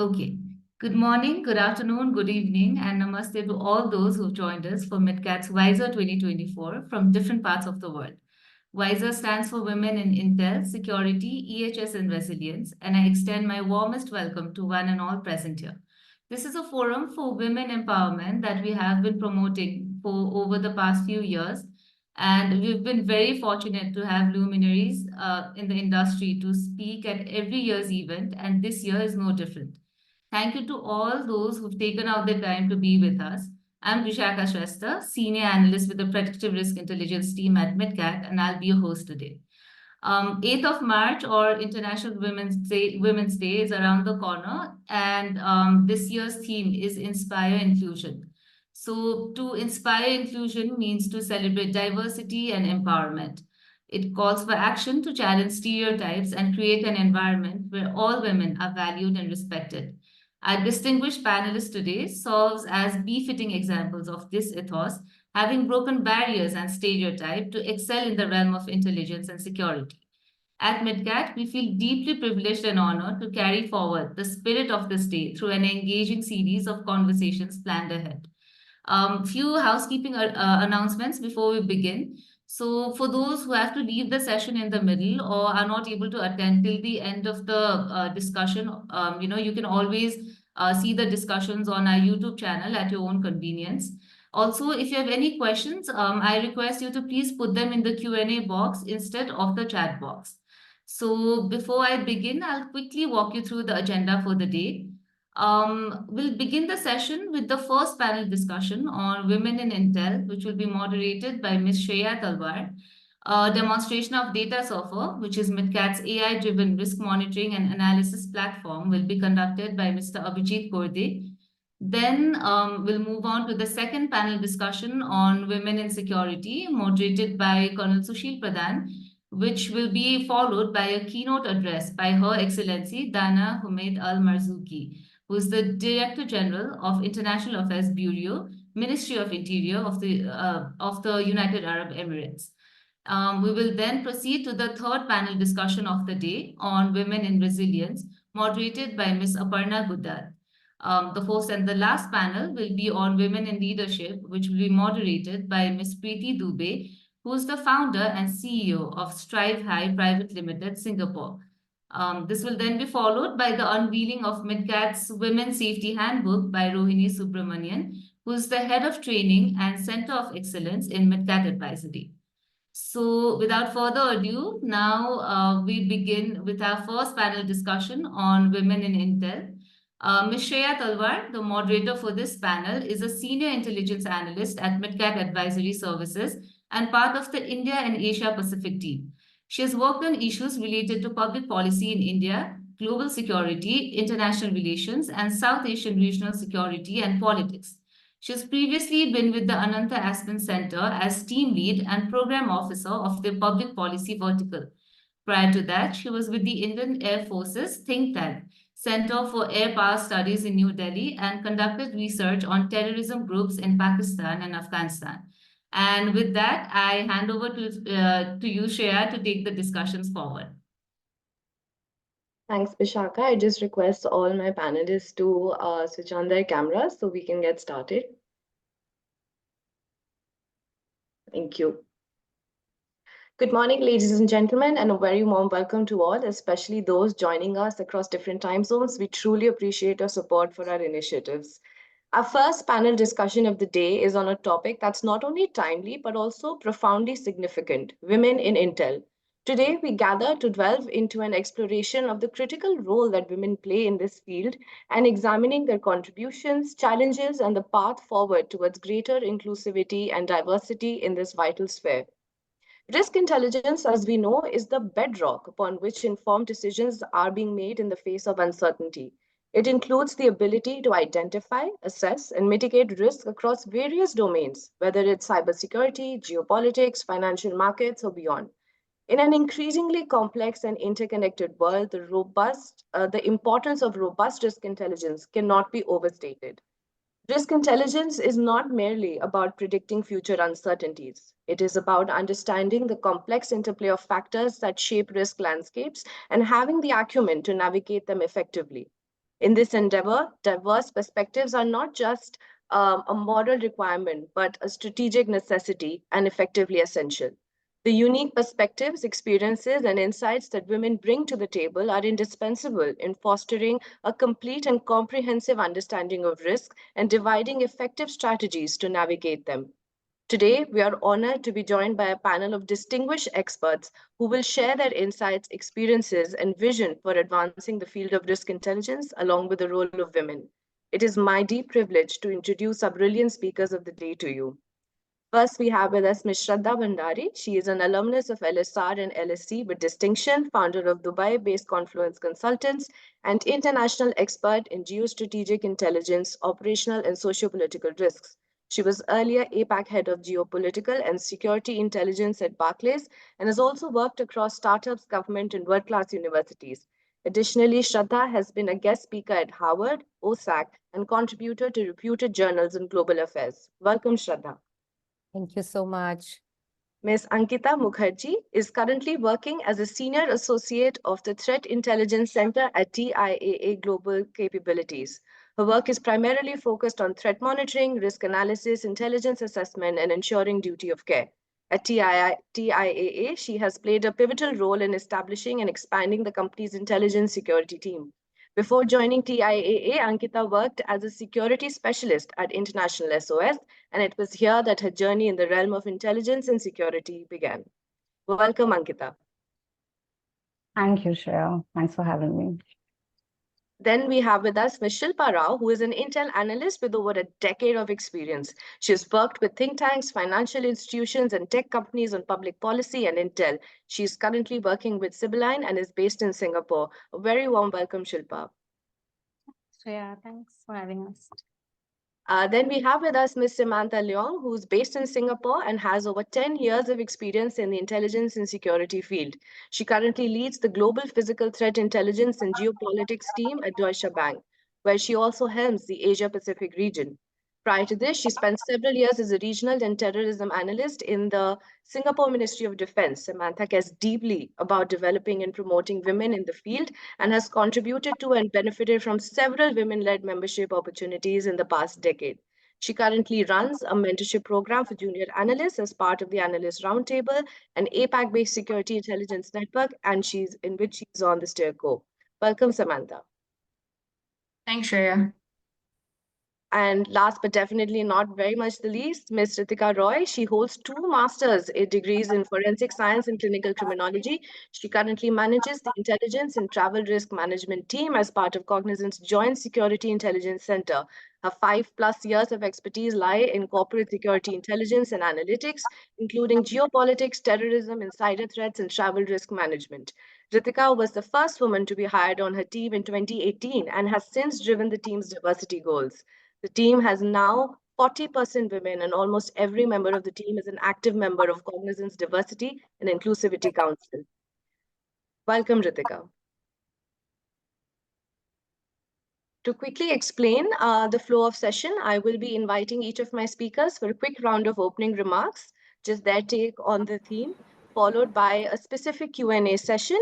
Okay. Good morning, good afternoon, good evening, and namaste to all those who've joined us for MidCat's WISER 2024 from different parts of the world. WISER stands for Women in Intel, Security, EHS, and Resilience, and I extend my warmest welcome to one and all present here. This is a forum for women empowerment that we have been promoting for over the past few years, and we've been very fortunate to have luminaries in the industry to speak at every year's event, and this year is no different. Thank you to all those who've taken out the time to be with us. I'm Vishaka Shrestha, Senior Analyst with the Predictive Risk Intelligence team at MidCat, and I'll be your host today. 8th of March, or International Women's Day, is around the corner, and this year's theme is Inspire Inclusion. So, to inspire inclusion means to celebrate diversity and empowerment. It calls for action to challenge stereotypes and create an environment where all women are valued and respected. Our distinguished panelist today serves as befitting examples of this ethos, having broken barriers and stereotypes to excel in the realm of intelligence and security. At MidCat, we feel deeply privileged and honored to carry forward the spirit of this day through an engaging series of conversations planned ahead. Few housekeeping announcements before we begin. So for those who have to leave the session in the middle or are not able to attend till the end of the discussion, you can always see the discussions on our YouTube channel at your own convenience. Also, if you have any questions, I request you to please put them in the Q&A box instead of the chat box. So before I begin, I'll quickly walk you through the agenda for the day. We'll begin the session with the first panel discussion on women in Intel, which will be moderated by Ms. Shreya Talwar. A demonstration of Data Surfer, which is MidCat's AI-driven risk monitoring and analysis platform, will be conducted by Mr. Abhijit Gorde. Then we'll move on to the second panel discussion on women in security, moderated by Colonel Sushil Pradhan, which will be followed by a keynote address by Her Excellency Dana Humaid Al Marzouki, who is the Director General of International Affairs Bureau, Ministry of Interior of the United Arab Emirates. We will then proceed to the third panel discussion of the day on women in resilience, moderated by Ms. Aparna Guddar. The fourth and the last panel will be on women in leadership, which will be moderated by Ms. Preeti Dubey, who is the founder and CEO of Strive High Private Limited, Singapore. This will then be followed by the unveiling of MidCat's Women's Safety Handbook by Rohini Subramanian, who is the Head of Training and Center of Excellence in MidCat Advisory. So without further ado, now we begin with our first panel discussion on women in Intel. Ms. Shreya Talwar, the moderator for this panel, is a senior intelligence analyst at MidCat Advisory Services and part of the India and Asia Pacific team. She has worked on issues related to public policy in India, global security, international relations, and South Asian regional security and politics. She has previously been with the Ananta Aspen Center as team lead and program officer of the public policy vertical. Prior to that, she was with the Indian Air Force's think tank, Center for Air Power Studies in New Delhi, and conducted research on terrorism groups in Pakistan and Afghanistan. And with that, I hand over to you, Shreya, to take the discussions forward. Thanks, Vishaka. I just request all my panelists to switch on their cameras so we can get started. Thank you. Good morning, ladies and gentlemen, and a very warm welcome to all, especially those joining us across different time zones. We truly appreciate your support for our initiatives. Our first panel discussion of the day is on a topic that's not only timely, but also profoundly significant: women in Intel. Today, we gather to delve into an exploration of the critical role that women play in this field and examining their contributions, challenges, and the path forward towards greater inclusivity and diversity in this vital sphere. Risk intelligence, as we know, is the bedrock upon which informed decisions are being made in the face of uncertainty. It includes the ability to identify, assess, and mitigate risk across various domains, whether it's cybersecurity, geopolitics, financial markets, or beyond. In an increasingly complex and interconnected world, the importance of robust risk intelligence cannot be overstated. Risk intelligence is not merely about predicting future uncertainties. It is about understanding the complex interplay of factors that shape risk landscapes and having the acumen to navigate them effectively. In this endeavor, diverse perspectives are not just a moral requirement, but a strategic necessity and effectively essential. The unique perspectives, experiences, and insights that women bring to the table are indispensable in fostering a complete and comprehensive understanding of risk and dividing effective strategies to navigate them. Today, we are honored to be joined by a panel of distinguished experts who will share their insights, experiences, and vision for advancing the field of risk intelligence along with the role of women. It is my deep privilege to introduce our brilliant speakers of the day to you. First, we have with us Ms. Shraddha Bhandari. She is an alumnus of LSR and LSC with distinction, founder of Dubai-based Confluence Consultants, and international expert in geostrategic intelligence, operational and socio-political risks. She was earlier APAC head of geopolitical and security intelligence at Barclays and has also worked across startups, government, and world-class universities. Additionally, Shraddha has been a guest speaker at Harvard, OSAC, and contributor to reputed journals in global affairs. Welcome, Shraddha. Thank you so much. Ms. Ankita Mukherjee is currently working as a senior associate of the Threat Intelligence Center at TIAA Global Capabilities. Her work is primarily focused on threat monitoring, risk analysis, intelligence assessment, and ensuring duty of care. At TIAA, she has played a pivotal role in establishing and expanding the company's intelligence security team. Before joining TIAA, Ankita worked as a security specialist at International SOS, and it was here that her journey in the realm of intelligence and security began. Welcome, Ankita. Thank you, Shreya. Thanks for having me. Then we have with us Ms. Shilpa Rao, who is an Intel analyst with over a decade of experience. She has worked with think tanks, financial institutions, and tech companies on public policy and Intel. She is currently working with Sibylline and is based in Singapore. A very warm welcome, Shilpa. Shreya, thanks for having us. Then we have with us Ms. Samantha Leong, who's based in Singapore and has over 10 years of experience in the intelligence and security field. She currently leads the Global Physical Threat Intelligence and Geopolitics team at Deutsche Bank, where she also helms the Asia Pacific region. Prior to this, she spent several years as a regional and terrorism analyst in the Singapore Ministry of Defense. Samantha cares deeply about developing and promoting women in the field and has contributed to and benefited from several women-led membership opportunities in the past decade. She currently runs a mentorship program for junior analysts as part of the Analyst Roundtable, an APAC-based security intelligence network, and in which she's on the steerco. Welcome, Samantha. Thanks, Shreya. And last but definitely not very much the least, Ms. Ritika Roy. She holds 2 master's degrees in forensic science and clinical criminology. She currently manages the intelligence and travel risk management team as part of Cognizant's Joint Security Intelligence Center. Her 5+ years of expertise lie in corporate security intelligence and analytics, including geopolitics, terrorism, insider threats, and travel risk management. Ritika was the first woman to be hired on her team in 2018 and has since driven the team's diversity goals. The team has now 40% women, and almost every member of the team is an active member of Cognizant's Diversity and Inclusivity Council. Welcome, Ritika. To quickly explain the flow of session, I will be inviting each of my speakers for a quick round of opening remarks, just their take on the theme, followed by a specific Q&A session.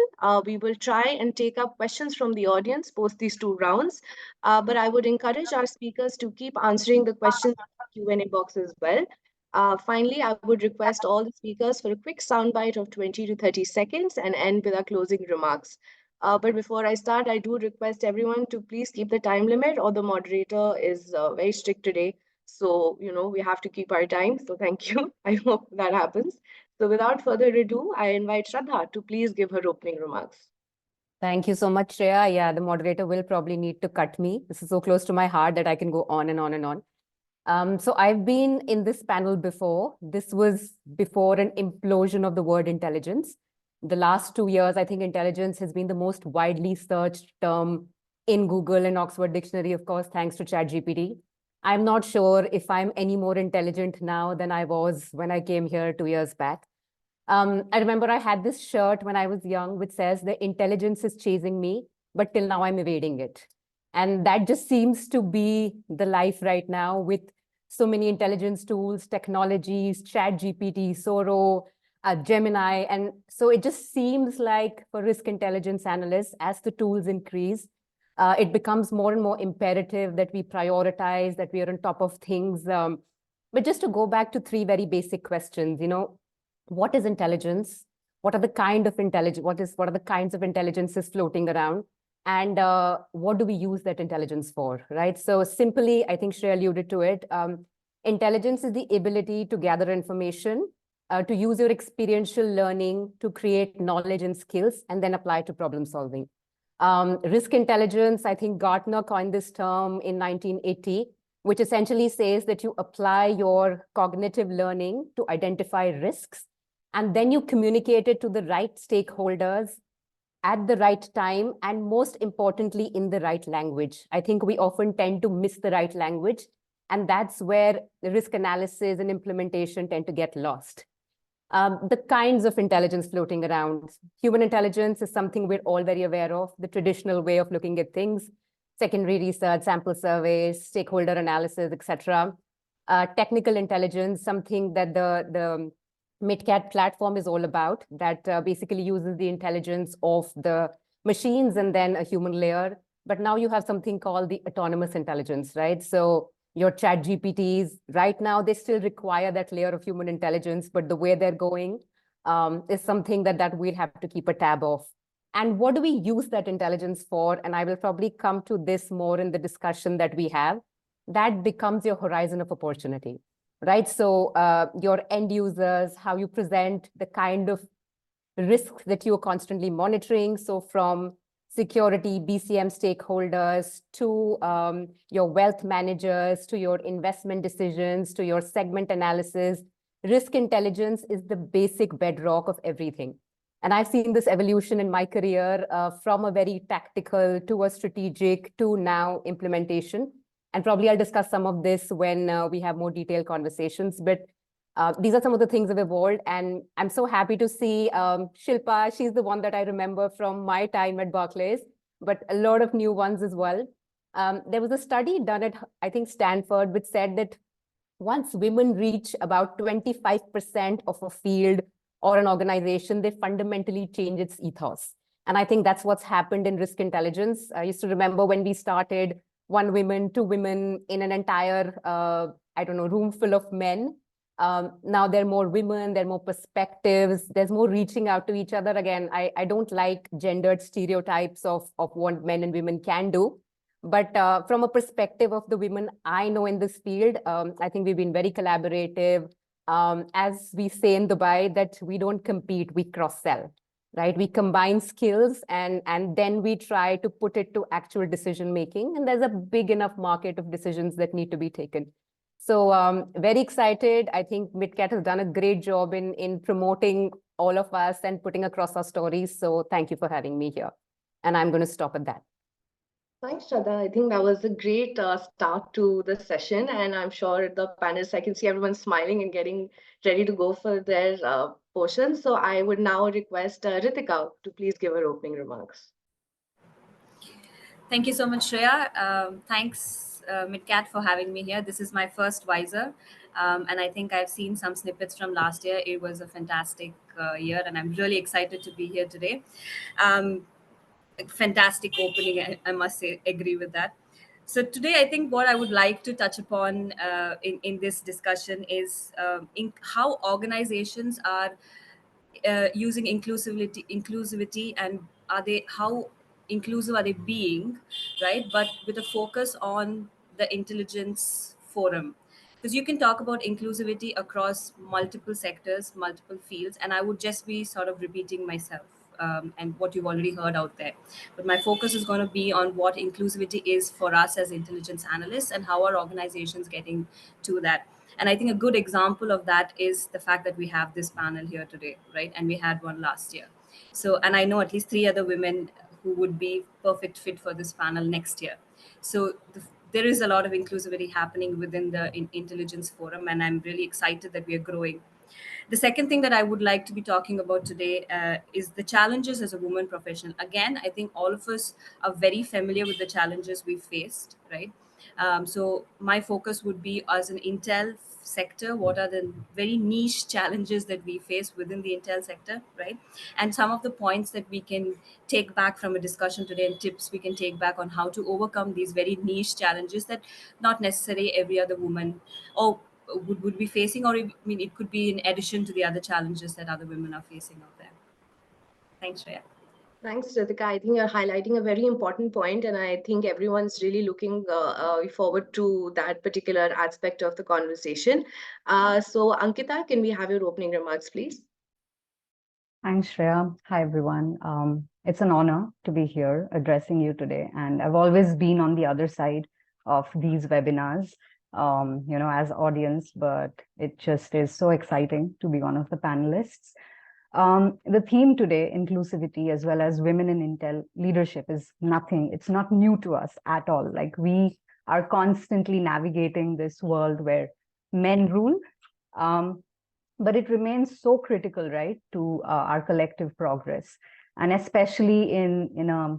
We will try and take up questions from the audience post these 2 rounds, but I would encourage our speakers to keep answering the questions in the Q&A box as well. Finally, I would request all the speakers for a quick soundbite of 20 to 30 seconds and end with our closing remarks. But before I start, I do request everyone to please keep the time limit, or the moderator is very strict today. So, we have to keep our time. So thank you. I hope that happens. So without further ado, I invite Shraddha to please give her opening remarks. Thank you so much, Shreya. Yeah, the moderator will probably need to cut me. This is so close to my heart that I can go on and on and on. So I've been in this panel before. This was before an implosion of the word intelligence. The last 2 years, I think intelligence has been the most widely searched term in Google and Oxford Dictionary, of course, thanks to ChatGPT. I'm not sure if I'm any more intelligent now than I was when I came here 2 years back. I remember I had this shirt when I was young, which says the intelligence is chasing me, but till now I'm evading it. And that just seems to be the life right now with so many intelligence tools, technologies, ChatGPT, Soro, Gemini. And so it just seems like for risk intelligence analysts, as the tools increase, It becomes more and more imperative that we prioritize, that we are on top of things. But just to go back to three very basic questions, what is intelligence? What are the kind of intelligence? What are the kinds of intelligences floating around? And what do we use that intelligence for, right? So simply, I think Shreya alluded to it. Intelligence is the ability to gather information, to use your experiential learning to create knowledge and skills, and then apply to problem solving. Risk intelligence, I think Gartner coined this term in 1980, which essentially says that you apply your cognitive learning to identify risks, and then you communicate it to the right stakeholders at the right time, and most importantly, in the right language. I think we often tend to miss the right language, and that's where the risk analysis and implementation tend to get lost. The kinds of intelligence floating around. Human intelligence is something we're all very aware of, the traditional way of looking at things, secondary research, sample surveys, stakeholder analysis, etc. Technical intelligence, something that the MidCat platform is all about, that basically uses the intelligence of the machines and then a human layer. But now you have something called the autonomous intelligence, right? So your chat GPTs, right now, they still require that layer of human intelligence, but the way they're going is something that we'll have to keep a tab of. And what do we use that intelligence for? And I will probably come to this more in the discussion that we have. That becomes your horizon of opportunity, right? So your end users, how you present the kind of risks that you're constantly monitoring. So from security, BCM stakeholders, to your wealth managers, to your investment decisions, to your segment analysis, risk intelligence is the basic bedrock of everything. And I've seen this evolution in my career from a very tactical to a strategic to now implementation. And probably I'll discuss some of this when we have more detailed conversations. But these are some of the things that have evolved. And I'm so happy to see Shilpa. She's the one that I remember from my time at Barclays, but a lot of new ones as well. There was a study done at, I think, Stanford, which said that once women reach about 25% of a field or an organization, they fundamentally change its ethos. And I think that's what's happened in risk intelligence. I used to remember when we started, one woman, two women in an entire, room full of men. Now there are more women, there are more perspectives, there's more reaching out to each other. Again, I don't like gendered stereotypes of what men and women can do. But from a perspective of the women I know in this field, I think we've been very collaborative. As we say in Dubai, that we don't compete, we cross-sell, right? We combine skills and then we try to put it to actual decision-making. And there's a big enough market of decisions that need to be taken. So very excited. I think MidCat has done a great job in promoting all of us and putting across our stories. So thank you for having me here. And I'm going to stop at that. Thanks, Shraddha. I think that was a great start to the session. And I'm sure the panelists, I can see everyone smiling and getting ready to go for their portion. So I would now request Ritika to please give her opening remarks. Thank you so much, Shreya. Thanks, MidCat, for having me here. This is my first WISER. And I think I've seen some snippets from last year. It was a fantastic year, and I'm really excited to be here today. Fantastic opening, I must say, agree with that. So today, I think what I would like to touch upon in this discussion is in how organizations are using inclusivity, and how inclusive are they being, right? But with a focus on the intelligence forum, because you can talk about inclusivity across multiple sectors, multiple fields, and I would just be sort of repeating myself and what you've already heard out there. But my focus is going to be on what inclusivity is for us as intelligence analysts and how our organizations getting to that. And I think a good example of that is the fact that we have this panel here today, right? And we had one last year. So, and I know at least 3 other women who would be perfect fit for this panel next year. So there is a lot of inclusivity happening within the intelligence forum, and I'm really excited that we are growing. The second thing that I would like to be talking about today is the challenges as a woman professional. Again, I think all of us are very familiar with the challenges we faced, right? So my focus would be as an Intel sector, what are the very niche challenges that we face within the Intel sector, right? And some of the points that we can take back from a discussion today and tips we can take back on how to overcome these very niche challenges that not necessarily every other woman or would be facing, or I mean, it could be in addition to the other challenges that other women are facing out there. Thanks, Shreya. Thanks, Ritika. I think you're highlighting a very important point, and I think everyone's really looking forward to that particular aspect of the conversation. So, Ankita, can we have your opening remarks, please? Thanks, Shreya. Hi, everyone. It's an honor to be here addressing you today. And I've always been on the other side of these webinars, as audience, but it just is so exciting to be one of the panelists. The theme today, inclusivity as well as women in Intel leadership, is nothing. It's not new to us at all. Like, we are constantly navigating this world where men rule. But it remains so critical, right, to our collective progress, and especially in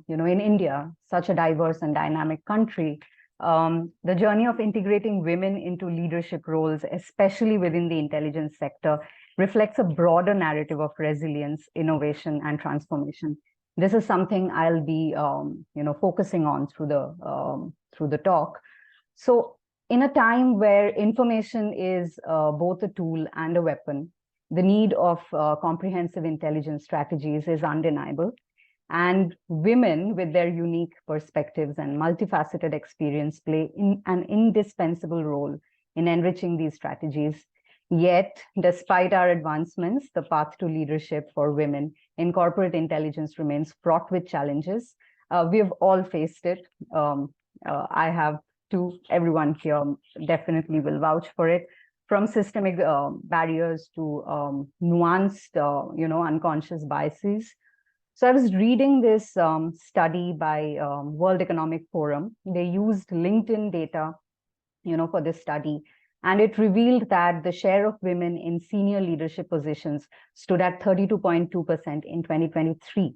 India, such a diverse and dynamic country. The journey of integrating women into leadership roles, especially within the intelligence sector, reflects a broader narrative of resilience, innovation, and transformation. This is something I'll be, focusing on through the talk. So, in a time where information is both a tool and a weapon, the need of comprehensive intelligence strategies is undeniable. And women, with their unique perspectives and multifaceted experience, play an indispensable role in enriching these strategies. Yet, despite our advancements, the path to leadership for women in corporate intelligence remains fraught with challenges. We have all faced it. I have too. Everyone here definitely will vouch for it, from systemic barriers to nuanced, unconscious biases. So I was reading this study by World Economic Forum. They used LinkedIn data, for this study, and it revealed that the share of women in senior leadership positions stood at 32.2% in 2023,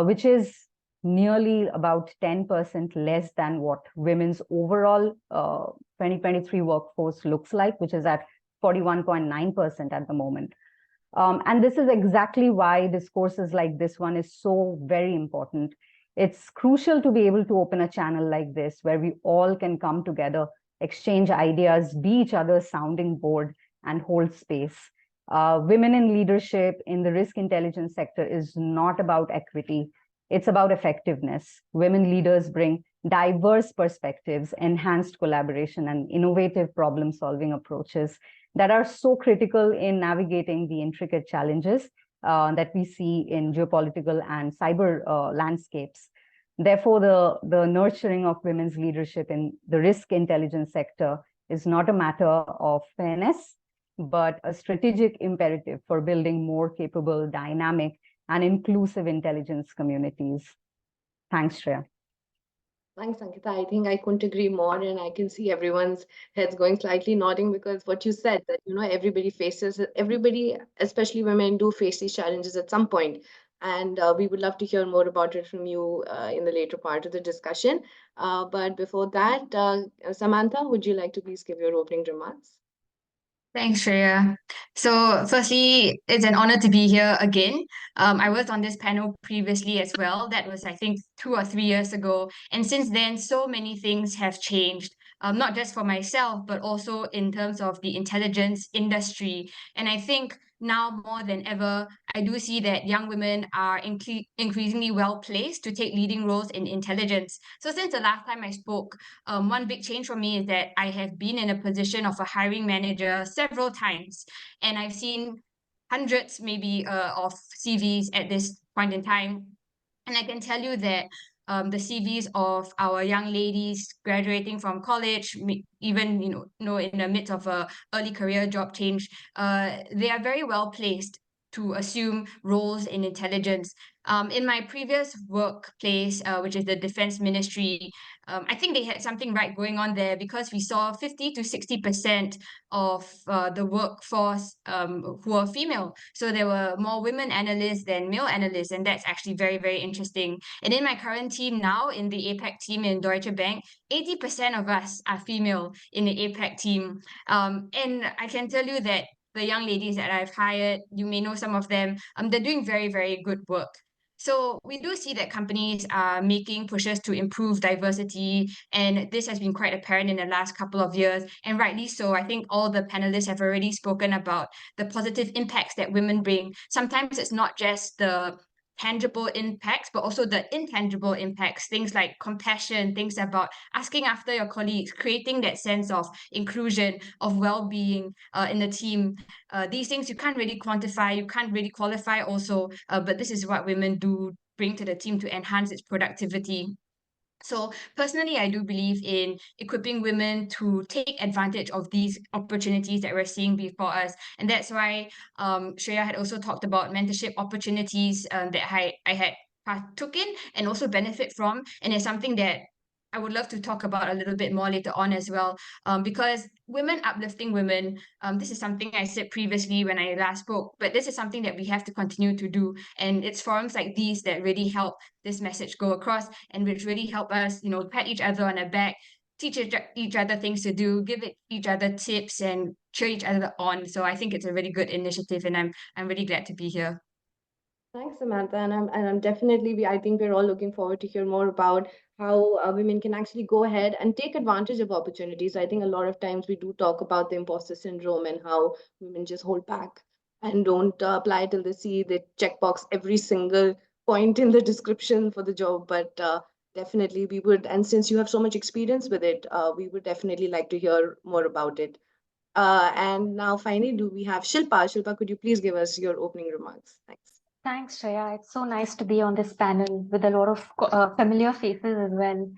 which is nearly about 10% less than what women's overall 2023 workforce looks like, which is at 41.9% at the moment. And this is exactly why discourses like this one is so very important. It's crucial to be able to open a channel like this where we all can come together, exchange ideas, be each other's sounding board, and hold space. Women in leadership in the risk intelligence sector is not about equity. It's about effectiveness. Women leaders bring diverse perspectives, enhanced collaboration, and innovative problem-solving approaches that are so critical in navigating the intricate challenges that we see in geopolitical and cyber landscapes. Therefore, the nurturing of women's leadership in the risk intelligence sector is not a matter of fairness, but a strategic imperative for building more capable, dynamic, and inclusive intelligence communities. Thanks, Shreya. Thanks, Ankita. I think I couldn't agree more, and I can see everyone's heads going slightly nodding, because what you said, that everybody, especially women, do face these challenges at some point. And we would love to hear more about it from you in the later part of the discussion. But before that, Samantha, would you like to please give your opening remarks? Thanks, Shreya. So firstly, it's an honor to be here again. I was on this panel previously as well. That was, I think, 2 or 3 years ago. And since then, so many things have changed, not just for myself, but also in terms of the intelligence industry. And I think now more than ever, I do see that young women are increasingly well placed to take leading roles in intelligence. So since the last time I spoke, one big change for me is that I have been in a position of a hiring manager several times, and I've seen hundreds maybe of CVs at this point in time. And I can tell you that the CVs of our young ladies graduating from college, even in the midst of a early career job change, they are very well placed to assume roles in intelligence. In my previous workplace, which is the Defense Ministry, I think they had something right going on there because we saw 50 to 60% of the workforce who are female. So there were more women analysts than male analysts, and that's actually very, very interesting. And in my current team now, in the APAC team in Deutsche Bank, 80% of us are female in the APAC team. And I can tell you that the young ladies that I've hired, you may know some of them, they're doing very, very good work. So we do see that companies are making pushes to improve diversity, and this has been quite apparent in the last couple of years, and rightly so. I think all the panelists have already spoken about the positive impacts that women bring. Sometimes it's not just the tangible impacts, but also the intangible impacts, things like compassion, things about asking after your colleagues, creating that sense of inclusion, of well-being in the team. These things you can't really quantify, you can't really qualify also, but this is what women do bring to the team to enhance its productivity. So personally, I do believe in equipping women to take advantage of these opportunities that we're seeing before us. And that's why Shreya had also talked about mentorship opportunities that I had partook in and also benefit from. And it's something that I would love to talk about a little bit more later on as well, because women uplifting women, this is something I said previously when I last spoke, but this is something that we have to continue to do. And it's forums like these that really help this message go across and which really help us, pat each other on the back, teach each other things to do, give each other tips and cheer each other on. So I think it's a really good initiative, and I'm really glad to be here. Thanks, Samantha. And I'm definitely, I think we're all looking forward to hear more about how women can actually go ahead and take advantage of opportunities. I think a lot of times we do talk about the imposter syndrome and how women just hold back and don't apply till they see the checkbox every single point in the description for the job. But definitely we would, and since you have so much experience with it, we would definitely like to hear more about it. And now finally, do we have Shilpa? Shilpa, could you please give us your opening remarks? Thanks. Thanks, Shreya. It's so nice to be on this panel with a lot of familiar faces as well.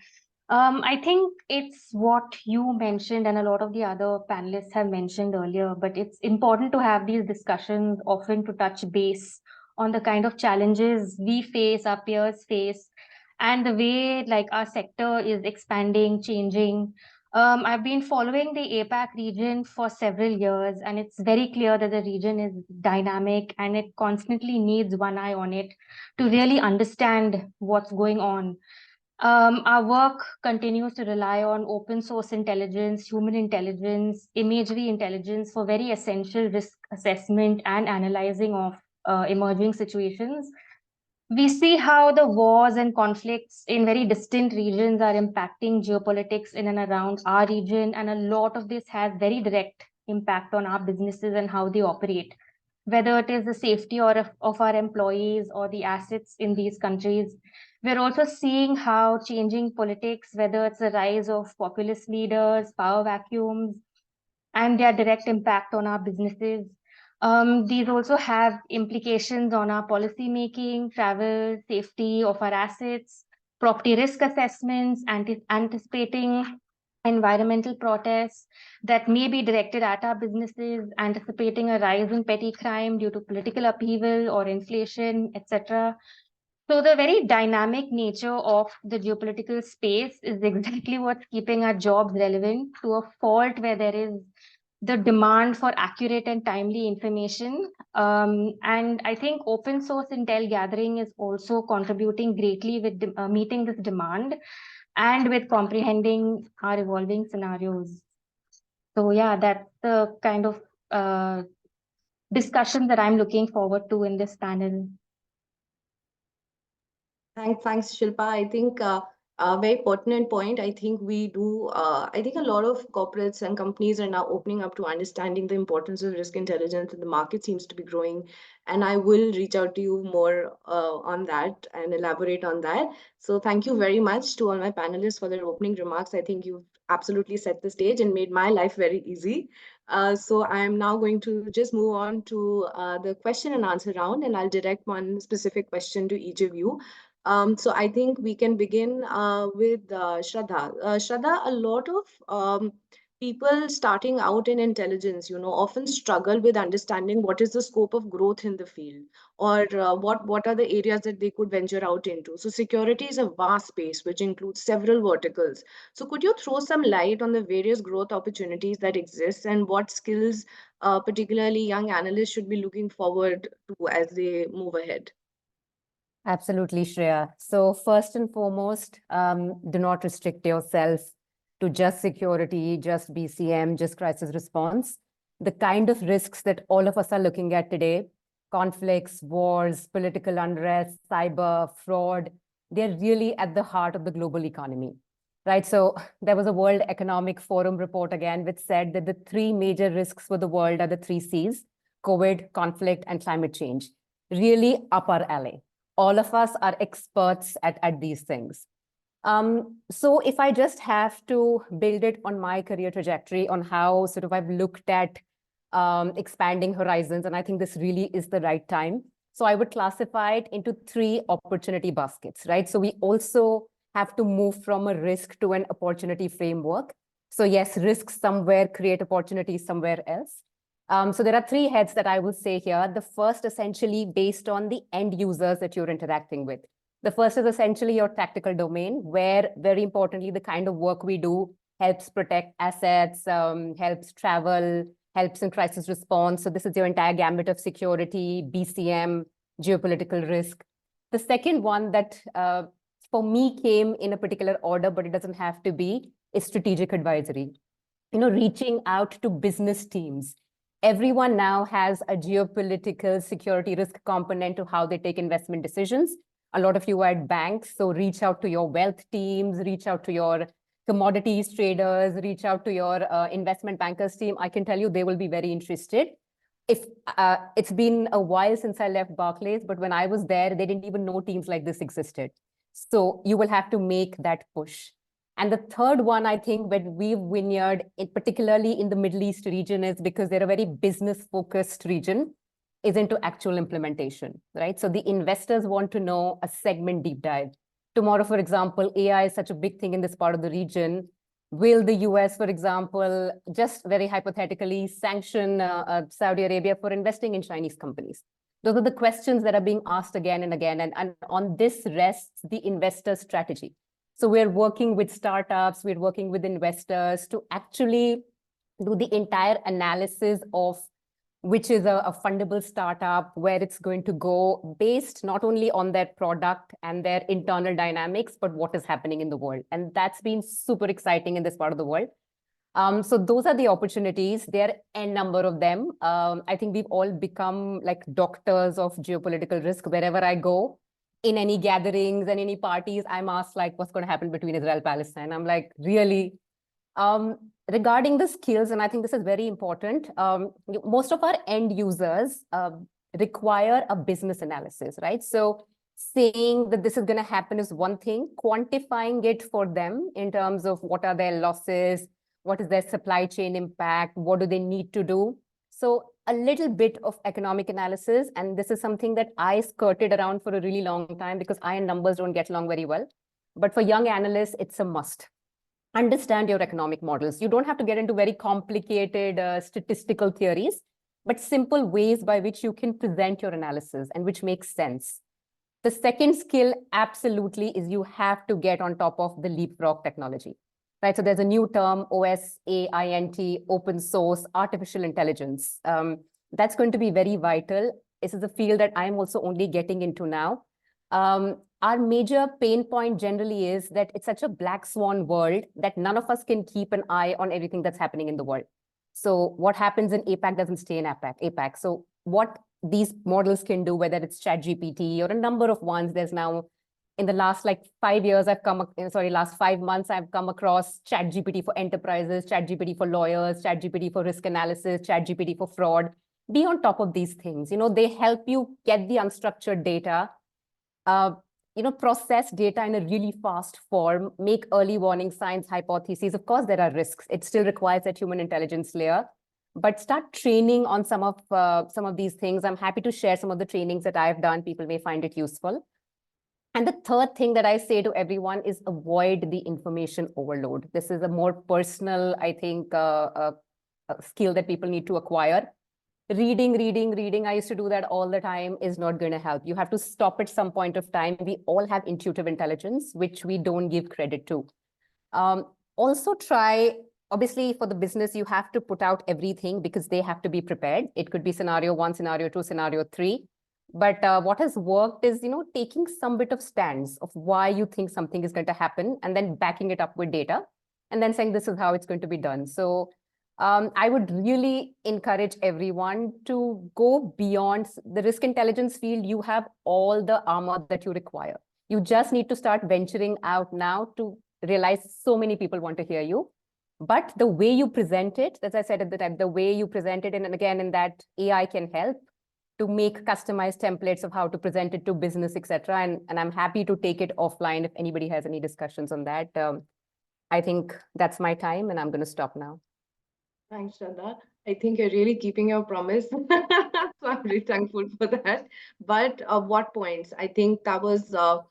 I think it's what you mentioned and a lot of the other panelists have mentioned earlier, but it's important to have these discussions often to touch base on the kind of challenges we face, our peers face, and the way like our sector is expanding, changing. I've been following the APAC region for several years, and it's very clear that the region is dynamic and it constantly needs one eye on it to really understand what's going on. Our work continues to rely on open source intelligence, human intelligence, imagery intelligence for very essential risk assessment and analyzing of emerging situations. We see how the wars and conflicts in very distant regions are impacting geopolitics in and around our region, and a lot of this has very direct impact on our businesses and how they operate, whether it is the safety of our employees or the assets in these countries. We're also seeing how changing politics, whether it's the rise of populist leaders, power vacuums, and their direct impact on our businesses. These also have implications on our policy making, travel, safety of our assets, property risk assessments, anticipating environmental protests that may be directed at our businesses, anticipating a rise in petty crime due to political upheaval or inflation, etc. So the very dynamic nature of the geopolitical space is exactly what's keeping our jobs relevant to a fault where there is the demand for accurate and timely information. And I think open source intel gathering is also contributing greatly with meeting this demand and with comprehending our evolving scenarios. So yeah, that's the kind of discussion that I'm looking forward to in this panel. Thanks, Shilpa. I think a very pertinent point. I think we do. I think a lot of corporates and companies are now opening up to understanding the importance of risk intelligence, and the market seems to be growing. And I will reach out to you more on that and elaborate on that. So thank you very much to all my panelists for their opening remarks. I think you've absolutely set the stage and made my life very easy. So I'm now going to just move on to the question and answer round, and I'll direct one specific question to each of you. So I think we can begin with Shraddha. Shraddha, a lot of people starting out in intelligence, often struggle with understanding what is the scope of growth in the field, or what are the areas that they could venture out into. So security is a vast space which includes several verticals. So could you throw some light on the various growth opportunities that exist, and what skills particularly young analysts should be looking forward to as they move ahead? Absolutely, Shreya. So first and foremost, do not restrict yourself to just security, just BCM, just crisis response. The kind of risks that all of us are looking at today, conflicts, wars, political unrest, cyber, fraud, they're really at the heart of the global economy, right? So there was a World Economic Forum report again, which said that the three major risks for the world are the three Cs: COVID, conflict, and climate change. Really up our alley. All of us are experts at these things. So if I just have to build it on my career trajectory, on how sort of I've looked at expanding horizons, and I think this really is the right time. So I would classify it into three opportunity baskets, right? So we also have to move from a risk to an opportunity framework. So yes, risks somewhere create opportunities somewhere else. So there are three heads that I will say here. The first, essentially based on the end users that you're interacting with. The first is essentially your tactical domain, where very importantly, the kind of work we do helps protect assets, helps travel, helps in crisis response. So this is your entire gambit of security, BCM, geopolitical risk. The second one that for me came in a particular order, but it doesn't have to be, is strategic advisory. Reaching out to business teams. Everyone now has a geopolitical security risk component to how they take investment decisions. A lot of you are at banks, so reach out to your wealth teams, reach out to your commodities traders, reach out to your investment bankers team. I can tell you they will be very interested. If it's been a while since I left Barclays, but when I was there, they didn't even know teams like this existed. So you will have to make that push. And the third one, I think, when we've vineyard, particularly in the Middle East region, is because they're a very business-focused region, is into actual implementation, right? So the investors want to know a segment deep dive. Tomorrow, for example, AI is such a big thing in this part of the region. Will the US, for example, just very hypothetically sanction Saudi Arabia for investing in Chinese companies? Those are the questions that are being asked again and again. And on this rests the investor strategy. So we're working with startups, we're working with investors to actually do the entire analysis of which is a fundable startup, where it's going to go based not only on their product and their internal dynamics, but what is happening in the world. And that's been super exciting in this part of the world. So those are the opportunities. There are a number of them. I think we've all become like doctors of geopolitical risk. Wherever I go, in any gatherings and any parties, I'm asked like, what's going to happen between Israel and Palestine? I'm like, really? Regarding the skills, and I think this is very important, most of our end users require a business analysis, right? So saying that this is going to happen is one thing, quantifying it for them in terms of what are their losses, what is their supply chain impact, what do they need to do? So a little bit of economic analysis, and this is something that I skirted around for a really long time because I and numbers don't get along very well. But for young analysts, it's a must. Understand your economic models. You don't have to get into very complicated statistical theories, but simple ways by which you can present your analysis and which makes sense. The second skill absolutely is you have to get on top of the leapfrog technology, right? So there's a new term, OSAINT, open source, artificial intelligence. That's going to be very vital. This is a field that I'm also only getting into now. Our major pain point generally is that it's such a black swan world that none of us can keep an eye on everything that's happening in the world. So what happens in APAC doesn't stay in APAC. So what these models can do, whether it's ChatGPT or a number of ones, there's now, in the last like 5 years, last 5 months, I've come across ChatGPT for enterprises, ChatGPT for lawyers, ChatGPT for risk analysis, ChatGPT for fraud. Be on top of these things. They help you get the unstructured data, process data in a really fast form, make early warning signs, hypotheses. Of course, there are risks. It still requires that human intelligence layer, but start training on some of these things. I'm happy to share some of the trainings that I've done. People may find it useful. And the third thing that I say to everyone is avoid the information overload. This is a more personal, I think, skill that people need to acquire. Reading. I used to do that all the time is not going to help. You have to stop at some point of time. We all have intuitive intelligence, which we don't give credit to. Also try, obviously for the business, you have to put out everything because they have to be prepared. It could be scenario 1, scenario 2, scenario 3. But what has worked is, taking some bit of stands of why you think something is going to happen and then backing it up with data and then saying this is how it's going to be done. So I would really encourage everyone to go beyond the risk intelligence field. You have all the armor that you require. You just need to start venturing out now to realize so many people want to hear you. But the way you present it, as I said at the time, the way you present it, and again, in that AI can help to make customized templates of how to present it to business, etc. And I'm happy to take it offline if anybody has any discussions on that. I think that's my time and I'm going to stop now. Thanks, Shraddha. I think you're really keeping your promise. So I'm really thankful for that. But what points? I think that was a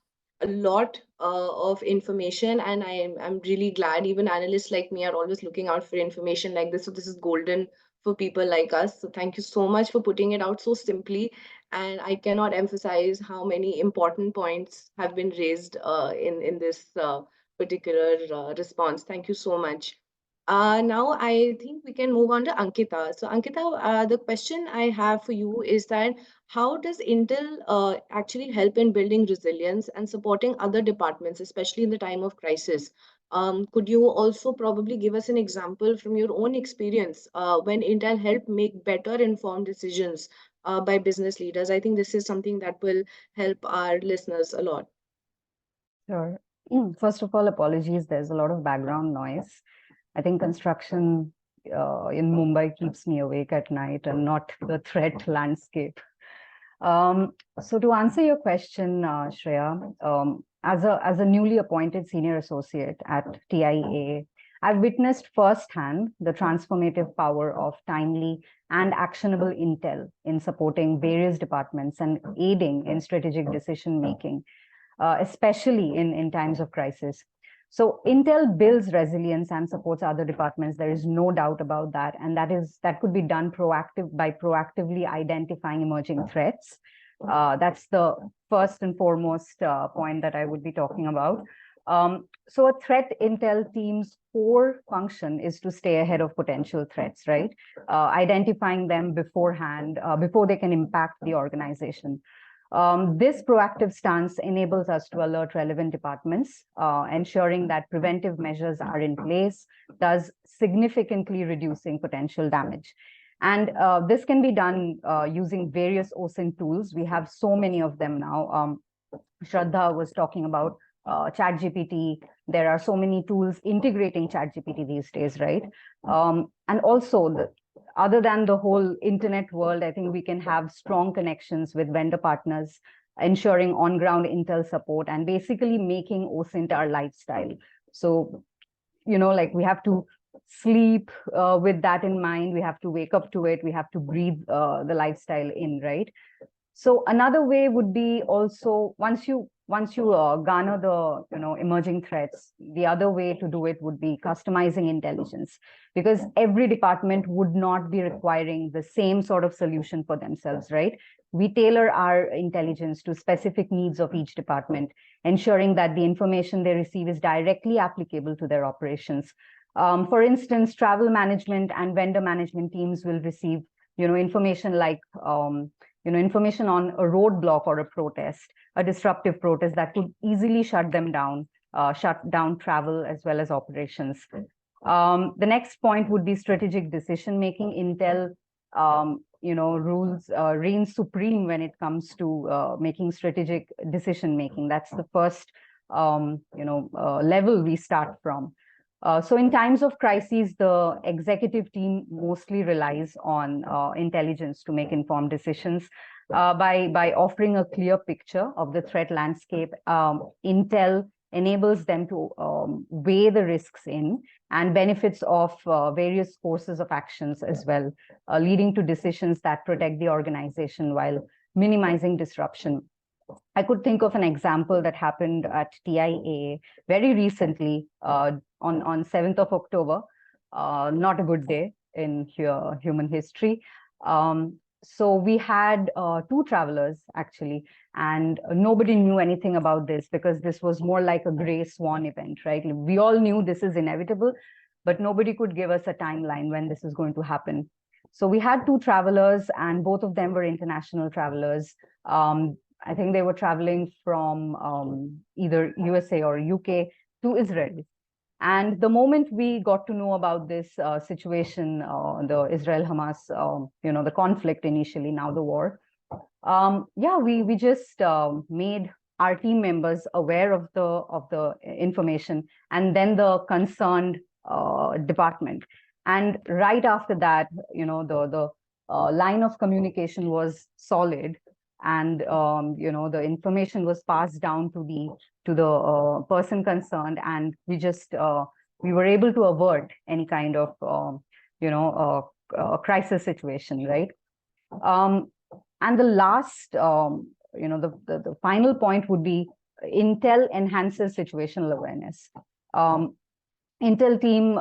lot of information, and I'm really glad even analysts like me are always looking out for information like this. So this is golden for people like us. So thank you so much for putting it out so simply. And I cannot emphasize how many important points have been raised in this particular response. Thank you so much. Now I think we can move on to Ankita. So Ankita, the question I have for you is that how does Intel actually help in building resilience and supporting other departments, especially in the time of crisis? Could you also probably give us an example from your own experience when Intel helped make better informed decisions by business leaders? I think this is something that will help our listeners a lot. Sure. First of all, apologies. There's a lot of background noise. I think construction in Mumbai keeps me awake at night and not the threat landscape. So to answer your question, Shreya, as a newly appointed senior associate at TIA, I've witnessed firsthand the transformative power of timely and actionable intel in supporting various departments and aiding in strategic decision making, especially in times of crisis. So Intel builds resilience and supports other departments. There is no doubt about that. And that could be done by proactively identifying emerging threats. That's the first and foremost point that I would be talking about. So a threat intel team's core function is to stay ahead of potential threats, right? Identifying them beforehand, before they can impact the organization. This proactive stance enables us to alert relevant departments, ensuring that preventive measures are in place, thus significantly reducing potential damage. And this can be done using various OSINT tools. We have so many of them now. Shraddha was talking about ChatGPT. There are so many tools integrating ChatGPT these days, right? And also, other than the whole internet world, I think we can have strong connections with vendor partners, ensuring on-ground intel support, and basically making OSINT our lifestyle. So, like we have to sleep with that in mind. We have to wake up to it. We have to breathe the lifestyle in, right? So another way would be also once you garner the emerging threats, the other way to do it would be customizing intelligence, because every department would not be requiring the same sort of solution for themselves, right? We tailor our intelligence to specific needs of each department, ensuring that the information they receive is directly applicable to their operations. For instance, travel management and vendor management teams will receive information like information on a roadblock or a protest, a disruptive protest that could easily shut down travel as well as operations. The next point would be strategic decision making. Intel, reigns supreme when it comes to making strategic decision making. That's the first level we start from. So in times of crises, the executive team mostly relies on intelligence to make informed decisions. By offering a clear picture of the threat landscape, Intel enables them to weigh the risks in and benefits of various courses of actions as well, leading to decisions that protect the organization while minimizing disruption. I could think of an example that happened at TIA very recently on 7th of October. Not a good day in human history. So we had two travelers actually, and nobody knew anything about this because this was more like a gray swan event, right? We all knew this is inevitable, but nobody could give us a timeline when this is going to happen. So we had two travelers, and both of them were international travelers. I think they were traveling from either USA or UK to Israel. And the moment we got to know about this situation, the Israel-Hamas, the conflict initially, now the war, yeah, we just made our team members aware of the information, and then the concerned department. And right after that, the line of communication was solid, and the information was passed down to the person concerned, and we were able to avert any kind of crisis situation, right? And the last, the final point would be Intel enhances situational awareness. Intel team,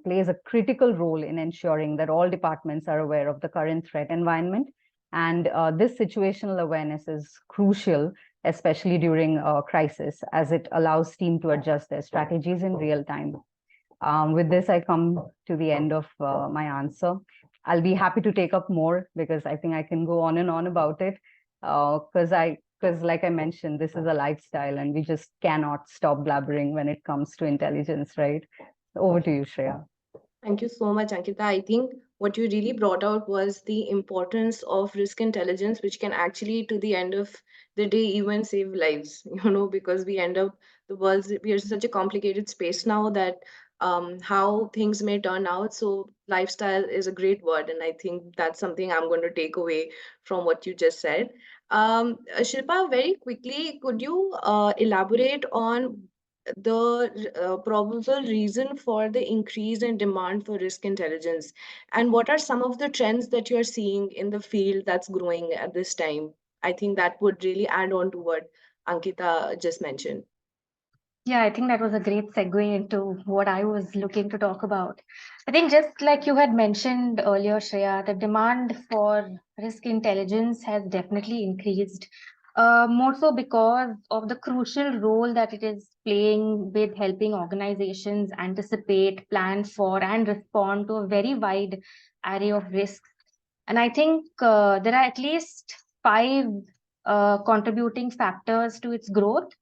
plays a critical role in ensuring that all departments are aware of the current threat environment. And this situational awareness is crucial, especially during a crisis, as it allows team to adjust their strategies in real time. With this, I come to the end of my answer. I'll be happy to take up more because I think I can go on and on about it. Because like I mentioned, this is a lifestyle and we just cannot stop blabbering when it comes to intelligence, right? Over to you, Shreya. Thank you so much, Ankita. I think what you really brought out was the importance of risk intelligence, which can actually, to the end of the day, even save lives, because we end up, we are such a complicated space now that how things may turn out. So lifestyle is a great word. And I think that's something I'm going to take away from what you just said. Shilpa, very quickly, could you elaborate on the probable reason for the increase in demand for risk intelligence, and what are some of the trends that you're seeing in the field that's growing at this time? I think that would really add on to what Ankita just mentioned. Yeah, I think that was a great segue into what I was looking to talk about. I think just like you had mentioned earlier, Shreya, the demand for risk intelligence has definitely increased. More so because of the crucial role that it is playing with helping organizations anticipate, plan for, and respond to a very wide array of risks. And I think there are at least five contributing factors to its growth.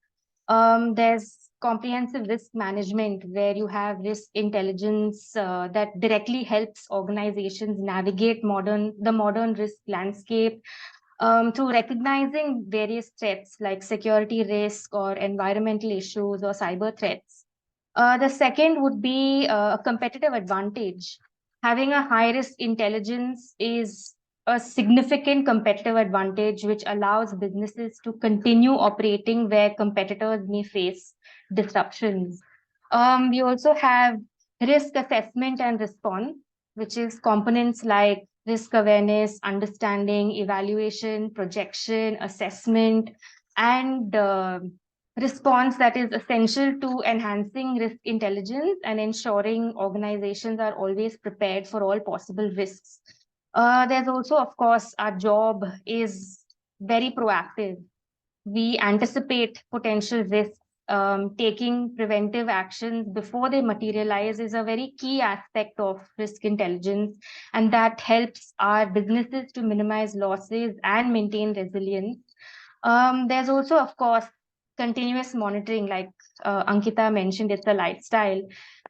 There's comprehensive risk management, where you have risk intelligence that directly helps organizations navigate the modern risk landscape through recognizing various threats like security risk or environmental issues or cyber threats. The second would be a competitive advantage. Having a high risk intelligence is a significant competitive advantage, which allows businesses to continue operating where competitors may face disruptions. We also have risk assessment and response, which is components like risk awareness, understanding, evaluation, projection, assessment, and response that is essential to enhancing risk intelligence and ensuring organizations are always prepared for all possible risks. There's also, of course, our job is very proactive. We anticipate potential risks. Taking preventive actions before they materialize is a very key aspect of risk intelligence, and that helps our businesses to minimize losses and maintain resilience. There's also, of course, continuous monitoring, like Ankita mentioned, it's a lifestyle.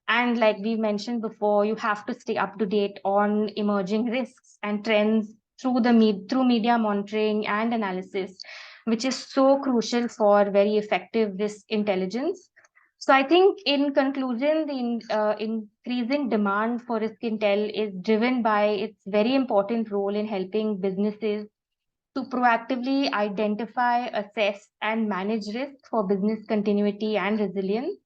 And like we mentioned before, you have to stay up to date on emerging risks and trends through media monitoring and analysis, which is so crucial for very effective risk intelligence. So I think in conclusion, the increasing demand for risk intel is driven by its very important role in helping businesses to proactively identify, assess, and manage risk for business continuity and resilience.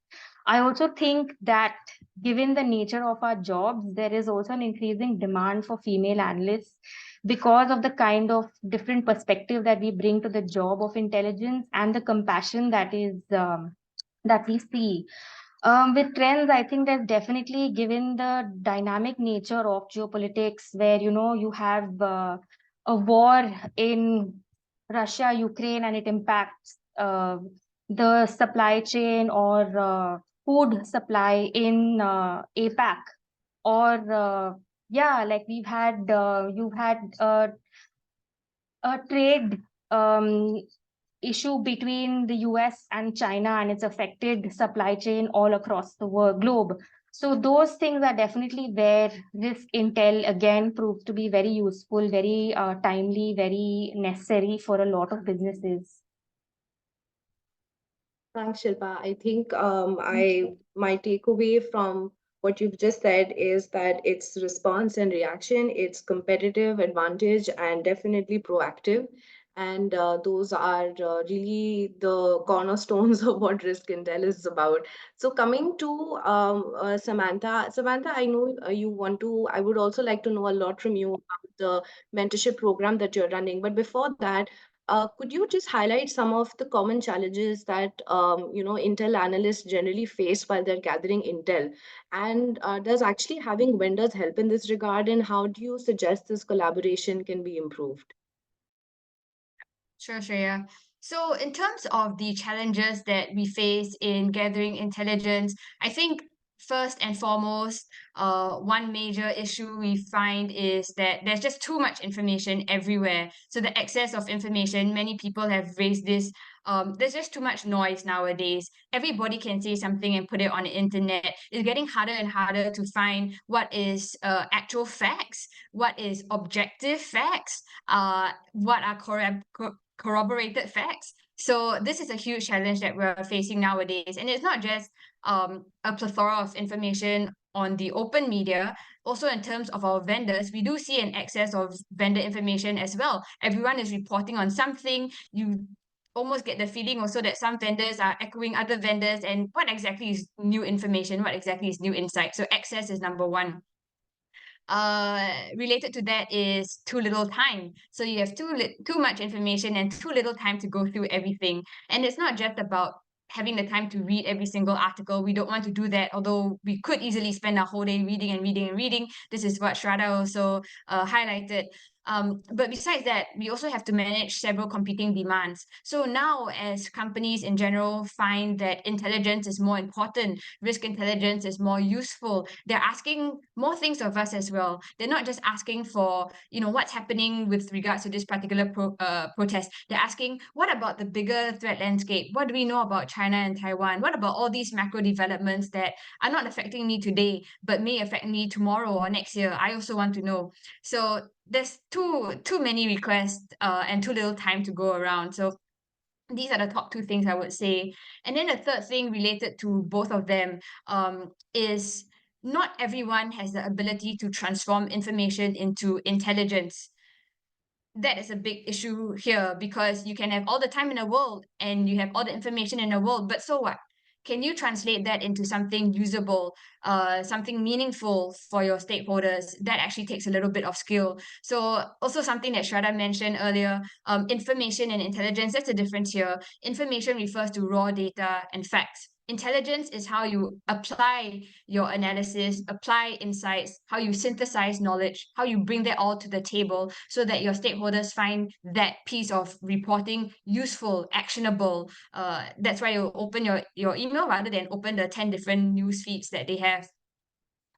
I also think that given the nature of our jobs, there is also an increasing demand for female analysts, because of the kind of different perspective that we bring to the job of intelligence and the compassion that is that we see. With trends, I think there's definitely, given the dynamic nature of geopolitics, where you have a war in Russia, Ukraine, and it impacts the supply chain or food supply in APAC, or yeah, like you've had a trade issue between the US and China, and it's affected supply chain all across the world, globe. So those things are definitely where risk intel again proves to be very useful, very timely, very necessary for a lot of businesses. Thanks, Shilpa. I think my takeaway from what you've just said is that it's response and reaction, it's competitive advantage, and definitely proactive. And those are really the cornerstones of what risk intel is about. So coming to Samantha. Samantha, I know I would also like to know a lot from you about the mentorship program that you're running. But before that, could you just highlight some of the common challenges that Intel analysts generally face while they're gathering intel? And does actually having vendors help in this regard? And how do you suggest this collaboration can be improved? Sure, Shreya. So, in terms of the challenges that we face in gathering intelligence, I think first and foremost, one major issue we find is that there's just too much information everywhere. So, the excess of information, many people have raised this. There's just too much noise nowadays. Everybody can say something and put it on the internet. It's getting harder and harder to find what is actual facts, what is objective facts, what are corroborated facts. So this is a huge challenge that we're facing nowadays. And it's not just a plethora of information on the open media. Also, in terms of our vendors, we do see an excess of vendor information as well. Everyone is reporting on something. You almost get the feeling also that some vendors are echoing other vendors. And what exactly is new information? What exactly is new insight? So access is number one. Related to that is too little time. So you have too much information and too little time to go through everything. And it's not just about having the time to read every single article. We don't want to do that, although we could easily spend our whole day reading and reading and reading. This is what Shraddha also highlighted. But besides that, we also have to manage several competing demands. So now, as companies in general find that intelligence is more important, risk intelligence is more useful, they're asking more things of us as well. They're not just asking for, what's happening with regards to this particular protest. They're asking, what about the bigger threat landscape? What do we know about China and Taiwan? What about all these macro developments that are not affecting me today, but may affect me tomorrow or next year? I also want to know. So there's too many requests and too little time to go around. So these are the top two things I would say. And then the third thing related to both of them is not everyone has the ability to transform information into intelligence. That is a big issue here, because you can have all the time in the world and you have all the information in the world, but so what? Can you translate that into something usable, something meaningful for your stakeholders? That actually takes a little bit of skill. So also something that Shraddha mentioned earlier, information and intelligence, that's a difference here. Information refers to raw data and facts. Intelligence is how you apply your analysis, apply insights, how you synthesize knowledge, how you bring that all to the table so that your stakeholders find that piece of reporting useful, actionable. That's why you open your email rather than open the 10 different news feeds that they have.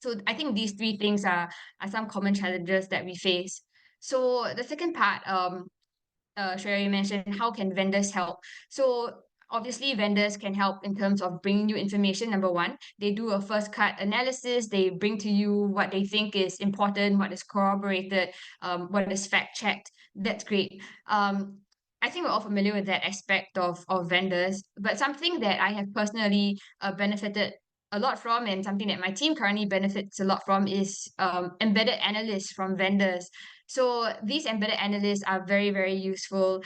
So I think these three things are some common challenges that we face. So the second part, Shreya, you mentioned, how can vendors help? So obviously vendors can help in terms of bringing you information. Number one, they do a first cut analysis. They bring to you what they think is important, what is corroborated, what is fact checked. That's great. I think we're all familiar with that aspect of vendors, but something that I have personally benefited a lot from, and something that my team currently benefits a lot from, is embedded analysts from vendors. So these embedded analysts are very, very useful.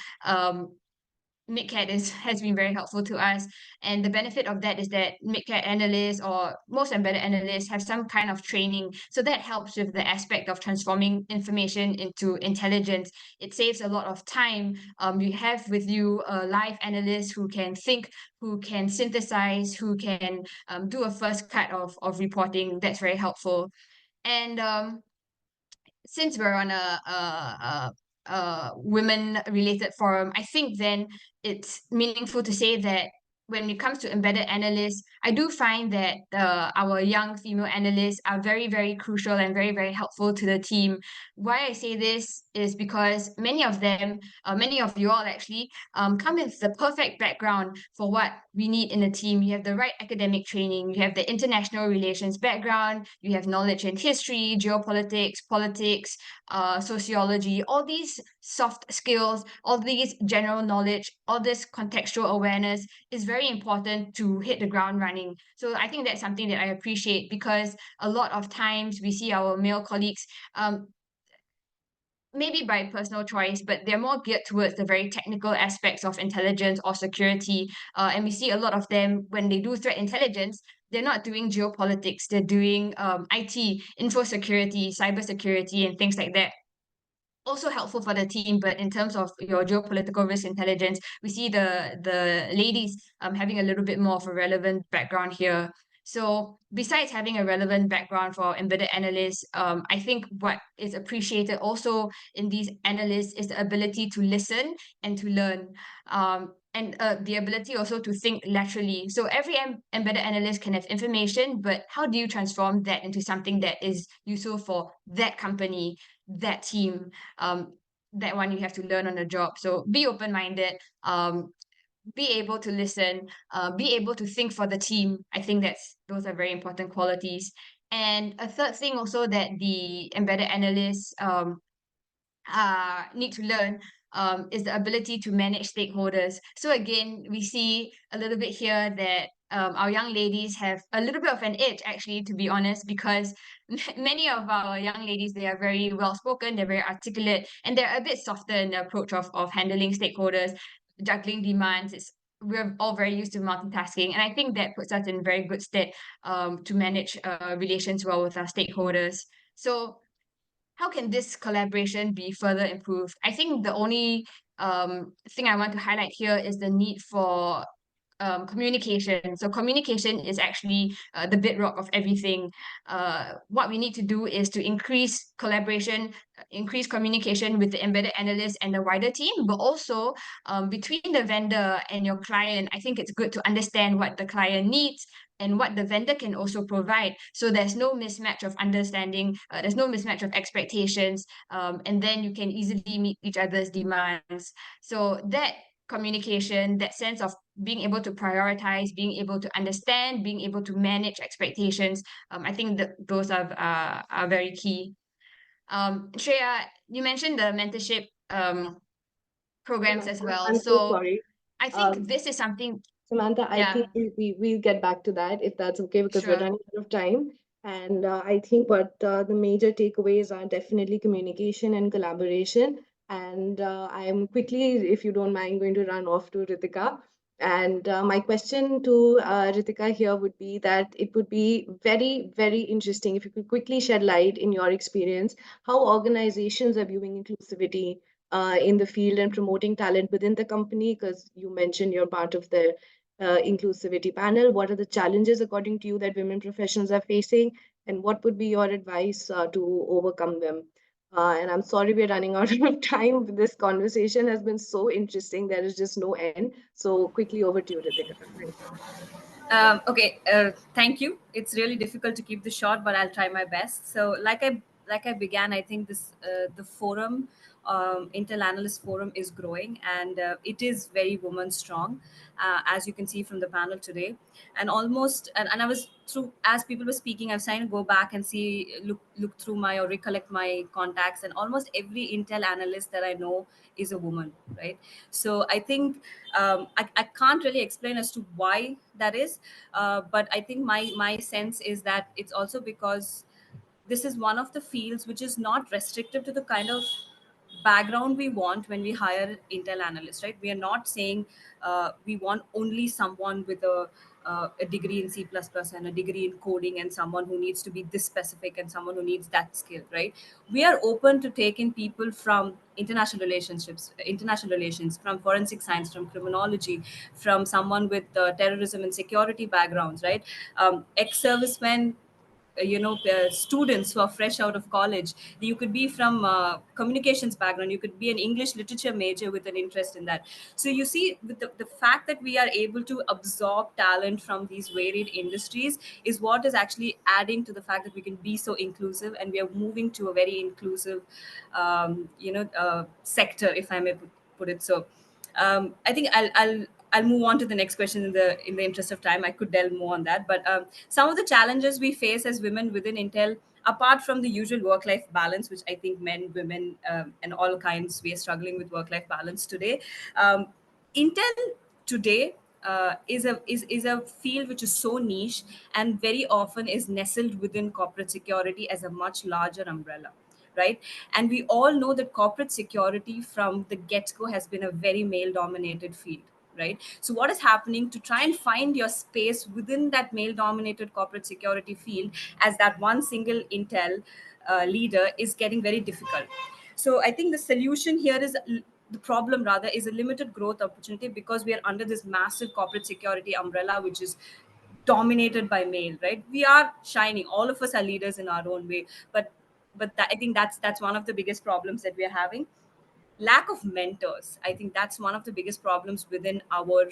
MidCat has been very helpful to us. And the benefit of that is that MidCat analysts or most embedded analysts have some kind of training. So that helps with the aspect of transforming information into intelligence. It saves a lot of time. You have with you a live analyst who can think, who can synthesize, who can do a first cut of reporting. That's very helpful. And since we're on a women related forum, I think then it's meaningful to say that when it comes to embedded analysts, I do find that our young female analysts are very, very crucial and very, very helpful to the team. Why I say this is because many of them, many of you all actually, come with the perfect background for what we need in a team. You have the right academic training, you have the international relations background, you have knowledge in history, geopolitics, politics, sociology, all these soft skills, all these general knowledge, all this contextual awareness is very important to hit the ground running. So I think that's something that I appreciate, because a lot of times we see our male colleagues, maybe by personal choice, but they're more geared towards the very technical aspects of intelligence or security. And we see a lot of them, when they do threat intelligence, they're not doing geopolitics, they're doing IT, info security, cyber security, and things like that. Also helpful for the team, but in terms of your geopolitical risk intelligence, we see the ladies having a little bit more of a relevant background here. So besides having a relevant background for embedded analysts, I think what is appreciated also in these analysts is the ability to listen and to learn, and the ability also to think laterally. So every embedded analyst can have information, but how do you transform that into something that is useful for that company, that team? That one you have to learn on the job. So be open-minded, be able to listen, be able to think for the team. I think those are very important qualities. And a third thing also that the embedded analysts need to learn is the ability to manage stakeholders. So again, we see a little bit here that our young ladies have a little bit of an edge, actually, to be honest, because many of our young ladies, they are very well spoken, they're very articulate, and they're a bit softer in the approach of handling stakeholders, juggling demands. We're all very used to multitasking, and I think that puts us in very good stead to manage relations well with our stakeholders. So how can this collaboration be further improved? I think the only thing I want to highlight here is the need for communication. So communication is actually the bedrock of everything. What we need to do is to increase collaboration, increase communication with the embedded analyst and the wider team, but also between the vendor and your client. I think it's good to understand what the client needs and what the vendor can also provide. So there's no mismatch of understanding, there's no mismatch of expectations, and then you can easily meet each other's demands. So that communication, that sense of being able to prioritize, being able to understand, being able to manage expectations, I think that those are very key. Shreya, you mentioned the mentorship programs as well. I'm so So sorry. I think this is something, Samantha, I yeah, think we'll get back to that if that's okay, because we're sure. running out of time. And I think what the major takeaways are definitely communication and collaboration. And I'm quickly, if you don't mind, going to run off to Ritika. And my question to Ritika here would be that it would be very, very interesting if you could quickly shed light in your experience how organizations are viewing inclusivity in the field and promoting talent within the company, because you mentioned you're part of the inclusivity panel. What are the challenges, according to you, that women professionals are facing, and what would be your advice to overcome them? And I'm sorry we're running out of time. This conversation has been so interesting. There is just no end. So quickly over to you, Ritika. Thanks. Okay, thank you. It's really difficult to keep this short, but I'll try my best. So, like I began, I think this the forum, Intel Analyst Forum, is growing, and it is very woman strong, as you can see from the panel today. And almost, and I was through as people were speaking, I was trying to go back and see, look through my or recollect my contacts, and almost every Intel analyst that I know is a woman, right? So I think I can't really explain as to why that is, but I think my sense is that it's also because this is one of the fields which is not restrictive to the kind of background we want when we hire Intel analysts, right? We are not saying we want only someone with a degree in C++ and a degree in coding and someone who needs to be this specific and someone who needs that skill, right? We are open to taking people from international relations, from forensic science, from criminology, from someone with terrorism and security backgrounds, right? Ex-servicemen, students who are fresh out of college. You could be from communications background, you could be an English literature major with an interest in that. So you see, with the fact that we are able to absorb talent from these varied industries is what is actually adding to the fact that we can be so inclusive, and we are moving to a very inclusive sector, if I may put it so. I think I'll move on to the next question in the interest of time. I could delve more on that, but some of the challenges we face as women within Intel, apart from the usual work-life balance, which I think men, women, and all kinds, we are struggling with work-life balance today. Um, Intel today is a field which is so niche and very often is nestled within corporate security as a much larger umbrella, right? And we all know that corporate security from the get-go has been a very male-dominated field, right? So what is happening to try and find your space within that male-dominated corporate security field as that one single Intel leader is getting very difficult. So I think the solution here is the problem rather is a limited growth opportunity, because we are under this massive corporate security umbrella which is dominated by male, right? We are shining, all of us are leaders in our own way, but I think that's one of the biggest problems that we are having. Lack of mentors, I think that's one of the biggest problems within our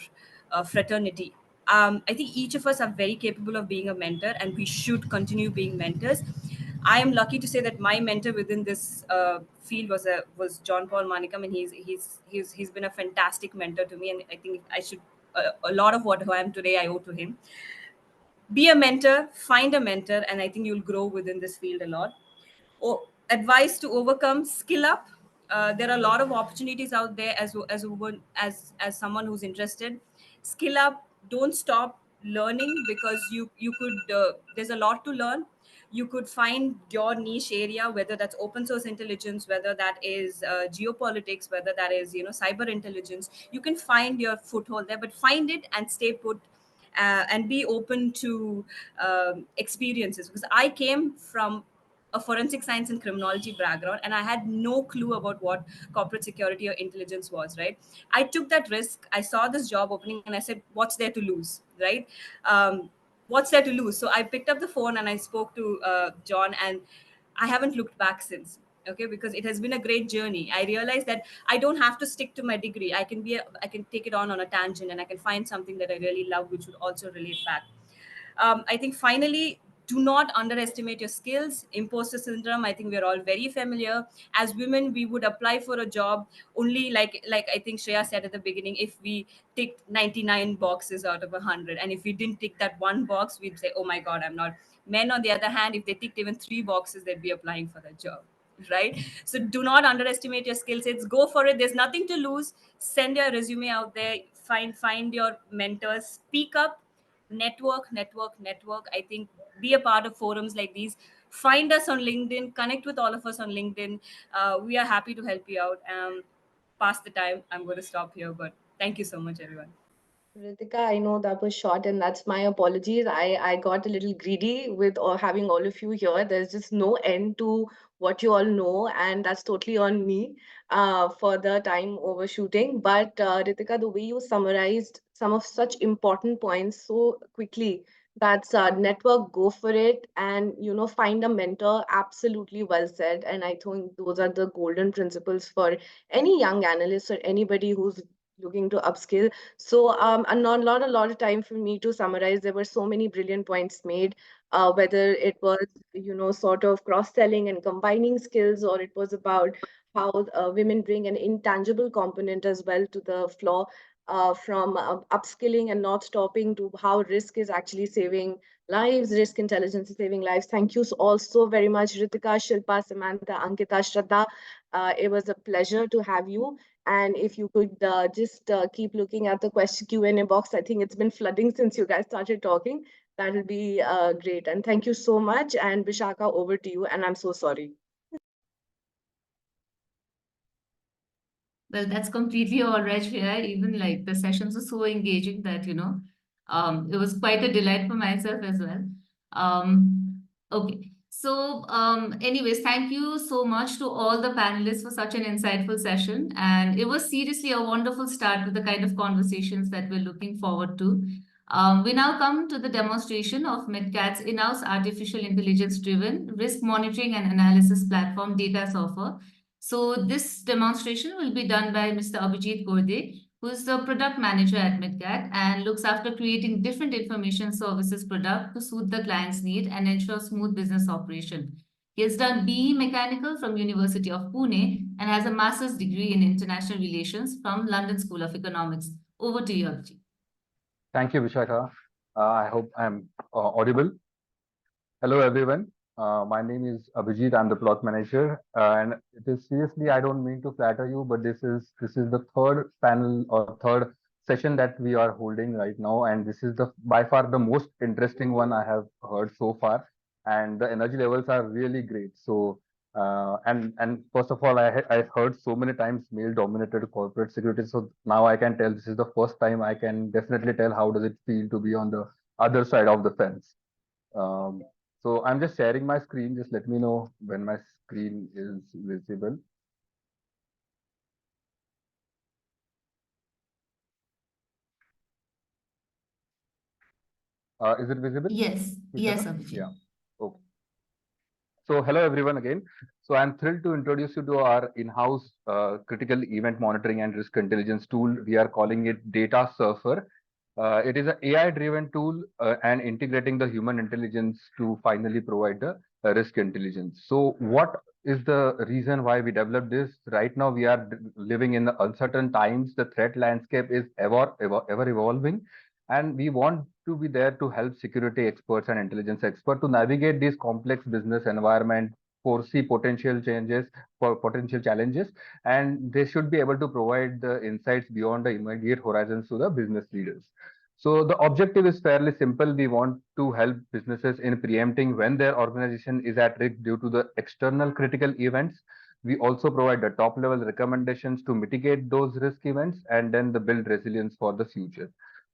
fraternity. I think each of us are very capable of being a mentor, and we should continue being mentors. I am lucky to say that my mentor within this field was John Paul Manikam, and he's been a fantastic mentor to me, and I think I should a lot of what who I am today I owe to him. Be a mentor, find a mentor, and I think you'll grow within this field a lot. Advice to overcome: skill up. There are a lot of opportunities out there as someone who's interested. Skill up. Don't stop learning, because you could there's a lot to learn. You could find your niche area, whether that's open source intelligence, whether that is geopolitics, whether that is cyber intelligence. You can find your foothold there, but find it and stay put, and be open to experiences, because I came from a forensic science and criminology background, and I had no clue about what corporate security or intelligence was, right? I took that risk. I saw this job opening and I said, what's there to lose, right? What's there to lose? So I picked up the phone and I spoke to John, and I haven't looked back since. Okay, because it has been a great journey. I realized that I don't have to stick to my degree. I can take it on a tangent, and I can find something that I really love, which would also relate back. I think finally, do not underestimate your skills. Imposter syndrome, I think we're all very familiar. As women, we would apply for a job only, like I think Shreya said at the beginning, if we ticked 99 boxes out of 100, and if we didn't tick that one box, we'd say, oh my god, I'm not. Men, on the other hand, if they ticked even 3 boxes, they'd be applying for a job, right? So do not underestimate your skill sets. Go for it. There's nothing to lose. Send your resume out there. Find your mentors. Speak up. Network. I think be a part of forums like these. Find us on LinkedIn. Connect with all of us on LinkedIn. We are happy to help you out. Past the time, I'm going to stop here, but thank you so much, everyone. Ritika, I know that was short, and that's my apologies. I got a little greedy with having all of you here. There's just no end to what you all know, and that's totally on me for the time overshooting. But Ritika, the way you summarized some of such important points so quickly, that's network, go for it, and find a mentor. Absolutely well said. And I think those are the golden principles for any young analyst or anybody who's looking to upskill. So and not a lot of time for me to summarize. There were so many brilliant points made, whether it was, sort of cross-selling and combining skills, or it was about how women bring an intangible component as well to the floor, from upskilling and not stopping, to how risk is actually saving lives, risk intelligence is saving lives. Thank you all so very much, Ritika, Shilpa, Samantha, Ankita, Shraddha. It was a pleasure to have you. And if you could just keep looking at the question Q&A box, I think it's been flooding since you guys started talking. That would be great. And thank you so much. And Vishaka, over to you. And I'm so sorry. Well, that's completely all right, Shreya. Even like the sessions are so engaging that, it was quite a delight for myself as well. Okay. So, anyways, thank you so much to all the panelists for such an insightful session. And it was seriously a wonderful start with the kind of conversations that we're looking forward to. We now come to the demonstration of MidCat's in-house artificial intelligence-driven risk monitoring and analysis platform, Data Surfer. So this demonstration will be done by Mr. Abhijit Gorde, who is the product manager at MidCat and looks after creating different information services product to suit the client's need and ensure smooth business operation. He has done BE Mechanical from University of Pune and has a master's degree in international relations from London School of Economics. Over to you, Abhijit. Thank you, Vishakha. I hope I'm audible. Hello, everyone. My name is Abhijit. I'm the plot manager, and it is seriously. I don't mean to flatter you, but this is the third panel or third session that we are holding right now, and this is the by far the most interesting one I have heard so far, and the energy levels are really great. So. And first of all, I heard so many times male-dominated corporate security. So now I can tell this is the first time I can definitely tell how does it feel to be on the other side of the fence. Um, so I'm just sharing my screen. Just let me know when my screen is visible. Is it visible? Yes, yes, Abhijit. Yeah. Okay. So hello everyone again. So I'm thrilled to introduce you to our in-house critical event monitoring and risk intelligence tool. We are calling it Data Surfer. It is an AI-driven tool and integrating the human intelligence to finally provide the risk intelligence. So what is the reason why we developed this? Right now we are living in the uncertain times. The threat landscape is ever evolving, and we want to be there to help security experts and intelligence experts to navigate these complex business environment, foresee potential changes for potential challenges, and they should be able to provide the insights beyond the immediate horizons to the business leaders. So the objective is fairly simple. We want to help businesses in preempting when their organization is at risk due to the external critical events. We also provide the top level recommendations to mitigate those risk events and then the build resilience for the future.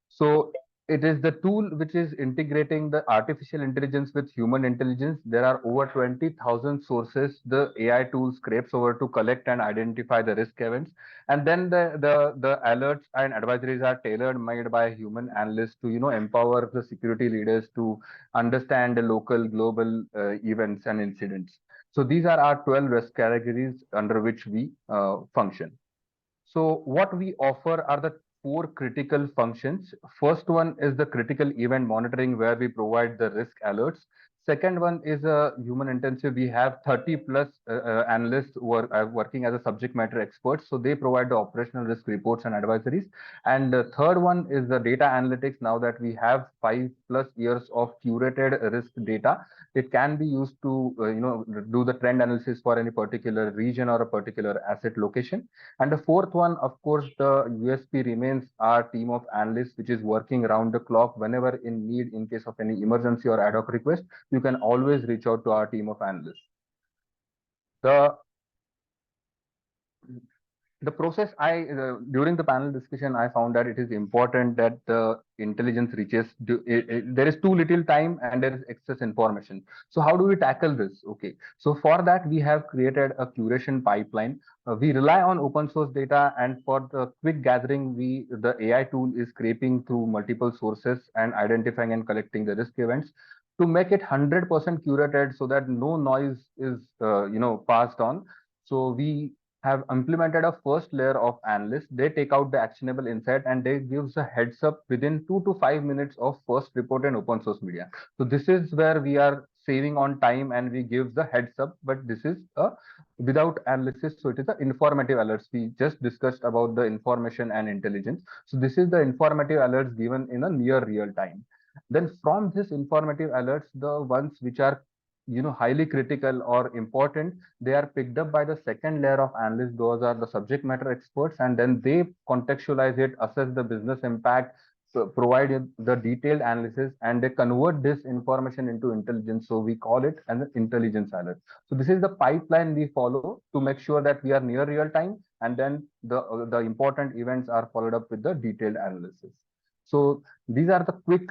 So it is the tool which is integrating the artificial intelligence with human intelligence. There are over 20,000 sources the AI tool scrapes over to collect and identify the risk events. And then the alerts and advisories are tailored made by human analysts to, empower the security leaders to understand the local, global events and incidents. So these are our 12 risk categories under which we function. So what we offer are the four critical functions. First one is the critical event monitoring where we provide the risk alerts. Second one is a human intensive. We have 30 plus analysts who are working as a subject matter experts. So they provide the operational risk reports and advisories. And the third one is the data analytics. Now that we have 5+ years of curated risk data, it can be used to do the trend analysis for any particular region or a particular asset location. And the fourth one, of course, the USP remains our team of analysts, which is working around the clock whenever in need in case of any emergency or ad hoc request. You can always reach out to our team of analysts. The process during the panel discussion, I found that it is important that the intelligence reaches there is too little time and there is excess information. So how do we tackle this? Okay, so for that we have created a curation pipeline. We rely on open source data, and for the quick gathering, the AI tool is scraping through multiple sources and identifying and collecting the risk events to make it 100% curated so that no noise is passed on. So we have implemented a first layer of analysts. They take out the actionable insight and they gives a heads up within 2 to 5 minutes of first report in open source media. So this is where we are saving on time and we give the heads up, but this is a without analysis. So it is the informative alerts. We just discussed about the information and intelligence. So this is the informative alerts given in a near real time. Then from this informative alerts, the ones which are highly critical or important, they are picked up by the second layer of analysts. Those are the subject matter experts, and then they contextualize it, assess the business impact, so provide the detailed analysis, and they convert this information into intelligence. So we call it an intelligence alert. So this is the pipeline we follow to make sure that we are near real time, and then the important events are followed up with the detailed analysis. So these are the quick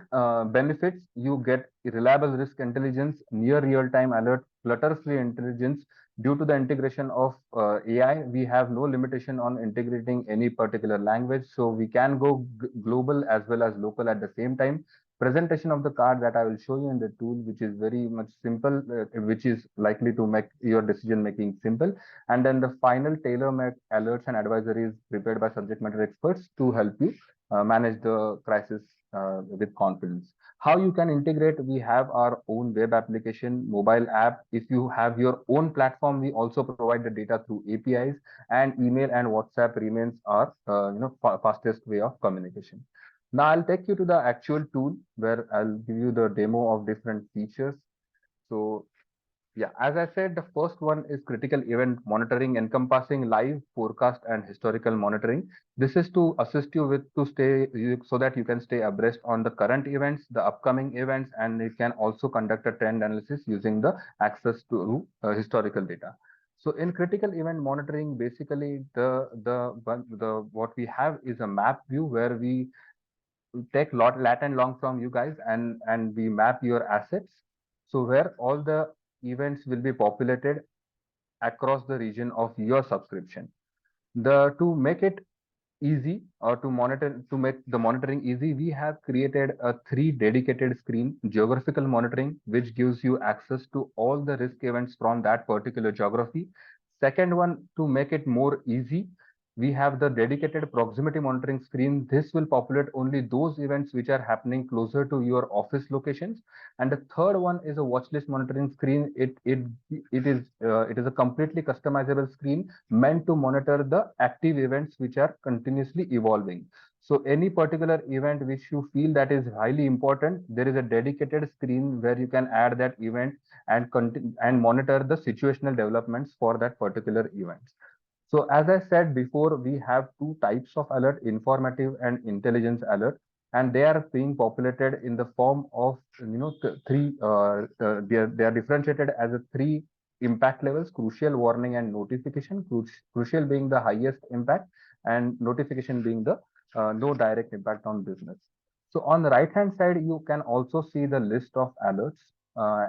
benefits. You get reliable risk intelligence, near real-time alert, clutter-free intelligence. Due to the integration of AI, we have no limitation on integrating any particular language. So we can go global as well as local at the same time. Presentation of the card that I will show you in the tool, which is very much simple, which is likely to make your decision making simple. And then the final tailor-made alerts and advisories prepared by subject matter experts to help you manage the crisis with confidence. How you can integrate? We have our own web application, mobile app. If you have your own platform, we also provide the data through APIs, and email and WhatsApp remains our fastest way of communication. Now I'll take you to the actual tool where I'll give you the demo of different features. So yeah, as I said, the first one is critical event monitoring, encompassing live, forecast, and historical monitoring. This is to assist you with so that you can stay abreast on the current events, the upcoming events, and it can also conduct a trend analysis using the access to historical data. So in critical event monitoring, basically the what we have is a map view where we take lat and long from you guys, and we map your assets. So where all the events will be populated across the region of your subscription. The to make it easy, or to make the monitoring easy, we have created a 3 dedicated screen geographical monitoring, which gives you access to all the risk events from that particular geography. Second one, to make it more easy, we have the dedicated proximity monitoring screen. This will populate only those events which are happening closer to your office locations. And the third one is a watch list monitoring screen. It is a completely customizable screen meant to monitor the active events which are continuously evolving. So any particular event which you feel that is highly important, there is a dedicated screen where you can add that event and monitor the situational developments for that particular event. So as I said before, we have 2 types of alert, informative and intelligence alert, and they are being populated in the form of three. They are differentiated as a 3 impact levels: crucial, warning, and notification. Crucial being the highest impact, and notification being the no direct impact on business. So on the right hand side, you can also see the list of alerts,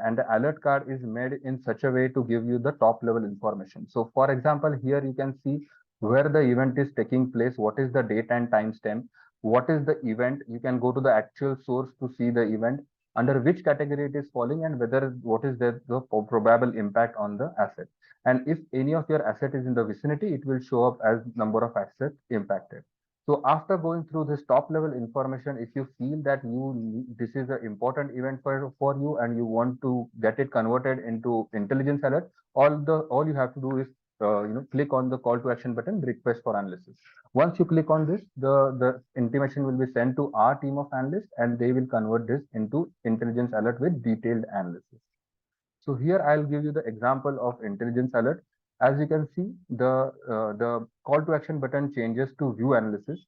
and the alert card is made in such a way to give you the top level information. So for example, here you can see where the event is taking place, what is the date and timestamp, what is the event. You can go to the actual source to see the event, under which category it is falling, and whether what is the probable impact on the asset. And if any of your asset is in the vicinity, it will show up as number of assets impacted. So after going through this top level information, if you feel that this is an important event for you and you want to get it converted into intelligence alert, all you have to do is click on the call to action button, request for analysis. Once you click on this, the intimation will be sent to our team of analysts, and they will convert this into intelligence alert with detailed analysis. So here I'll give you the example of intelligence alert. As you can see, the call to action button changes to view analysis.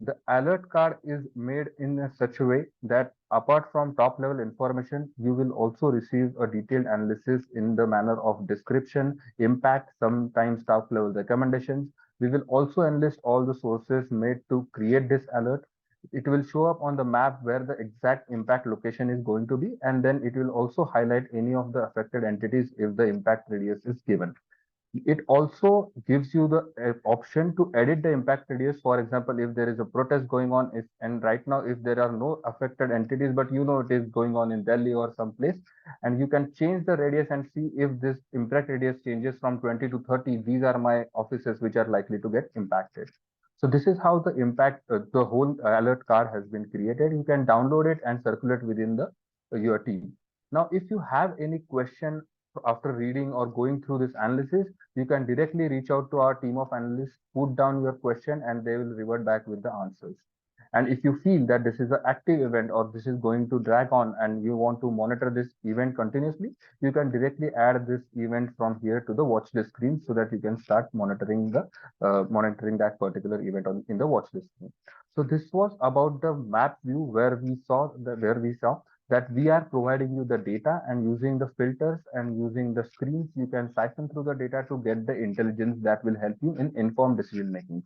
The alert card is made in such a way that apart from top level information, you will also receive a detailed analysis in the manner of description, impact, sometimes top level recommendations. We will also enlist all the sources made to create this alert. It will show up on the map where the exact impact location is going to be, and then it will also highlight any of the affected entities if the impact radius is given. It also gives you the option to edit the impact radius. For example, if there is a protest going on, and right now if there are no affected entities, but it is going on in Delhi or someplace, and you can change the radius and see if this impact radius changes from 20 to 30, these are my offices which are likely to get impacted. So this is how the whole alert card has been created. You can download it and circulate within your team. Now, if you have any question after reading or going through this analysis, you can directly reach out to our team of analysts, put down your question, and they will revert back with the answers. And if you feel that this is an active event or this is going to drag on and you want to monitor this event continuously, you can directly add this event from here to the watch list screen so that you can start monitoring that particular event in the watch list screen. So this was about the map view where we saw that we are providing you the data, and using the filters and using the screens, you can siphon through the data to get the intelligence that will help you in informed decision making.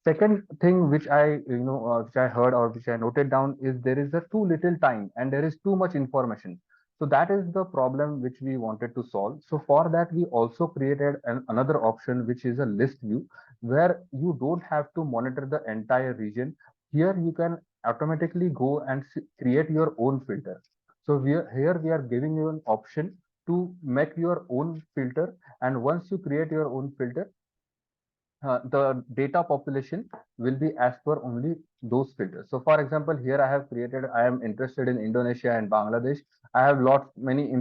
Second thing which which I heard or which I noted down is there is a too little time and there is too much information. So that is the problem which we wanted to solve. So for that, we also created another option, which is a list view, where you don't have to monitor the entire region. Here you can automatically go and create your own filter. So here we are giving you an option to make your own filter. And once you create your own filter, the data population will be as per only those filters. So for example, here I am interested in Indonesia and Bangladesh. I have many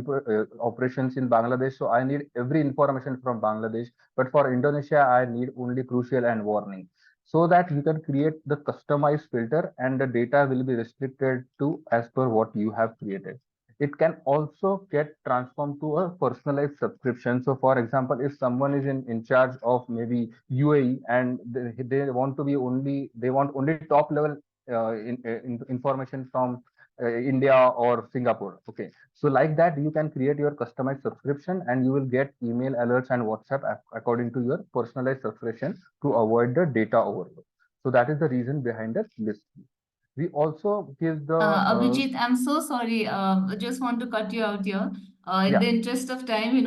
operations in Bangladesh, so I need every information from Bangladesh. But for Indonesia, I need only crucial and warning. So that you can create the customized filter and the data will be restricted to as per what you have created. It can also get transformed to a personalized subscription. So for example, if someone is in charge of maybe UAE and they want to be only, they want only top level information from India or Singapore. Okay. So like that, you can create your customized subscription and you will get email alerts and WhatsApp according to your personalized subscription to avoid the data overload. So that is the reason behind the list. We also give the Abhijit, I'm so sorry. I just want to cut you out here. In yeah. the interest of time,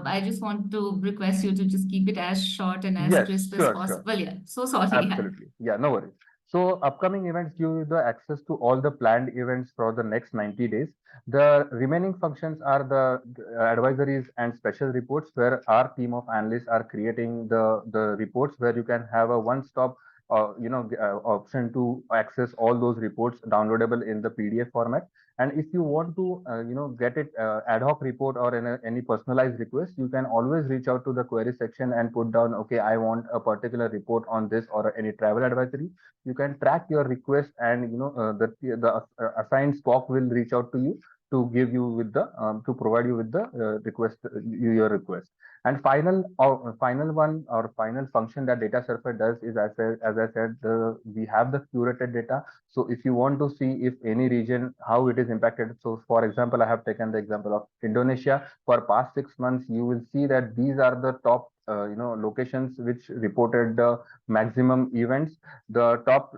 I just want to request you to just keep it as short and as Yes, crisp as sure. possible. Yeah, so sorry. Yeah. Absolutely. Yeah, no worries. So upcoming events give you the access to all the planned events for the next 90 days. The remaining functions are the advisories and special reports, where our team of analysts are creating the reports, where you can have a one-stop option to access all those reports downloadable in the PDF format. And if you want to get it ad hoc report or in any personalized request, you can always reach out to the query section and put down, okay, I want a particular report on this or any travel advisory. You can track your request, and the assigned SPOC will reach out to you to give you with the to provide you with the your request. And final one or final function that data surfer does is, as I said, we have the curated data. So if you want to see if any region, how it is impacted. So for example, I have taken the example of Indonesia. For past 6 months, you will see that these are the top locations which reported the maximum events. The top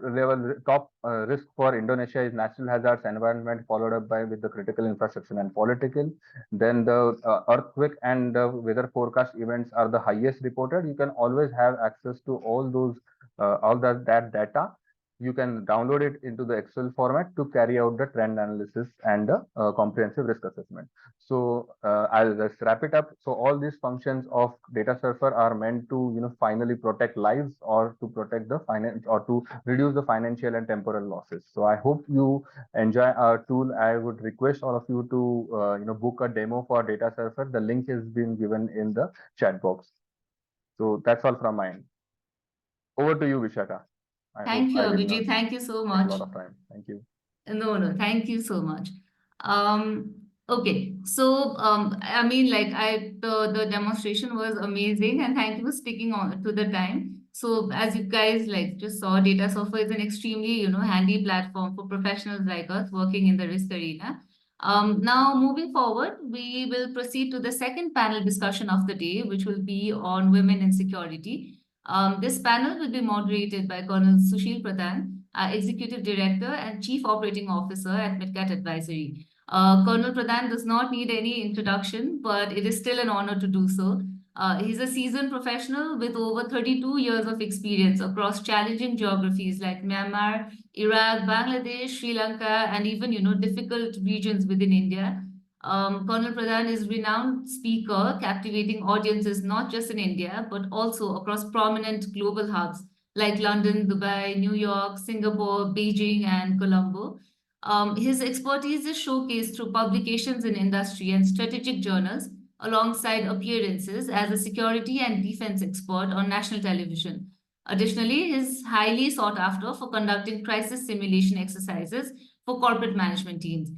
risk for Indonesia is natural hazards, environment, followed up by with the critical infrastructure and political. Then the earthquake and the weather forecast events are the highest reported. You can always have access to all those that data. You can download it into the Excel format to carry out the trend analysis and the comprehensive risk assessment. So I'll just wrap it up. So all these functions of data surfer are meant to finally protect lives, or to protect the finance, or to reduce the financial and temporal losses. So I hope you enjoy our tool. I would request all of you to book a demo for data surfer. The link has been given in the chat box. So that's all from my end. Over to you, Vishaka. I hope Thank you, I did not Abhijit. Thank you so take a much. lot of time. Thank you. No, thank you so much. Okay, so I mean, like the demonstration was amazing, and thank you for sticking on to the time. So as you guys like just saw, Data Software is an extremely handy platform for professionals like us working in the risk arena. Now moving forward, we will proceed to the second panel discussion of the day, which will be on women in security. This panel will be moderated by Colonel Sushil Pradhan, Executive Director and Chief Operating Officer at MidCat Advisory. Colonel Pradhan does not need any introduction, but it is still an honor to do so. He's a seasoned professional with over 32 years of experience across challenging geographies like Myanmar, Iraq, Bangladesh, Sri Lanka, and even difficult regions within India. Colonel Pradhan is a renowned speaker, captivating audiences not just in India, but also across prominent global hubs like London, Dubai, New York, Singapore, Beijing, and Colombo. His expertise is showcased through publications in industry and strategic journals, alongside appearances as a security and defense expert on national television. Additionally, he is highly sought after for conducting crisis simulation exercises for corporate management teams.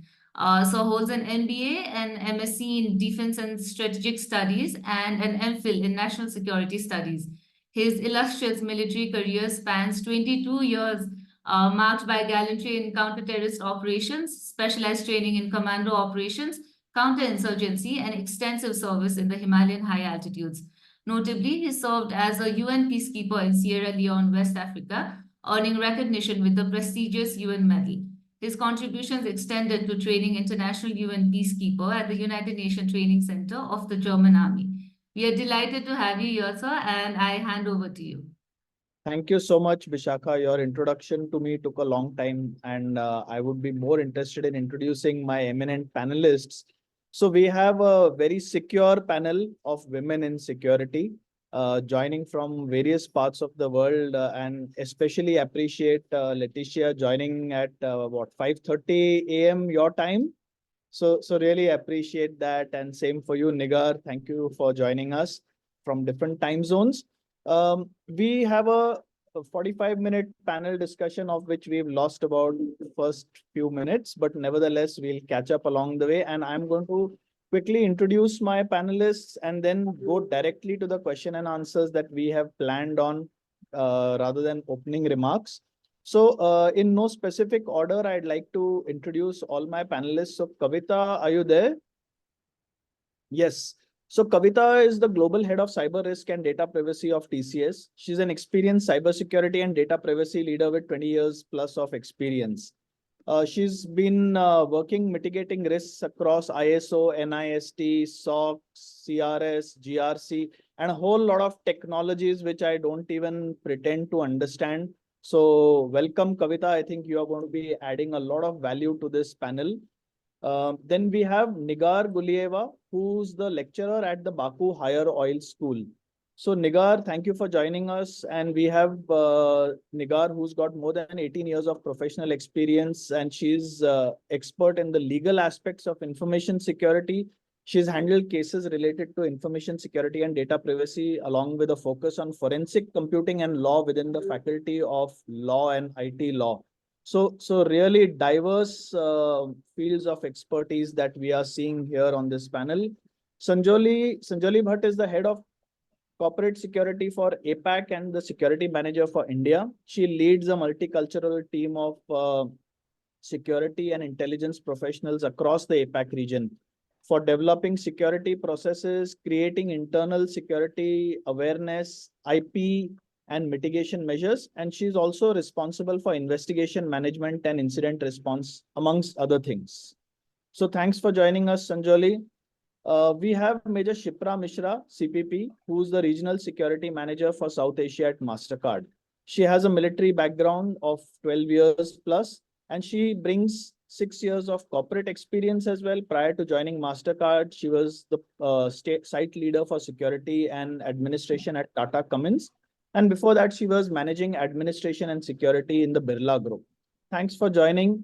So holds an MBA and MSc in Defense and Strategic Studies and an MPhil in National Security Studies. His illustrious military career spans 22 years marked by gallantry in counter-terrorist operations, specialized training in commando operations, counterinsurgency, and extensive service in the Himalayan high altitudes. Notably, he served as a UN peacekeeper in Sierra Leone, West Africa, earning recognition with the prestigious UN medal. His contributions extended to training international UN peacekeeper at the United Nations Training Center of the German Army. We are delighted to have you here, sir, and I hand over to you. Thank you so much, Bishakha. Your introduction to me took a long time, and I would be more interested in introducing my eminent panelists. So we have a very secure panel of women in security, joining from various parts of the world, and especially appreciate Leticia joining at 5:30 a.m. your time. So really appreciate that, and same for you, Nigar. Thank you for joining us from different time zones. We have a 45-minute panel discussion, of which we've lost about the first few minutes, but nevertheless, we'll catch up along the way. And I'm going to quickly introduce my panelists and then go directly to the question and answers that we have planned on, rather than opening remarks. So in no specific order, I'd like to introduce all my panelists. So Kavita, are you there? Yes. So Kavita is the Global Head of Cyber Risk and Data Privacy of TCS. She's an experienced cybersecurity and data privacy leader with 20 years plus of experience. She's been working mitigating risks across ISO, NIST, SOC, CRS, GRC, and a whole lot of technologies which I don't even pretend to understand. So welcome, Kavita. I think you are going to be adding a lot of value to this panel. Then we have Nigar Gulieva, who's the lecturer at the Baku Higher Oil School. So Nigar, thank you for joining us. And we have Nigar, who's got more than 18 years of professional experience, and she's expert in the legal aspects of information security. She's handled cases related to information security and data privacy, along with a focus on forensic computing and law within the Faculty of Law and IT Law. So really diverse fields of expertise that we are seeing here on this panel. Sanjoli Bhatt is the head of corporate security for APAC and the security manager for India. She leads a multicultural team of security and intelligence professionals across the APAC region for developing security processes, creating internal security awareness, IP, and mitigation measures. And she's also responsible for investigation management and incident response, amongst other things. So thanks for joining us, Sanjoli. We have Major Shipra Mishra, CPP, who's the Regional Security Manager for South Asia at MasterCard. She has a military background of 12 years plus, and she brings 6 years of corporate experience as well. Prior to joining MasterCard, she was the state site leader for security and administration at Tata Cummins. And before that, she was managing administration and security in the Birla Group. Thanks for joining.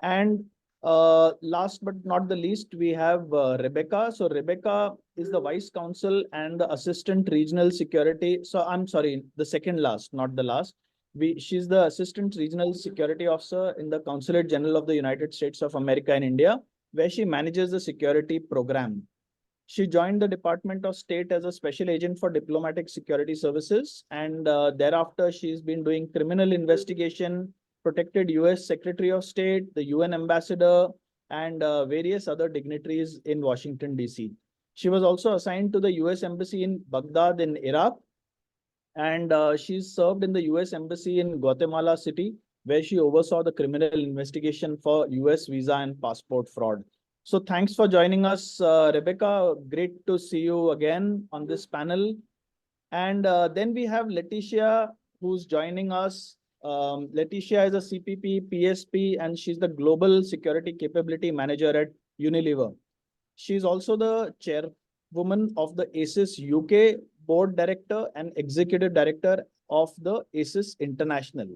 And last but not the least, we have Rebecca. So Rebecca is the Vice Counsel and the Assistant Regional Security. So I'm sorry, the second last, not the last. She's the Assistant Regional Security Officer in the Consulate General of the United States of America in India, where she manages the security program. She joined the Department of State as a special agent for diplomatic security services. And thereafter, she's been doing criminal investigation, protected US Secretary of State, the UN Ambassador, and various other dignitaries in Washington, D.C. She was also assigned to the US Embassy in Baghdad in Iraq. And she's served in the US Embassy in Guatemala City, where she oversaw the criminal investigation for US visa and passport fraud. So thanks for joining us, Rebecca. Great to see you again on this panel. And then we have Leticia, who's joining us. Leticia is a CPP, PSP, and she's the Global Security Capability Manager at Unilever. She's also the chairwoman of the ACES UK Board Director and Executive Director of the ACES International.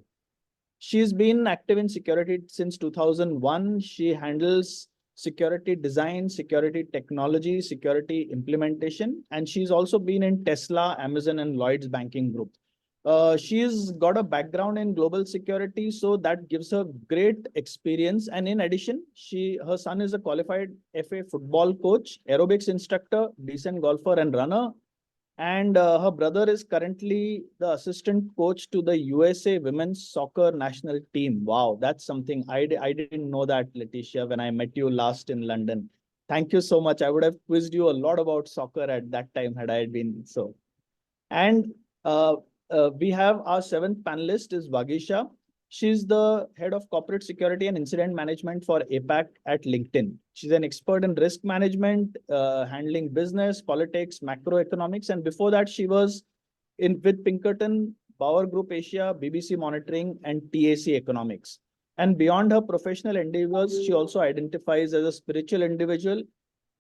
She's been active in security since 2001. She handles security design, security technology, security implementation, and she's also been in Tesla, Amazon, and Lloyd's Banking Group. She's got a background in global security, so that gives her great experience. And in addition, her son is a qualified FA football coach, aerobics instructor, decent golfer and runner. And her brother is currently the assistant coach to the USA women's soccer national team. Wow, that's something I didn't know that, Letitia, when I met you last in London. Thank you so much. I would have quizzed you a lot about soccer at that time had I been so. And we have our seventh panelist is Vagisha. She's the head of corporate security and incident management for APAC at LinkedIn. She's an expert in risk management, handling business, politics, macroeconomics. And before that, she was with Pinkerton, Bauer Group Asia, BBC Monitoring, and TAC Economics. And beyond her professional endeavors, she also identifies as a spiritual individual,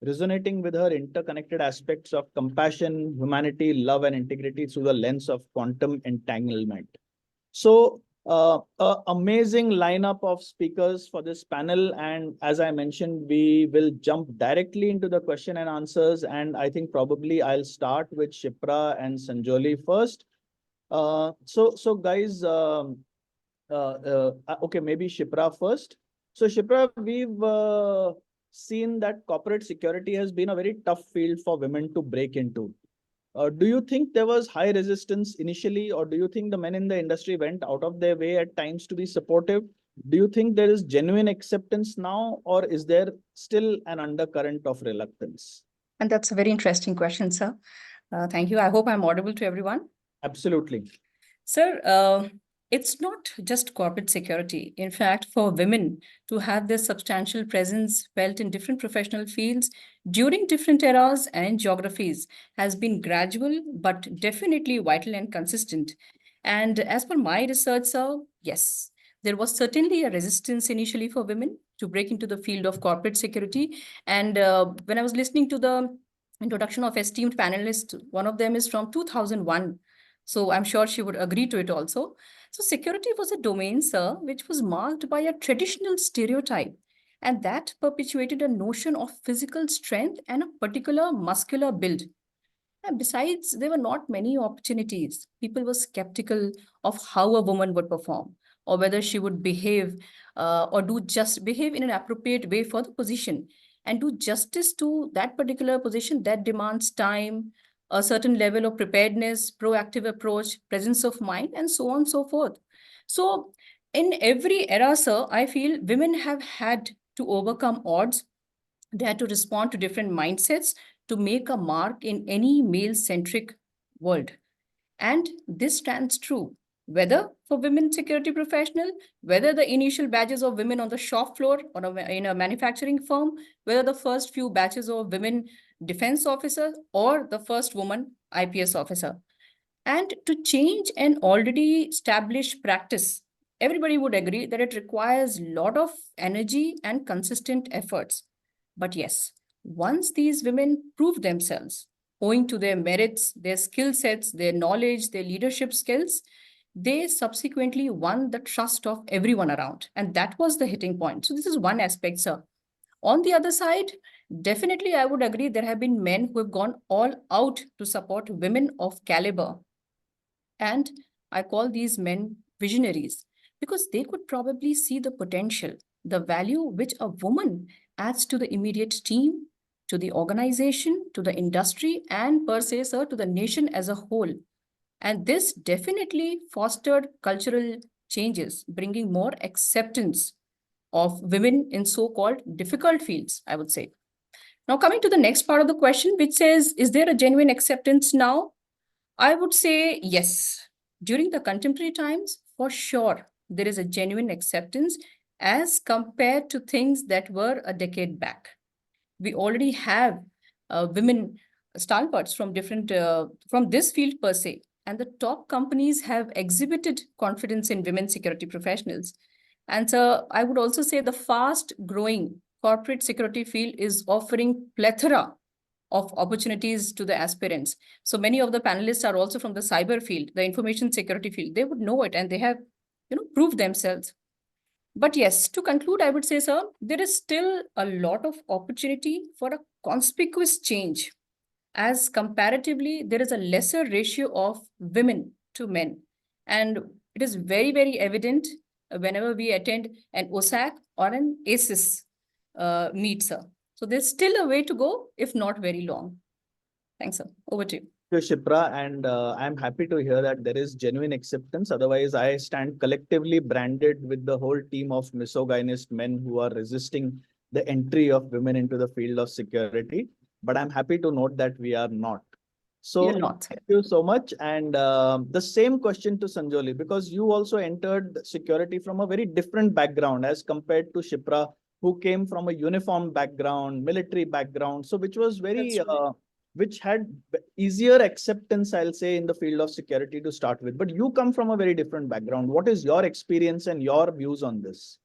resonating with her interconnected aspects of compassion, humanity, love, and integrity through the lens of quantum entanglement. So, amazing lineup of speakers for this panel. And as I mentioned, we will jump directly into the question and answers. And I think probably I'll start with Shipra and Sanjoli first. So guys, okay, maybe Shipra first. So Shipra, we've seen that corporate security has been a very tough field for women to break into. Do you think there was high resistance initially, or do you think the men in the industry went out of their way at times to be supportive? Do you think there is genuine acceptance now, or is there still an undercurrent of reluctance? And that's a very interesting question, sir. Thank you. I hope I'm audible to everyone. Absolutely. Sir, it's not just corporate security. In fact, for women to have this substantial presence felt in different professional fields during different eras and geographies has been gradual, but definitely vital and consistent. And as per my research, sir, yes, there was certainly a resistance initially for women to break into the field of corporate security. And when I was listening to the introduction of esteemed panelists, one of them is from 2001. So I'm sure she would agree to it also. So security was a domain, sir, which was marked by a traditional stereotype, and that perpetuated a notion of physical strength and a particular muscular build. And besides, there were not many opportunities. People were skeptical of how a woman would perform or whether she would behave or do just behave in an appropriate way for the position and do justice to that particular position that demands time, a certain level of preparedness, proactive approach, presence of mind, and so on and so forth. So, in every era, sir, I feel women have had to overcome odds. They had to respond to different mindsets to make a mark in any male centric world. And this stands true whether for women security professional, whether the initial batches of women on the shop floor or in a manufacturing firm, whether the first few batches of women defense officers or the first woman IPS officer. And to change an already established practice, everybody would agree that it requires a lot of energy and consistent efforts. But yes, once these women prove themselves, owing to their merits, their skill sets, their knowledge, their leadership skills, they subsequently won the trust of everyone around. And that was the hitting point. So, this is one aspect, sir. On the other side, definitely I would agree there have been men who have gone all out to support women of caliber. And I call these men visionaries because they could probably see the potential, the value which a woman adds to the immediate team, to the organization, to the industry, and per se, sir, to the nation as a whole. And this definitely fostered cultural changes, bringing more acceptance of women in so-called difficult fields, I would say. Now, coming to the next part of the question, which says, is there a genuine acceptance now? I would say yes. During the contemporary times, for sure, there is a genuine acceptance as compared to things that were a decade back. We already have women stalwarts from different, from this field per se, and the top companies have exhibited confidence in women security professionals. And so I would also say the fast growing corporate security field is offering plethora of opportunities to the aspirants. So many of the panelists are also from the cyber field, the information security field. They would know it and they have, proved themselves. But yes, to conclude, I would say, sir, there is still a lot of opportunity for a conspicuous change, as comparatively, there is a lesser ratio of women to men. And it is very, very evident whenever we attend an OSAC or an ACIS meet, sir. So there's still a way to go, if not very long. Thanks, sir. Over to you. you, Shipra, and I'm happy to hear that there is genuine acceptance. Otherwise, I stand collectively branded with the whole team of misogynist men who are resisting the entry of women into the field of security. But I'm happy to note that we are not. So You're not. thank you so much. And the same question to Sanjoli, because you also entered security from a very different background as compared to Shipra, who came from a uniform background, military background. So which was very That's right. which had easier acceptance, I'll say, in the field of security to start with. But you come from a very different background. What is your experience and your views on this?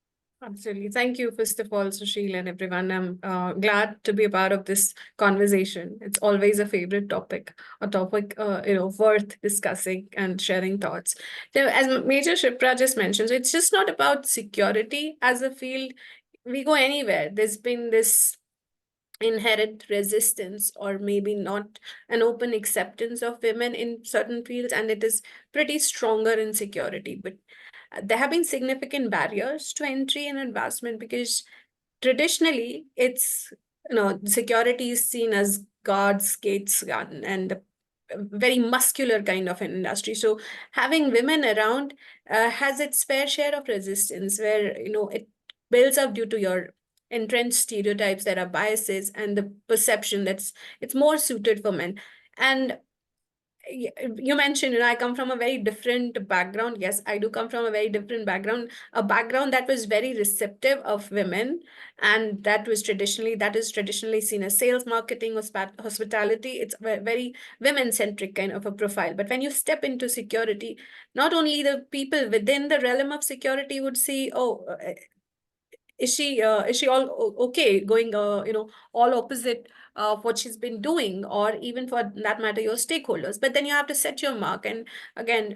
Absolutely. Thank you, first of all, Sushil and everyone. I'm glad to be a part of this conversation. It's always a favorite topic, a topic worth discussing and sharing thoughts. So, as Major Shipra just mentioned, so it's just not about security as a field. We go anywhere. There's been this inherent resistance or maybe not an open acceptance of women in certain fields, and it is pretty stronger in security. But there have been significant barriers to entry and advancement because traditionally it's security is seen as guards gates gun and a very muscular kind of an industry. So having women around has its fair share of resistance where it builds up due to your entrenched stereotypes, there are biases and the perception that's it's more suited for men. And you mentioned, I come from a very different background. Yes, I do come from a very different background, a background that was very receptive of women, and that is traditionally seen as sales, marketing, hospitality. It's a very women-centric kind of a profile. But when you step into security, not only the people within the realm of security would see, oh, is she all okay going all opposite of what she's been doing, or even for that matter your stakeholders. But then you have to set your mark. And again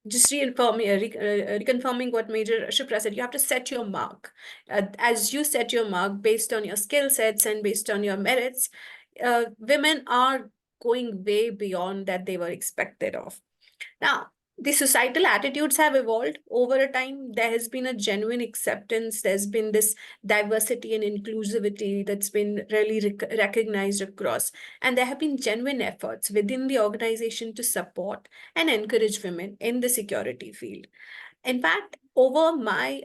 just reconfirming what Major Shipra said, you have to set your mark. As you set your mark based on your skill sets and based on your merits, women are going way beyond that they were expected of. Now, the societal attitudes have evolved over a time. There has been a genuine acceptance. There's been this diversity and inclusivity that's been really recognized across. And there have been genuine efforts within the organization to support and encourage women in the security field. In fact, over my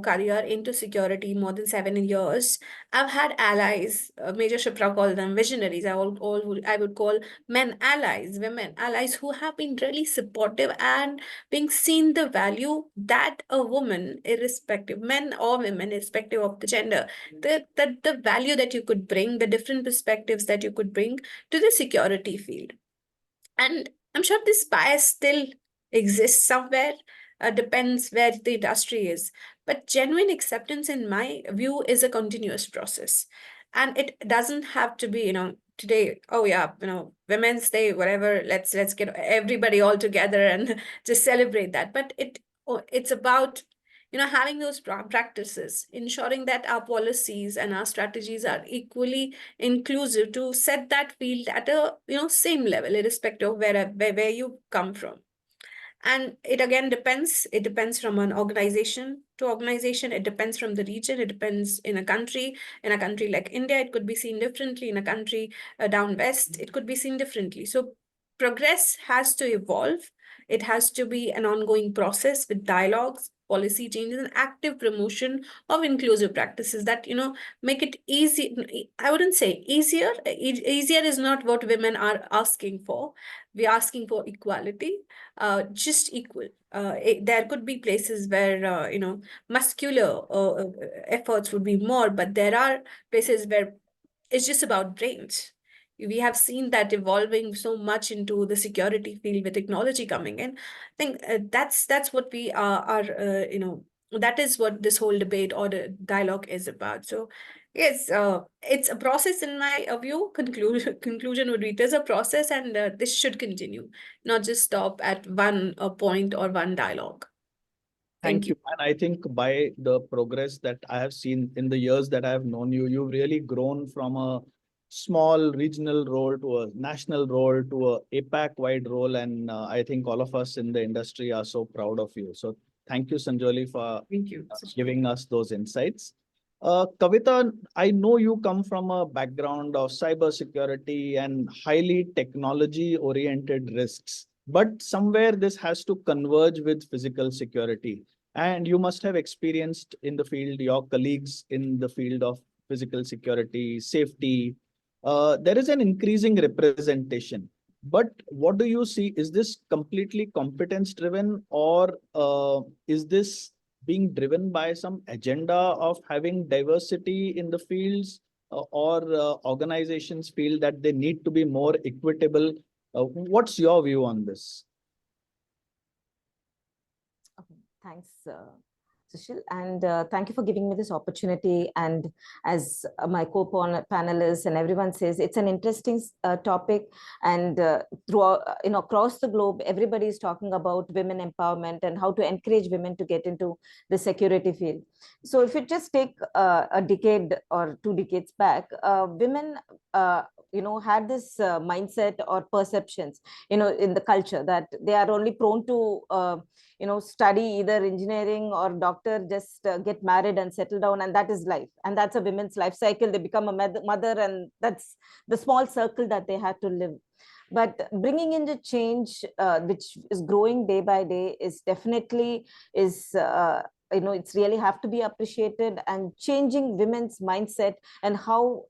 career into security, more than 7 years, I've had allies. Major Shipra called them visionaries. I would call men allies, women allies, who have been really supportive and being seen the value that a woman, irrespective, men or women, irrespective of the gender, the value that you could bring, the different perspectives that you could bring to the security field. And I'm sure this bias still exists somewhere, depends where the industry is. But genuine acceptance, in my view, is a continuous process. And it doesn't have to be, today, oh yeah, Women's Day, whatever, let's get everybody all together and just celebrate that. But it's about having those practices, ensuring that our policies and our strategies are equally inclusive to set that field at a same level, irrespective of where you come from. And it again depends. It depends from an organization to organization. It depends from the region. It depends in a country. In a country like India, it could be seen differently. In a country down west, it could be seen differently. So progress has to evolve. It has to be an ongoing process with dialogues, policy changes, and active promotion of inclusive practices that make it easy. I wouldn't say easier. Easier is not what women are asking for. We're asking for equality, just equal. There could be places where muscular efforts would be more, but there are places where it's just about brains. We have seen that evolving so much into the security field with technology coming in. I think that's what we are that is what this whole debate or the dialogue is about. So yes, it's a process in my view. Conclusion would be there's a process, and this should continue, not just stop at one point or one dialogue. Thank you. And I think by the progress that I have seen in the years that I have known you, you've really grown from a small regional role to a national role to a APAC-wide role. And I think all of us in the industry are so proud of you. So thank you, Sanjoli, for Thank you. giving us those insights. Kavita, I know you come from a background of cybersecurity and highly technology-oriented risks, but somewhere this has to converge with physical security. And you must have experienced in the field, your colleagues in the field of physical security, safety. There is an increasing representation. But what do you see? Is this completely competence-driven, or is this being driven by some agenda of having diversity in the fields, or organizations feel that they need to be more equitable? What's your view on this? Okay, thanks, Sushil, and thank you for giving me this opportunity. And as my co-panelists and everyone says, it's an interesting topic. And throughout, across the globe, everybody is talking about women empowerment and how to encourage women to get into the security field. So if you just take a decade or 2 decades back, women, had this mindset or perceptions, in the culture that they are only prone to study either engineering or doctor, just get married and settle down, and that is life, and that's a women's life cycle. They become a mother, and that's the small circle that they have to live. But bringing in the change, which is growing day by day, is definitely is it's really have to be appreciated, and changing women's mindset and how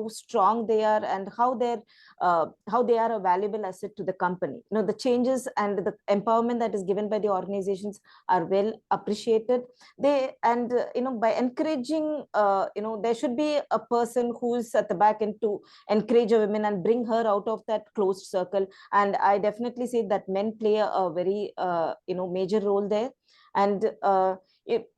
strong they are, and how they are a valuable asset to the company. The changes and the empowerment that is given by the organizations are well appreciated. They and by encouraging, there should be a person who's at the back end to encourage a woman and bring her out of that closed circle. And I definitely say that men play a very major role there. And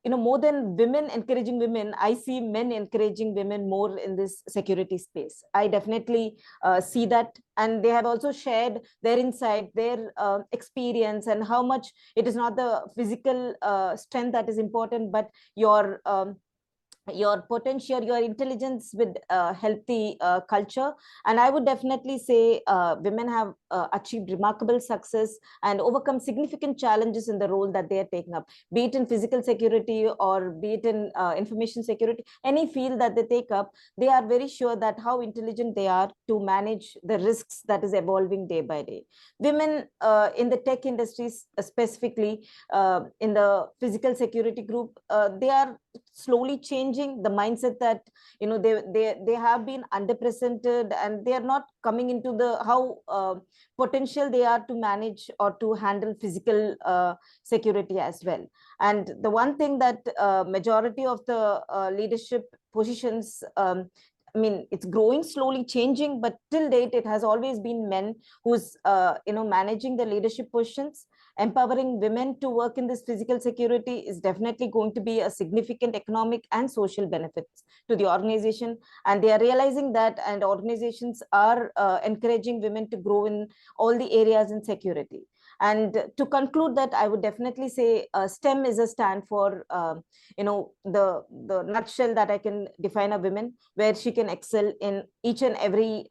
more than women encouraging women, I see men encouraging women more in this security space. I definitely see that, and they have also shared their insight, their experience, and how much it is not the physical strength that is important, but your potential, your intelligence with healthy culture. And I would definitely say women have achieved remarkable success and overcome significant challenges in the role that they are taking up, be it in physical security or be it in information security. Any field that they take up, they are very sure that how intelligent they are to manage the risks that is evolving day by day. Women in the tech industries, specifically in the physical security group, they are slowly changing the mindset that they have been underrepresented, and they are not coming into the how potential they are to manage or to handle physical security as well. And the one thing that majority of the leadership positions, I mean, it's growing, slowly changing, but till date, it has always been men who's, managing the leadership positions. Empowering women to work in this physical security is definitely going to be a significant economic and social benefits to the organization. And they are realizing that, and organizations are encouraging women to grow in all the areas in security. And to conclude that, I would definitely say STEM is a stand for, the nutshell that I can define a woman, where she can excel in each and every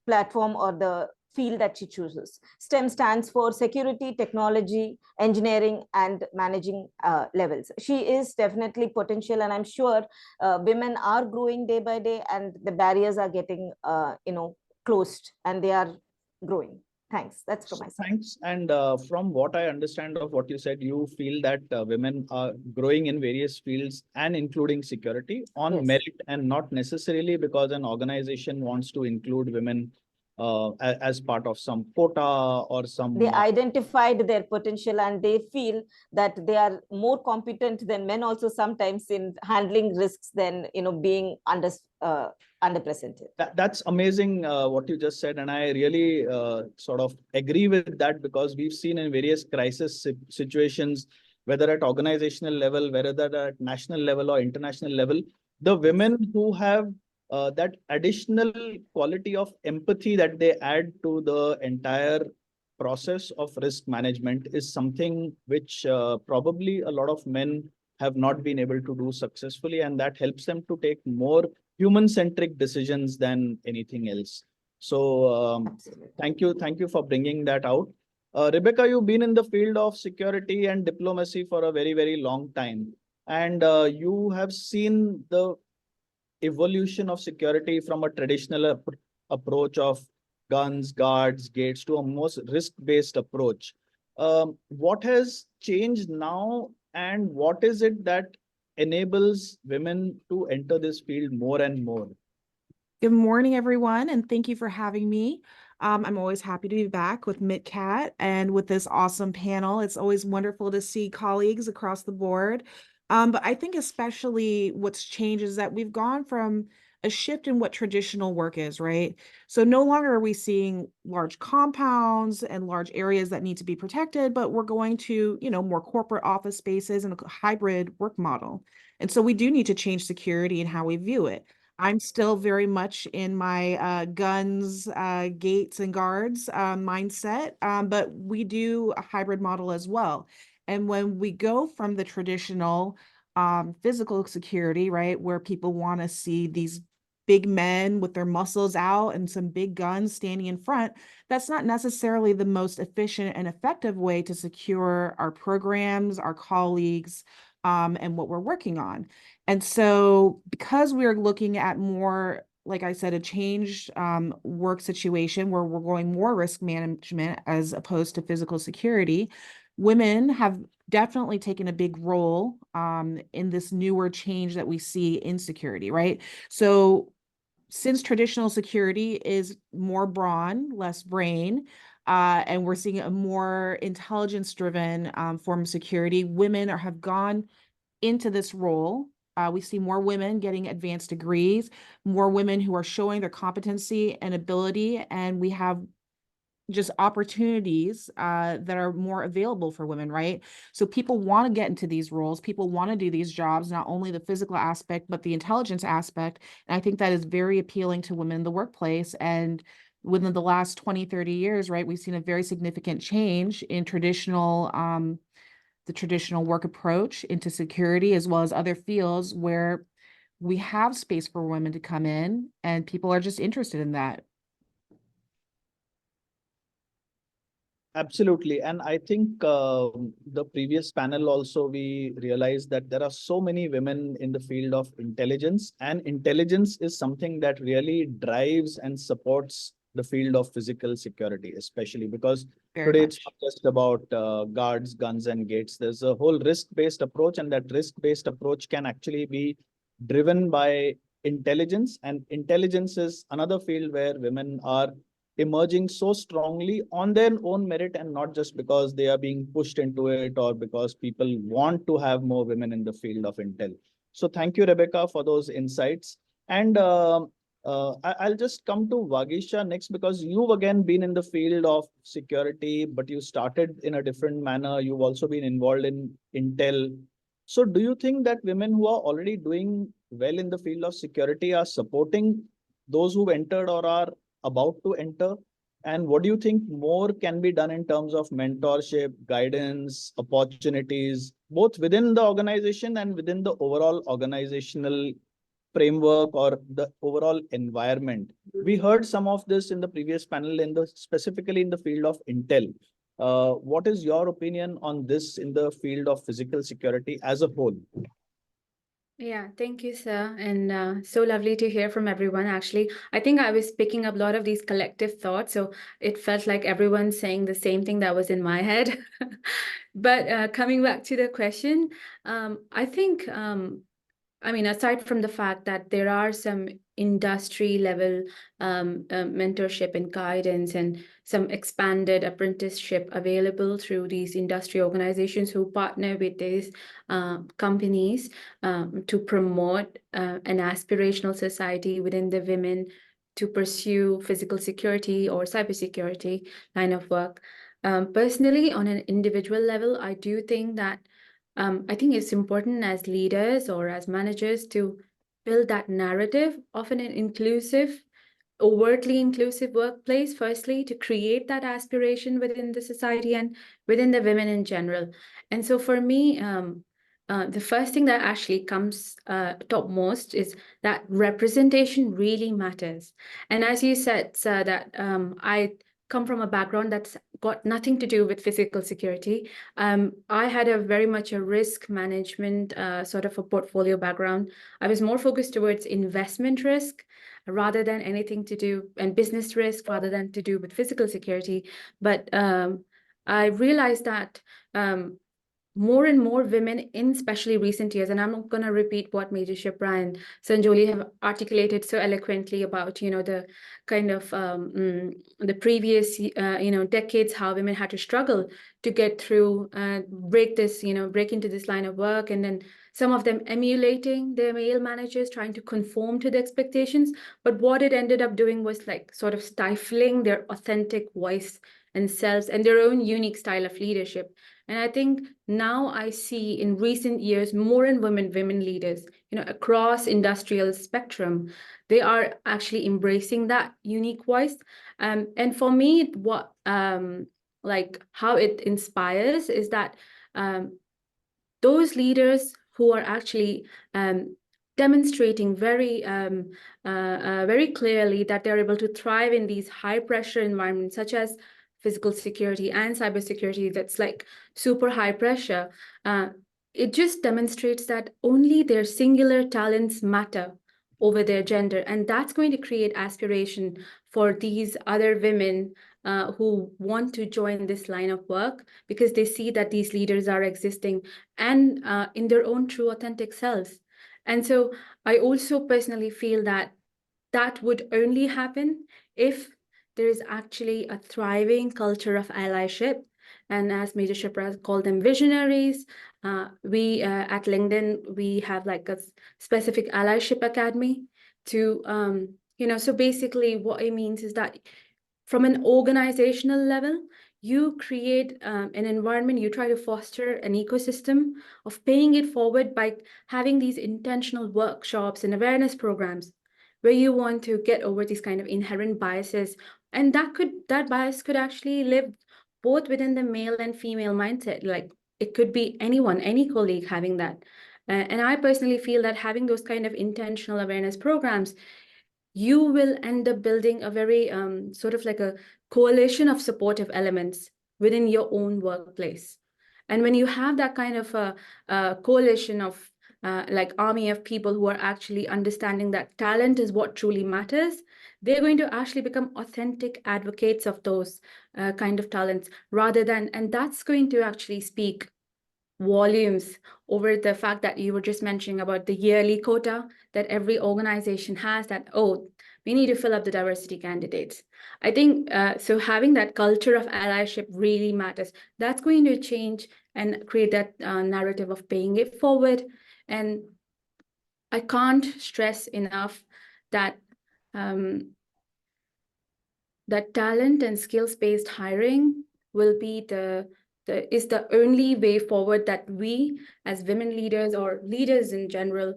platform or the field that she chooses. STEM stands for security, technology, engineering, and managing levels. She is definitely potential, and I'm sure women are growing day by day, and the barriers are getting, closed, and they are growing. Thanks. That's from my side. Thanks. And from what I understand of what you said, you feel that women are growing in various fields and including security on Yes. merit, and not necessarily because an organization wants to include women as part of some quota or some. They identified their potential, and they feel that they are more competent than men also sometimes in handling risks than being underrepresented. That's amazing what you just said, and I really sort of agree with that, because we've seen in various crisis situations, whether at organizational level, whether at national level or international level, the women who have that additional quality of empathy that they add to the entire process of risk management is something which probably a lot of men have not been able to do successfully, and that helps them to take more human-centric decisions than anything else. So thank you for bringing that out. Rebecca, you've been in the field of security and diplomacy for a very, very long time. And you have seen the evolution of security from a traditional approach of guns, guards, gates to a most risk-based approach. What has changed now, and what is it that enables women to enter this field more and more? Good morning, everyone, and thank you for having me. I'm always happy to be back with MidCat and with this awesome panel. It's always wonderful to see colleagues across the board. But I think especially what's changed is that we've gone from a shift in what traditional work is, right? So no longer are we seeing large compounds and large areas that need to be protected, but we're going to, more corporate office spaces and a hybrid work model. And so we do need to change security and how we view it. I'm still very much in my guns, gates, and guards mindset, but we do a hybrid model as well. And when we go from the traditional physical security, right, where people want to see these big men with their muscles out and some big guns standing in front, that's not necessarily the most efficient and effective way to secure our programs, our colleagues, and what we're working on. And so because we're looking at more, like I said, a changed work situation where we're going more risk management as opposed to physical security, women have definitely taken a big role in this newer change that we see in security, right? So since traditional security is more brawn, less brain, and we're seeing a more intelligence-driven form of security, women have gone into this role. We see more women getting advanced degrees, more women who are showing their competency and ability, and we have just opportunities that are more available for women, right? So people want to get into these roles. People want to do these jobs, not only the physical aspect, but the intelligence aspect. And I think that is very appealing to women in the workplace. And within the last 20, 30 years, right, we've seen a very significant change in the traditional work approach into security, as well as other fields where we have space for women to come in and people are just interested in that. Absolutely. And I think the previous panel also, we realized that there are so many women in the field of intelligence, and intelligence is something that really drives and supports the field of physical security, especially because today it's not just about guards, guns, and gates. There's a whole risk-based approach, and that risk-based approach can actually be driven by intelligence. And intelligence is another field where women are emerging so strongly on their own merit, and not just because they are being pushed into it or because people want to have more women in the field of intel. So thank you, Rebecca, for those insights. And I'll just come to Vagisha next, because you've again been in the field of security, but you started in a different manner. You've also been involved in intel. So do you think that women who are already doing well in the field of security are supporting those who've entered or are about to enter? And what do you think more can be done in terms of mentorship, guidance, opportunities, both within the organization and within the overall organizational framework or the overall environment? We heard some of this in the previous panel, specifically in the field of intel. What is your opinion on this in the field of physical security as a whole? Yeah, thank you, sir. And so lovely to hear from everyone. Actually, I think I was picking up a lot of these collective thoughts. So it felt like everyone's saying the same thing that was in my head. But coming back to the question, I think, I mean, aside from the fact that there are some industry level mentorship and guidance and some expanded apprenticeship available through these industry organizations who partner with these companies to promote an aspirational society within the women to pursue physical security or cybersecurity line of work. Personally, on an individual level, I do think that I think it's important as leaders or as managers to build that narrative of an inclusive, overtly inclusive workplace, firstly, to create that aspiration within the society and within the women in general. And so for me, the first thing that actually comes topmost is that representation really matters. And as you said, sir, that I come from a background that's got nothing to do with physical security. I had a very much a risk management sort of a portfolio background. I was more focused towards investment risk rather than anything to do, and business risk rather than to do with physical security. But I realized that more and more women in especially recent years, and I'm not going to repeat what Major Shipra and Sanjoli have articulated so eloquently about, you know, the kind of the previous, decades, how women had to struggle to get through, break into this line of work, and then some of them emulating their male managers, trying to conform to the expectations. But what it ended up doing was like sort of stifling their authentic voice and selves and their own unique style of leadership. And I think now I see in recent years more and women leaders, across industrial spectrum, they are actually embracing that unique voice. And for me, what like how it inspires is that those leaders who are actually demonstrating very clearly that they're able to thrive in these high pressure environments, such as physical security and cybersecurity, that's like super high pressure. It just demonstrates that only their singular talents matter over their gender. And that's going to create aspiration for these other women who want to join this line of work, because they see that these leaders are existing and in their own true authentic selves. And so I also personally feel that that would only happen if there is actually a thriving culture of allyship. And as Major Shipra called them, visionaries, we at LinkedIn, we have like a specific allyship academy to, so basically what it means is that from an organizational level, you create an environment, you try to foster an ecosystem of paying it forward by having these intentional workshops and awareness programs where you want to get over these kind of inherent biases. And that bias could actually live both within the male and female mindset. Like it could be anyone, any colleague having that. And I personally feel that having those kind of intentional awareness programs, you will end up building a very sort of like a coalition of supportive elements within your own workplace. And when you have that kind of a coalition of like army of people who are actually understanding that talent is what truly matters, they're going to actually become authentic advocates of those kind of talents rather than, and that's going to actually speak volumes over the fact that you were just mentioning about the yearly quota that every organization has, that, oh, we need to fill up the diversity candidates. I think so having that culture of allyship really matters. That's going to change and create that narrative of paying it forward. And I can't stress enough that that talent and skills-based hiring will be the only way forward that we as women leaders or leaders in general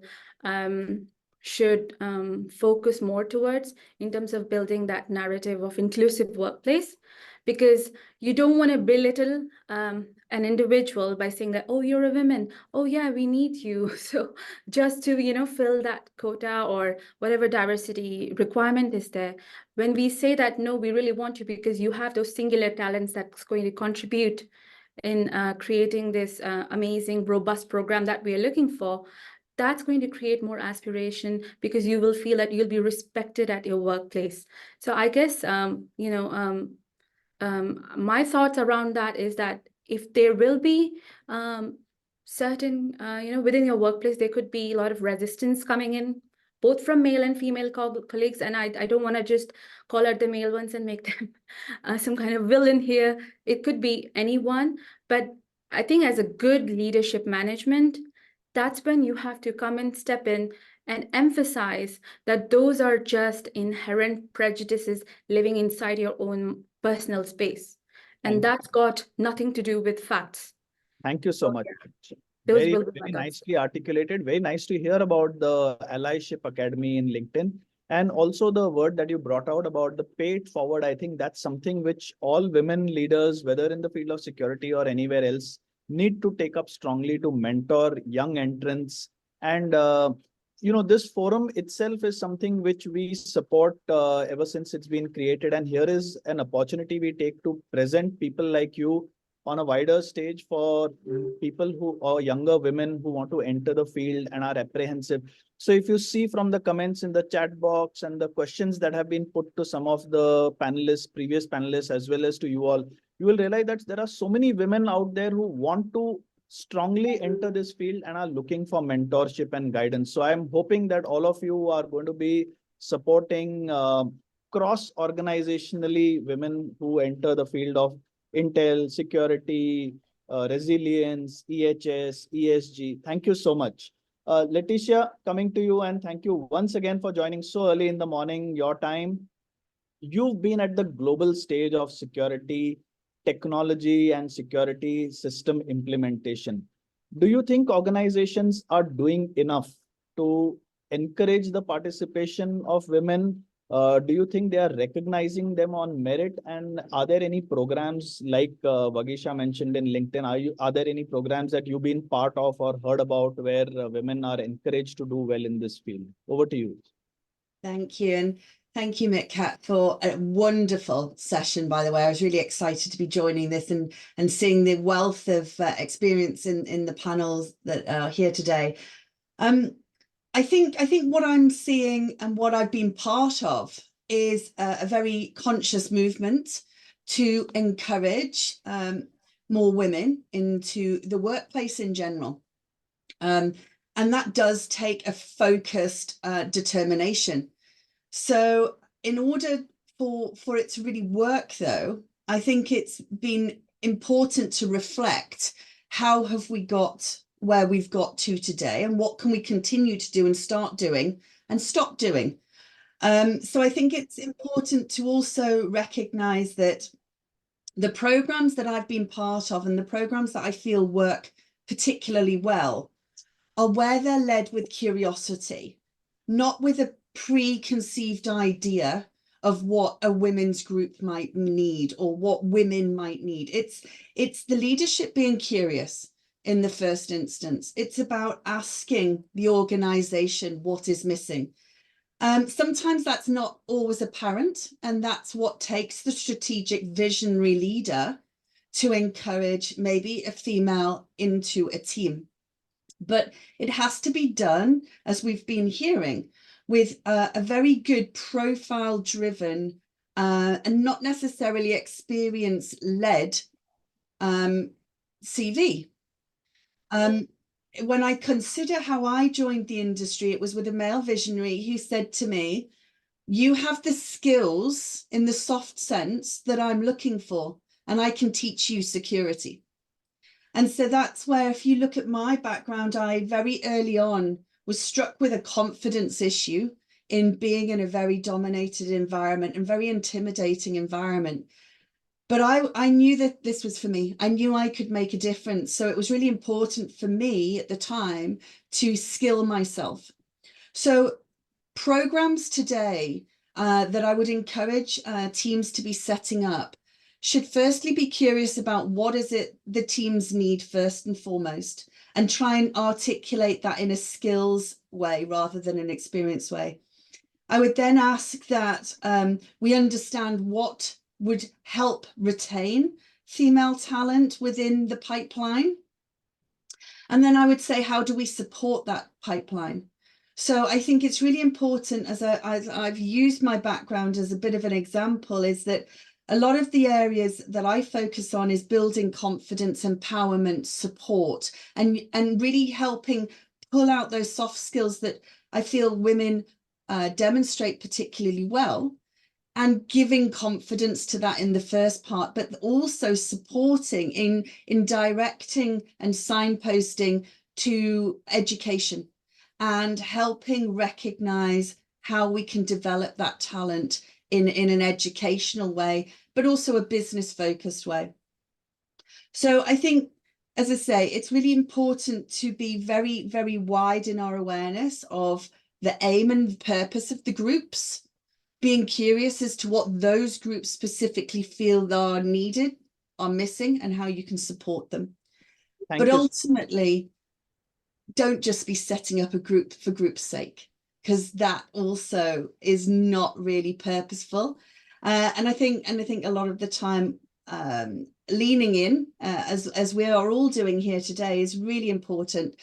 should focus more towards in terms of building that narrative of inclusive workplace. Because you don't want to belittle an individual by saying that, oh, you're a woman, oh yeah, we need you. So just to, fill that quota or whatever diversity requirement is there, when we say that, no, we really want you because you have those singular talents that's going to contribute in creating this amazing, robust program that we are looking for, that's going to create more aspiration because you will feel that you'll be respected at your workplace. So I guess, my thoughts around that is that if there will be certain, within your workplace, there could be a lot of resistance coming in, both from male and female colleagues. And I don't want to just call out the male ones and make them some kind of villain here. It could be anyone. But I think as a good leadership management, that's when you have to come and step in and emphasize that those are just inherent prejudices living inside your own personal space. And that's got nothing to do with facts. Thank you so much. Those Very, will be my very thoughts. nicely articulated. Very nice to hear about the Allyship Academy in LinkedIn. And also the word that you brought out about the pay it forward. I think that's something which all women leaders, whether in the field of security or anywhere else, need to take up strongly to mentor young entrants and this forum itself is something which we support ever since it's been created. And here is an opportunity we take to present people like you on a wider stage for people who are younger women who want to enter the field and are apprehensive. So if you see from the comments in the chat box and the questions that have been put to some of the panelists, previous panelists, as well as to you all, you will realize that there are so many women out there who want to strongly enter this field and are looking for mentorship and guidance. So I'm hoping that all of you are going to be supporting cross-organizationally women who enter the field of Intel, security, resilience, EHS, ESG. Thank you so much. Leticia, coming to you, and thank you once again for joining so early in the morning, your time. You've been at the global stage of security, technology, and security system implementation. Do you think organizations are doing enough to encourage the participation of women? Do you think they are recognizing them on merit? And are there any programs like Vagisha mentioned in LinkedIn? Are there any programs that you've been part of or heard about where women are encouraged to do well in this field? Over to you. Thank you. And thank you, Mitkat, for a wonderful session, by the way. I was really excited to be joining this and seeing the wealth of experience in the panels that are here today. I think what I'm seeing and what I've been part of is a very conscious movement to encourage more women into the workplace in general. And that does take a focused determination. So in order for it to really work, though, I think it's been important to reflect how have we got where we've got to today and what can we continue to do and start doing and stop doing. So I think it's important to also recognize that the programs that I've been part of and the programs that I feel work particularly well are where they're led with curiosity, not with a preconceived idea of what a women's group might need or what women might need. It's the leadership being curious in the first instance. It's about asking the organization what is missing. Sometimes that's not always apparent, and that's what takes the strategic visionary leader to encourage maybe a female into a team. But it has to be done, as we've been hearing, with a very good profile-driven and not necessarily experience-led CV. When I consider how I joined the industry, it was with a male visionary who said to me, "You have the skills in the soft sense that I'm looking for, and I can teach you security." And so that's where, if you look at my background, I very early on was struck with a confidence issue in being in a very dominated environment and very intimidating environment. But I knew that this was for me. I knew I could make a difference. So it was really important for me at the time to skill myself. So programs today that I would encourage teams to be setting up should firstly be curious about what is it the teams need first and foremost, and try and articulate that in a skills way rather than an experience way. I would then ask that we understand what would help retain female talent within the pipeline. And then I would say, how do we support that pipeline? So I think it's really important, as I've used my background as a bit of an example, is that a lot of the areas that I focus on is building confidence, empowerment, support, and really helping pull out those soft skills that I feel women demonstrate particularly well, and giving confidence to that in the first part, but also supporting in directing and signposting to education and helping recognize how we can develop that talent in an educational way, but also a business focused way. So I think, as I say, it's really important to be very, very wide in our awareness of the aim and purpose of the groups, being curious as to what those groups specifically feel are needed, are missing, and how you can support them. But ultimately, don't just be setting up a group for group's sake, because that also is not really purposeful. And I think a lot of the time, leaning in, as we are all doing here today, is really important.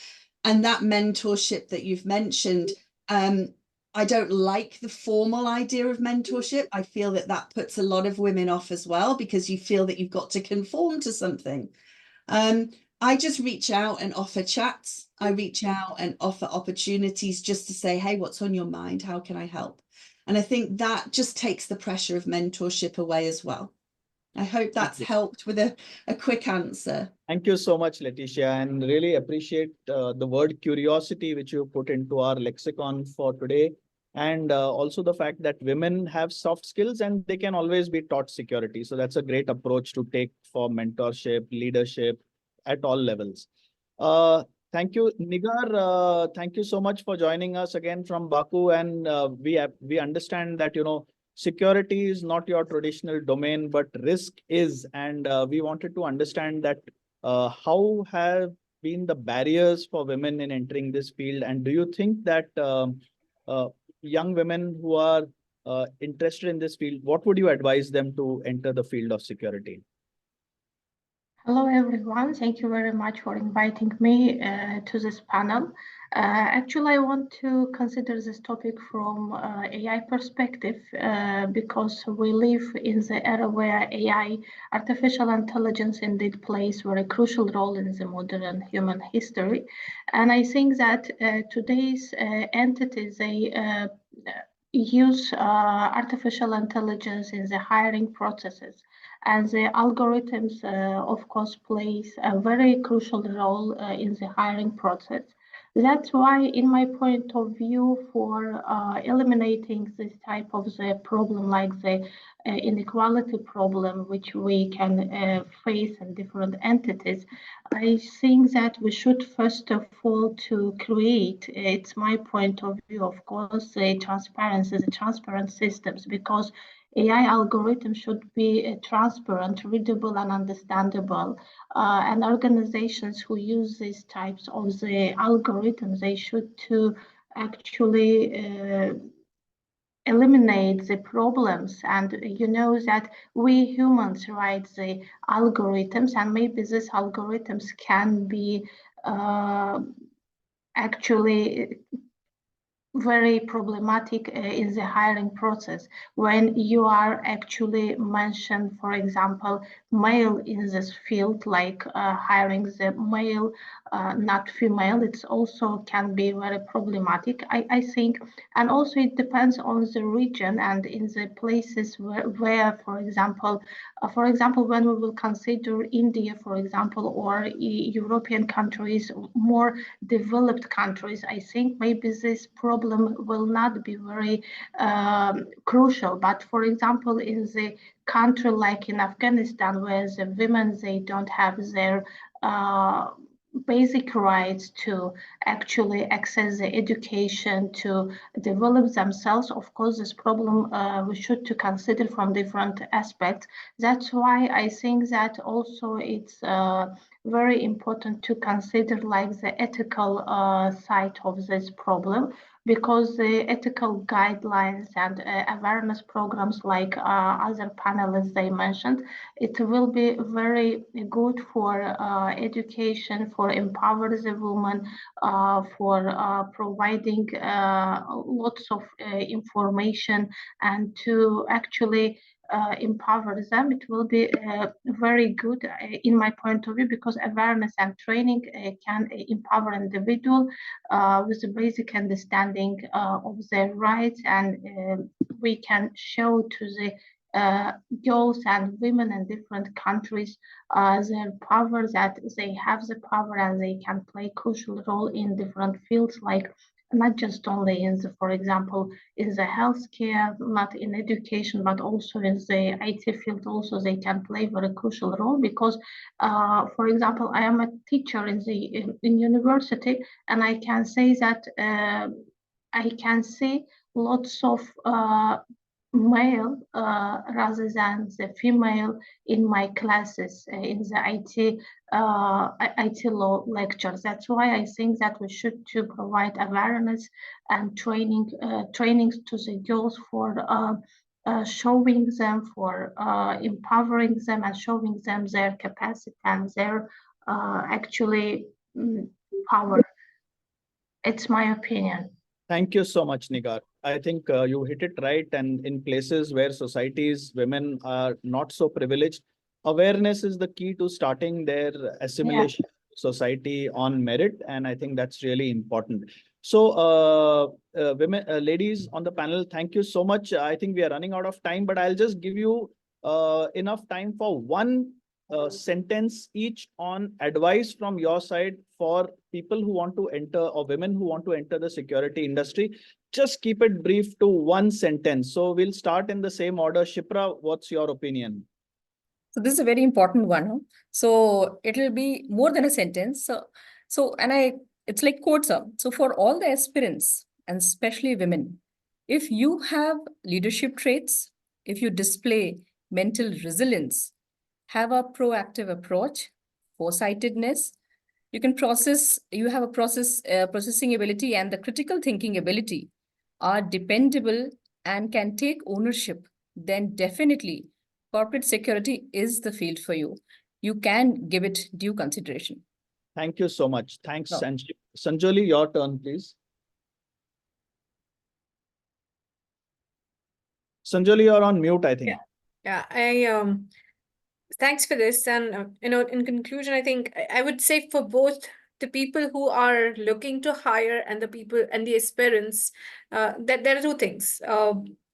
And that mentorship that you've mentioned, I don't like the formal idea of mentorship. I feel that that puts a lot of women off as well, because you feel that you've got to conform to something. I just reach out and offer chats. I reach out and offer opportunities just to say, hey, what's on your mind? How can I help? And I think that just takes the pressure of mentorship away as well. I hope that's helped with a quick answer. Thank you so much, Leticia, and really appreciate the word curiosity which you put into our lexicon for today. And also the fact that women have soft skills and they can always be taught security. So that's a great approach to take for mentorship, leadership at all levels. Thank you, Nigar. Thank you so much for joining us again from Baku. And we understand that, security is not your traditional domain, but risk is. And we wanted to understand that how have been the barriers for women in entering this field? And do you think that young women who are interested in this field, what would you advise them to enter the field of security? Hello, everyone. Thank you very much for inviting me to this panel. Actually, I want to consider this topic from AI perspective because we live in the era where AI, artificial intelligence, indeed plays a very crucial role in the modern human history. And I think that today's entities, they use artificial intelligence in the hiring processes. And the algorithms, of course, plays a very crucial role in the hiring process. That's why, in my point of view, for eliminating this type of the problem, like the inequality problem, which we can face in different entities, I think that we should first of all to create, it's my point of view, of course, the transparent systems, because AI algorithms should be transparent, readable, and understandable. And organizations who use these types of the algorithms, they should to actually eliminate the problems. And you know that we humans write the algorithms, and maybe these algorithms can be actually very problematic in the hiring process when you are actually mentioned, for example, male in this field, like hiring the male, not female. It's also can be very problematic, I think. And also it depends on the region and in the places where for example, when we will consider India, for example, or European countries, more developed countries, I think maybe this problem will not be very crucial. But for example, in the country like in Afghanistan, where the women, they don't have their basic rights to actually access the education, to develop themselves, of course, this problem we should to consider from different aspects. That's why I think that also it's very important to consider like the ethical side of this problem, because the ethical guidelines and awareness programs like other panelists they mentioned, it will be very good for education, for empower the woman, for providing lots of information, and to actually empower them. It will be very good in my point of view, because awareness and training can empower individual with a basic understanding of their rights, and we can show to the girls and women in different countries their power, that they have the power and they can play crucial role in different fields, like not just only in the, for example, in the healthcare, not in education, but also in the IT field. Also, they can play very crucial role, because, for example, I am a teacher in university, and I can say that I can see lots of male rather than the female in my classes in the IT law lectures. That's why I think that we should to provide awareness and trainings to the girls for showing them, for empowering them and showing them their capacity and their actually power. It's my opinion. Thank you so much, Nigar. I think you hit it right. And in places where societies, women are not so privileged, awareness is the key to starting their assimilation society on merit. And I think that's really important. So, women, ladies on the panel, thank you so much. I think we are running out of time, but I'll just give you enough time for one sentence each on advice from your side for people who want to enter or women who want to enter the security industry. Just keep it brief to one sentence. So we'll start in the same order. Shipra, what's your opinion? So this is a very important one. Huh? So it'll be more than a sentence. It's like quotes up. So for all the aspirants, and especially women, if you have leadership traits, if you display mental resilience, have a proactive approach, foresightedness, you have a processing ability and the critical thinking ability are dependable and can take ownership, then definitely corporate security is the field for you. You can give it due consideration. Thank you so much. Thanks, No. Sanjoli, your turn, please. Sanjoli, you're on mute, I think. Yeah, thanks for this. And in conclusion, I think I would say for both the people who are looking to hire and the people and the aspirants, that there are two things.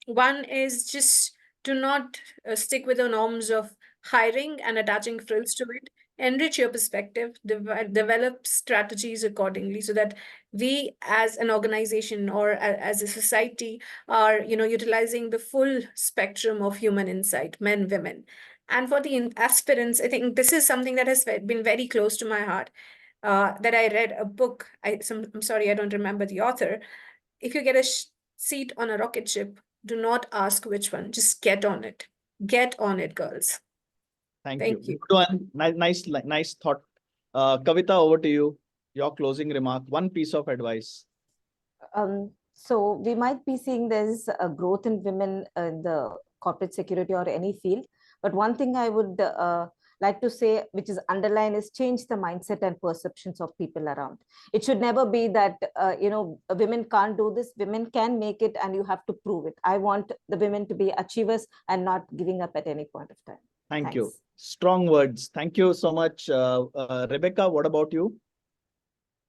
One is just do not stick with the norms of hiring and attaching frills to it. Enrich your perspective, develop strategies accordingly, so that we as an organization or as a society are utilizing the full spectrum of human insight, men, women. And for the aspirants, I think this is something that has been very close to my heart. That I read a book. I'm sorry, I don't remember the author. If you get a seat on a rocket ship, do not ask which one. Just get on it. Get on it, girls. Thank you. Good one. Nice thought. Kavita, over to you. Your closing remark. One piece of advice. So we might be seeing there's a growth in women in the corporate security or any field. But one thing I would like to say, which is underline, is change the mindset and perceptions of people around. It should never be that, women can't do this, women can make it, and you have to prove it. I want the women to be achievers and not giving up at any point of time. Thank you. Strong words. Thank you so much. Rebecca, what about you?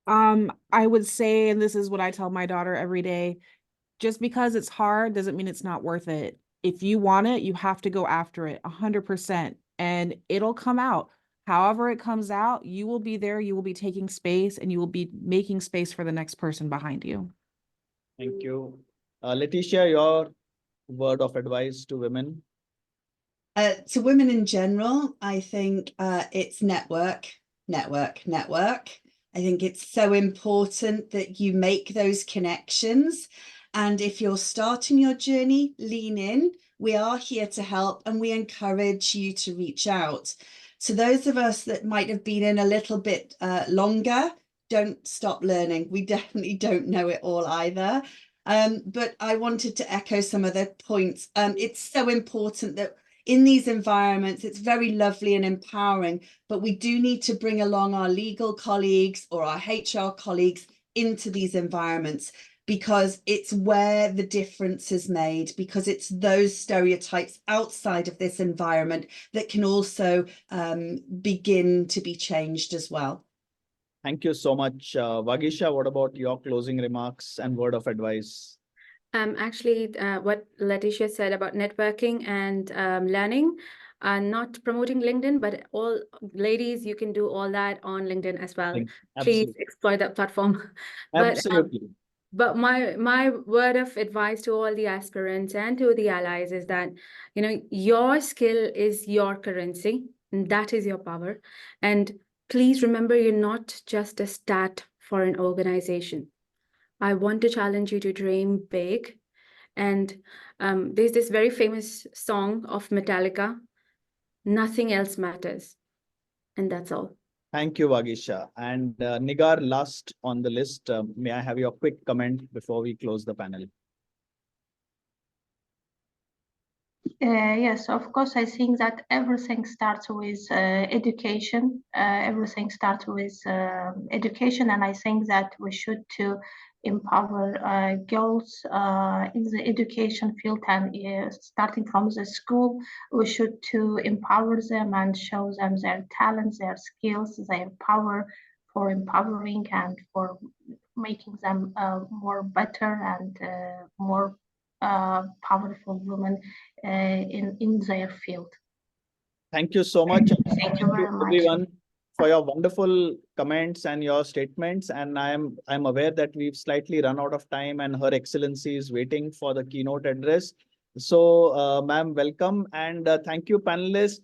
I would say, and this is what I tell my daughter every day, just because it's hard doesn't mean it's not worth it. If you want it, you have to go after it 100%, and it'll come out. However it comes out, you will be there, you will be taking space, and you will be making space for the next person behind you. Thank you. Letitia, your word of advice to women? To women in general, I think it's network. I think it's so important that you make those connections. And if you're starting your journey, lean in. We are here to help, and we encourage you to reach out. To those of us that might have been in a little bit longer, don't stop learning. We definitely don't know it all either. But I wanted to echo some of the points. It's so important that in these environments, it's very lovely and empowering, but we do need to bring along our legal colleagues or our HR colleagues into these environments, because it's where the difference is made, because it's those stereotypes outside of this environment that can also begin to be changed as well. Thank you so much. Vagisha, what about your closing remarks and word of advice? Actually, what Letitia said about networking and learning, not promoting LinkedIn, but all ladies, you can do all that on LinkedIn as well. Please exploit that platform. Absolutely. But my word of advice to all the aspirants and to the allies is that, your skill is your currency, and that is your power. And please remember, you're not just a stat for an organization. I want to challenge you to dream big And there's this very famous song of Metallica, "Nothing Else Matters." And that's all. Thank you, Vagisha. And Nigar, last on the list, may I have your quick comment before we close the panel? Yes, of course, I think that everything starts with education. Everything starts with education, and I think that we should to empower girls in the education field, and starting from the school, we should to empower them and show them their talents, their skills, their power for empowering and for making them more better and more powerful women in their field. Thank you so much. Thank you very much. Everyone, for your wonderful comments and your statements. And I'm aware that we've slightly run out of time, and Her Excellency is waiting for the keynote address. So, ma'am, welcome, and thank you, panelists.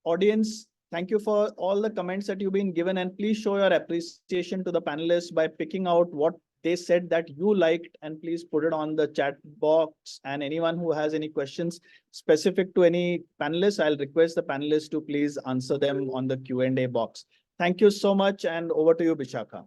Audience, thank you for all the comments that you've been given, and please show your appreciation to the panelists by picking out what they said that you liked, and please put it on the chat box. And anyone who has any questions specific to any panelists, I'll request the panelists to please answer them on the Q&A box. Thank you so much, and over to you, Bishakha.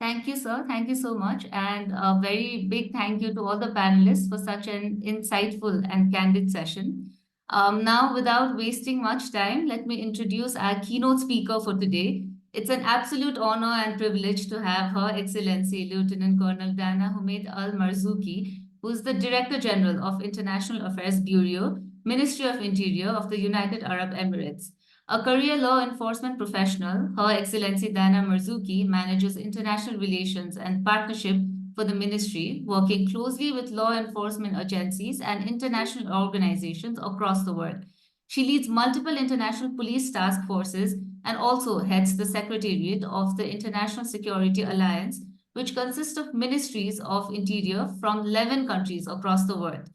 Thank you, sir. Thank you so much. And a very big thank you to all the panelists for such an insightful and candid session. Now, without wasting much time, let me introduce our keynote speaker for today. It's an absolute honor and privilege to have Her Excellency Lieutenant Colonel Dana Humaid Al Marzouki, who is the Director General of International Affairs Bureau, Ministry of Interior of the United Arab Emirates. A career law enforcement professional, Her Excellency Dana Marzouki manages international relations and partnership for the ministry, working closely with law enforcement agencies and international organizations across the world. She leads multiple international police task forces and also heads the Secretariat of the International Security Alliance, which consists of ministries of interior from 11 countries across the world.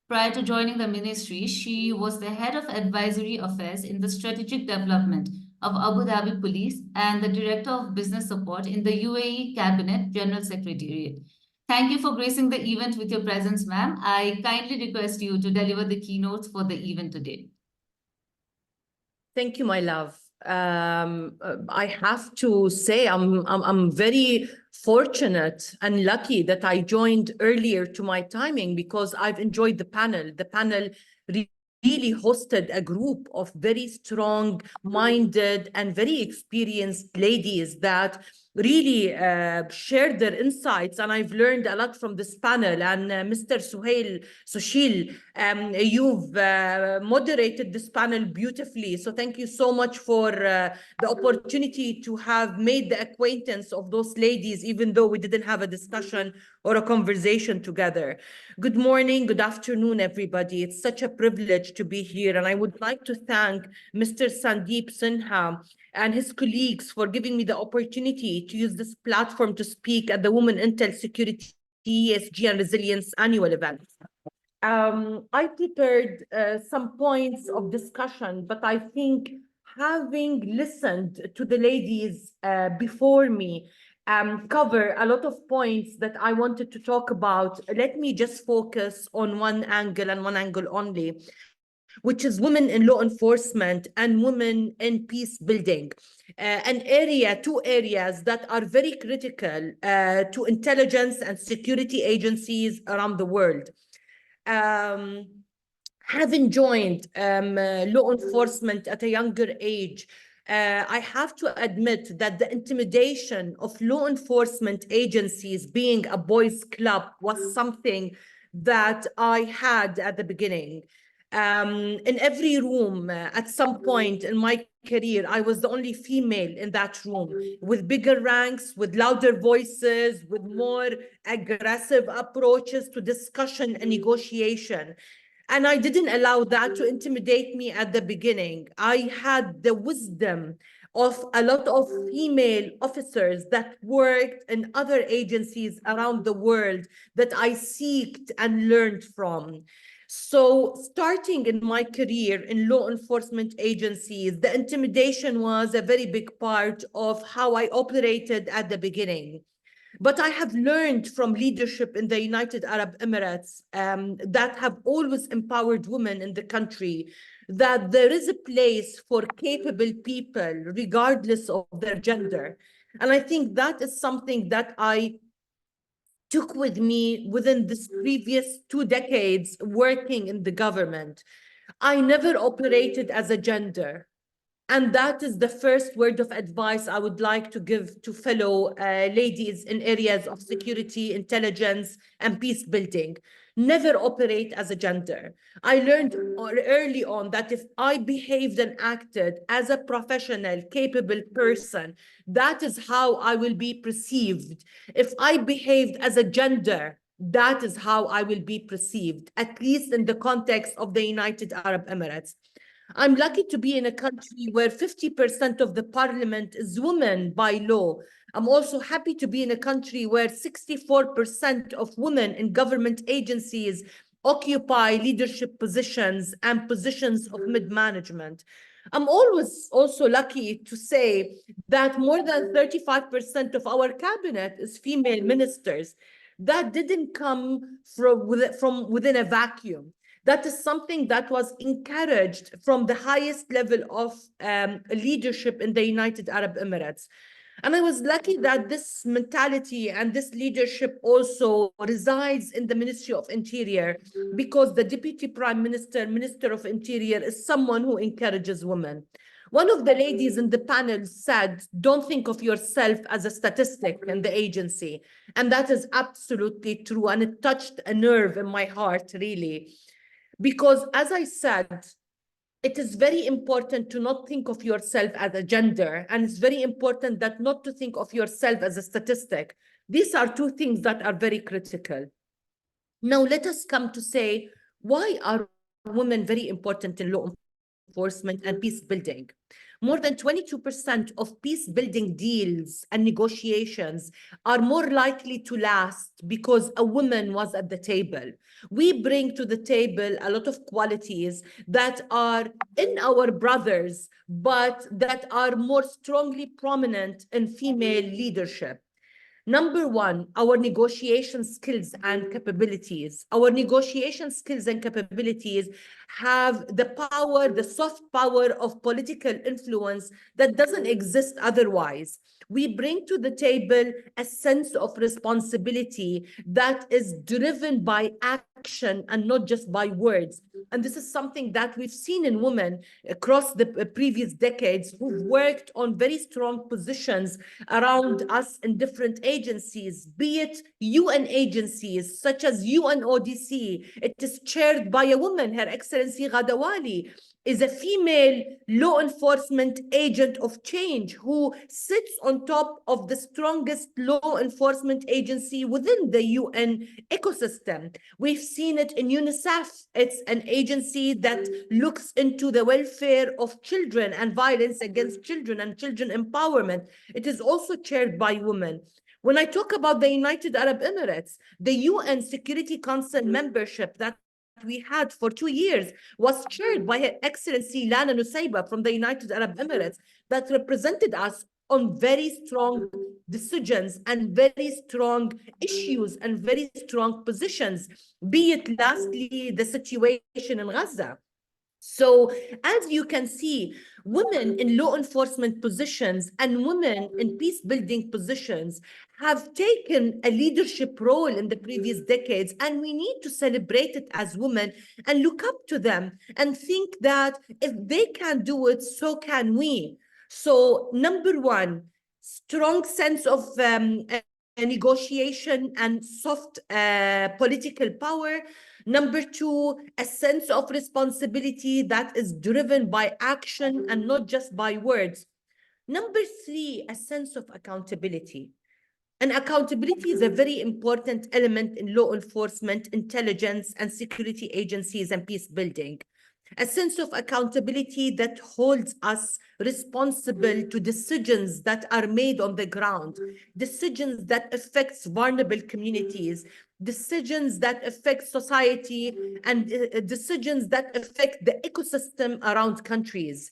Prior to joining the ministry, she was the head of advisory affairs in the strategic development of Abu Dhabi Police and the director of business support in the UAE Cabinet General Secretariat. Thank you for gracing the event with your presence, ma'am. I kindly request you to deliver the keynotes for the event today. Thank you, my love. I have to say I'm very fortunate and lucky that I joined earlier to my timing, because I've enjoyed the panel. The panel really hosted a group of very strong-minded and very experienced ladies that really shared their insights, and I've learned a lot from this panel. And Mr. Sushil, you've moderated this panel beautifully. So thank you so much for the opportunity to have made the acquaintance of those ladies, even though we didn't have a discussion or a conversation together. Good morning, good afternoon, everybody. It's such a privilege to be here. And I would like to thank Mr. Sandeep Sinha and his colleagues for giving me the opportunity to use this platform to speak at the Women Intel Security, ESG and Resilience annual event. I prepared some points of discussion, but I think having listened to the ladies before me cover a lot of points that I wanted to talk about, let me just focus on one angle and one angle only, which is women in law enforcement and women in peace building, two areas that are very critical to intelligence and security agencies around the world. Having joined law enforcement at a younger age, I have to admit that the intimidation of law enforcement agencies being a boys' club was something that I had at the beginning. In every room, at some point in my career, I was the only female in that room, with bigger ranks, with louder voices, with more aggressive approaches to discussion and negotiation. And I didn't allow that to intimidate me at the beginning. I had the wisdom of a lot of female officers that worked in other agencies around the world that I sought and learned from. So starting in my career in law enforcement agencies, the intimidation was a very big part of how I operated at the beginning. But I have learned from leadership in the United Arab Emirates that have always empowered women in the country, that there is a place for capable people regardless of their gender. And I think that is something that I took with me within this previous 2 decades working in the government. I never operated as a gender. And that is the first word of advice I would like to give to fellow ladies in areas of security, intelligence, and peace building. Never operate as a gender. I learned early on that if I behaved and acted as a professional, capable person, that is how I will be perceived. If I behaved as a gender, that is how I will be perceived, at least in the context of the United Arab Emirates. I'm lucky to be in a country where 50% of the parliament is women by law. I'm also happy to be in a country where 64% of women in government agencies occupy leadership positions and positions of mid-management. I'm always also lucky to say that more than 35% of our cabinet is female ministers. That didn't come from within a vacuum. That is something that was encouraged from the highest level of leadership in the United Arab Emirates. And I was lucky that this mentality and this leadership also resides in the Ministry of Interior, because the Deputy Prime Minister, Minister of Interior, is someone who encourages women. One of the ladies in the panel said, don't think of yourself as a statistic in the agency. And that is absolutely true. And it touched a nerve in my heart, really. Because as I said, it is very important to not think of yourself as a gender, and it's very important that not to think of yourself as a statistic. These are two things that are very critical. Now, let us come to say, why are women very important in law enforcement and peace building? More than 22% of peace building deals and negotiations are more likely to last because a woman was at the table. We bring to the table a lot of qualities that are in our brothers, but that are more strongly prominent in female leadership. Number one, our negotiation skills and capabilities. Our negotiation skills and capabilities have the power, the soft power of political influence that doesn't exist otherwise. We bring to the table a sense of responsibility that is driven by action and not just by words. And this is something that we've seen in women across the previous decades who've worked on very strong positions around us in different agencies, be it UN agencies such as UNODC. It is chaired by a woman, Her Excellency Ghadawali is a female law enforcement agent of change who sits on top of the strongest law enforcement agency within the UN ecosystem. We've seen it in UNICEF. It's an agency that looks into the welfare of children and violence against children and children empowerment. It is also chaired by women. When I talk about the United Arab Emirates, the UN Security Council membership that we had for 2 years was chaired by Her Excellency Lana Nusayba from the United Arab Emirates, that represented us on very strong decisions and very strong issues and very strong positions, be it lastly the situation in Gaza. So as you can see, women in law enforcement positions and women in peace building positions have taken a leadership role in the previous decades, and we need to celebrate it as women and look up to them and think that if they can do it, so can we. So number one, strong sense of negotiation and soft political power. Number two, a sense of responsibility that is driven by action and not just by words. Number three, a sense of accountability. And accountability is a very important element in law enforcement, intelligence, and security agencies and peace building. A sense of accountability that holds us responsible to decisions that are made on the ground, decisions that affect vulnerable communities, decisions that affect society, and decisions that affect the ecosystem around countries.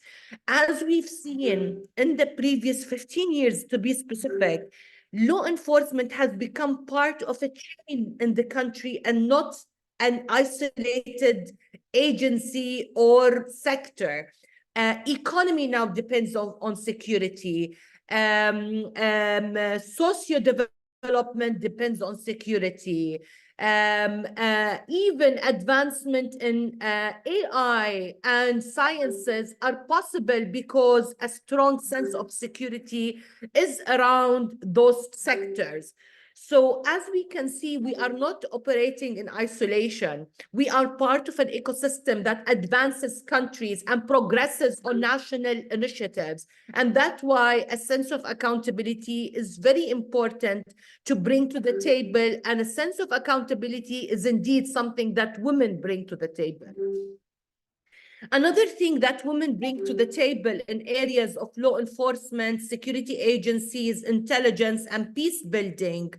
As we've seen in the previous 15 years, to be specific, Law enforcement has become part of a chain in the country and not an isolated agency or sector. Economy now depends on security. Socio-development depends on security. Even advancement in AI and sciences are possible because a strong sense of security is around those sectors. So as we can see, we are not operating in isolation. We are part of an ecosystem that advances countries and progresses on national initiatives. And that's why a sense of accountability is very important to bring to the table. And a sense of accountability is indeed something that women bring to the table. Another thing that women bring to the table in areas of law enforcement, security agencies, intelligence, and peace building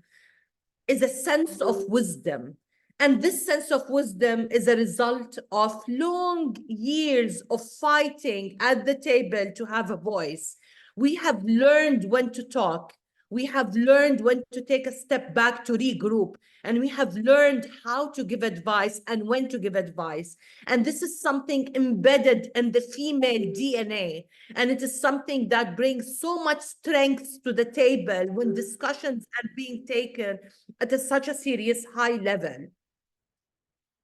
is a sense of wisdom. And this sense of wisdom is a result of long years of fighting at the table to have a voice. We have learned when to talk. We have learned when to take a step back to regroup. And we have learned how to give advice and when to give advice. And this is something embedded in the female DNA. And it is something that brings so much strength to the table when discussions are being taken at such a serious high level.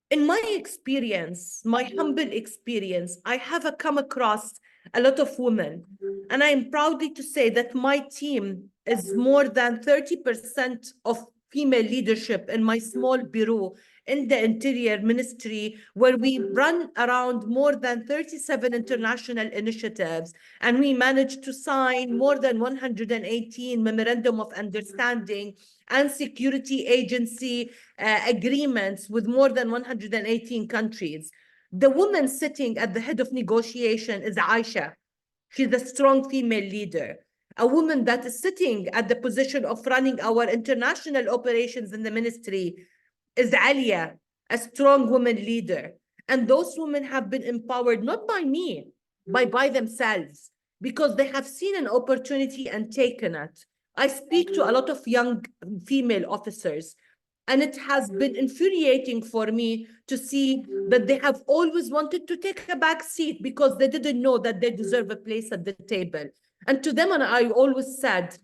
In my experience, my humble experience, I have come across a lot of women. And I am proudly to say that my team is more than 30% of female leadership in my small bureau in the Interior Ministry, where we run around more than 37 international initiatives, and we managed to sign more than 118 memorandum of understanding and security agency agreements with more than 118 countries. The woman sitting at the head of negotiation is Aisha. She's a strong female leader. A woman that is sitting at the position of running our international operations in the ministry is Alia, a strong woman leader. And those women have been empowered not by me, by themselves, because they have seen an opportunity and taken it. I speak to a lot of young female officers, and it has been infuriating for me to see that they have always wanted to take a back seat because they didn't know that they deserve a place at the table. And to them, and I always said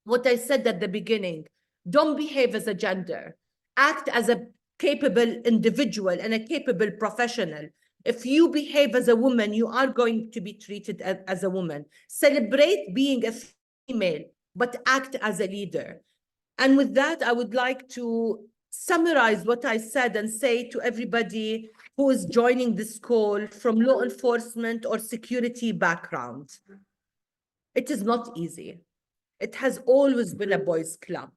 what I said at the beginning, don't behave as a gender. Act as a capable individual and a capable professional. If you behave as a woman, you are going to be treated as a woman. Celebrate being a female, but act as a leader. And with that, I would like to summarize what I said and say to everybody who is joining this call from law enforcement or security background. It is not easy. It has always been a boys' club,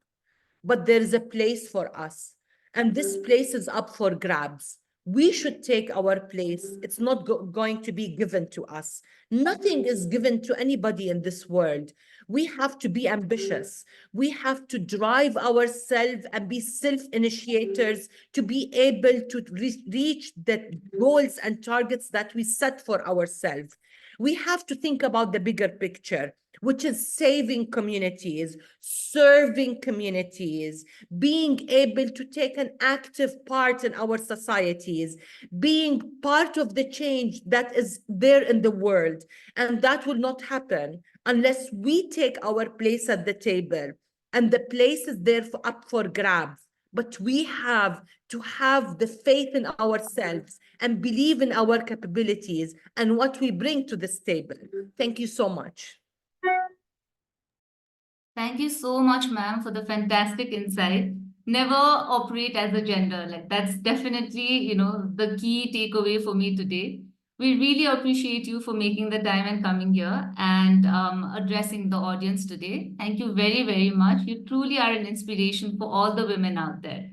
but there is a place for us. And this place is up for grabs. We should take our place. It's not going to be given to us. Nothing is given to anybody in this world. We have to be ambitious. We have to drive ourselves and be self-initiators to be able to reach the goals and targets that we set for ourselves. We have to think about the bigger picture, which is saving communities, serving communities, being able to take an active part in our societies, being part of the change that is there in the world. And that will not happen unless we take our place at the table. And the place is there up for grabs. But we have to have the faith in ourselves and believe in our capabilities and what we bring to this table. Thank you so much. Thank you so much, ma'am, for the fantastic insight. Never operate as a gender. Like that's definitely, the key takeaway for me today. We really appreciate you for making the time and coming here and addressing the audience today. Thank you very, very much. You truly are an inspiration for all the women out there.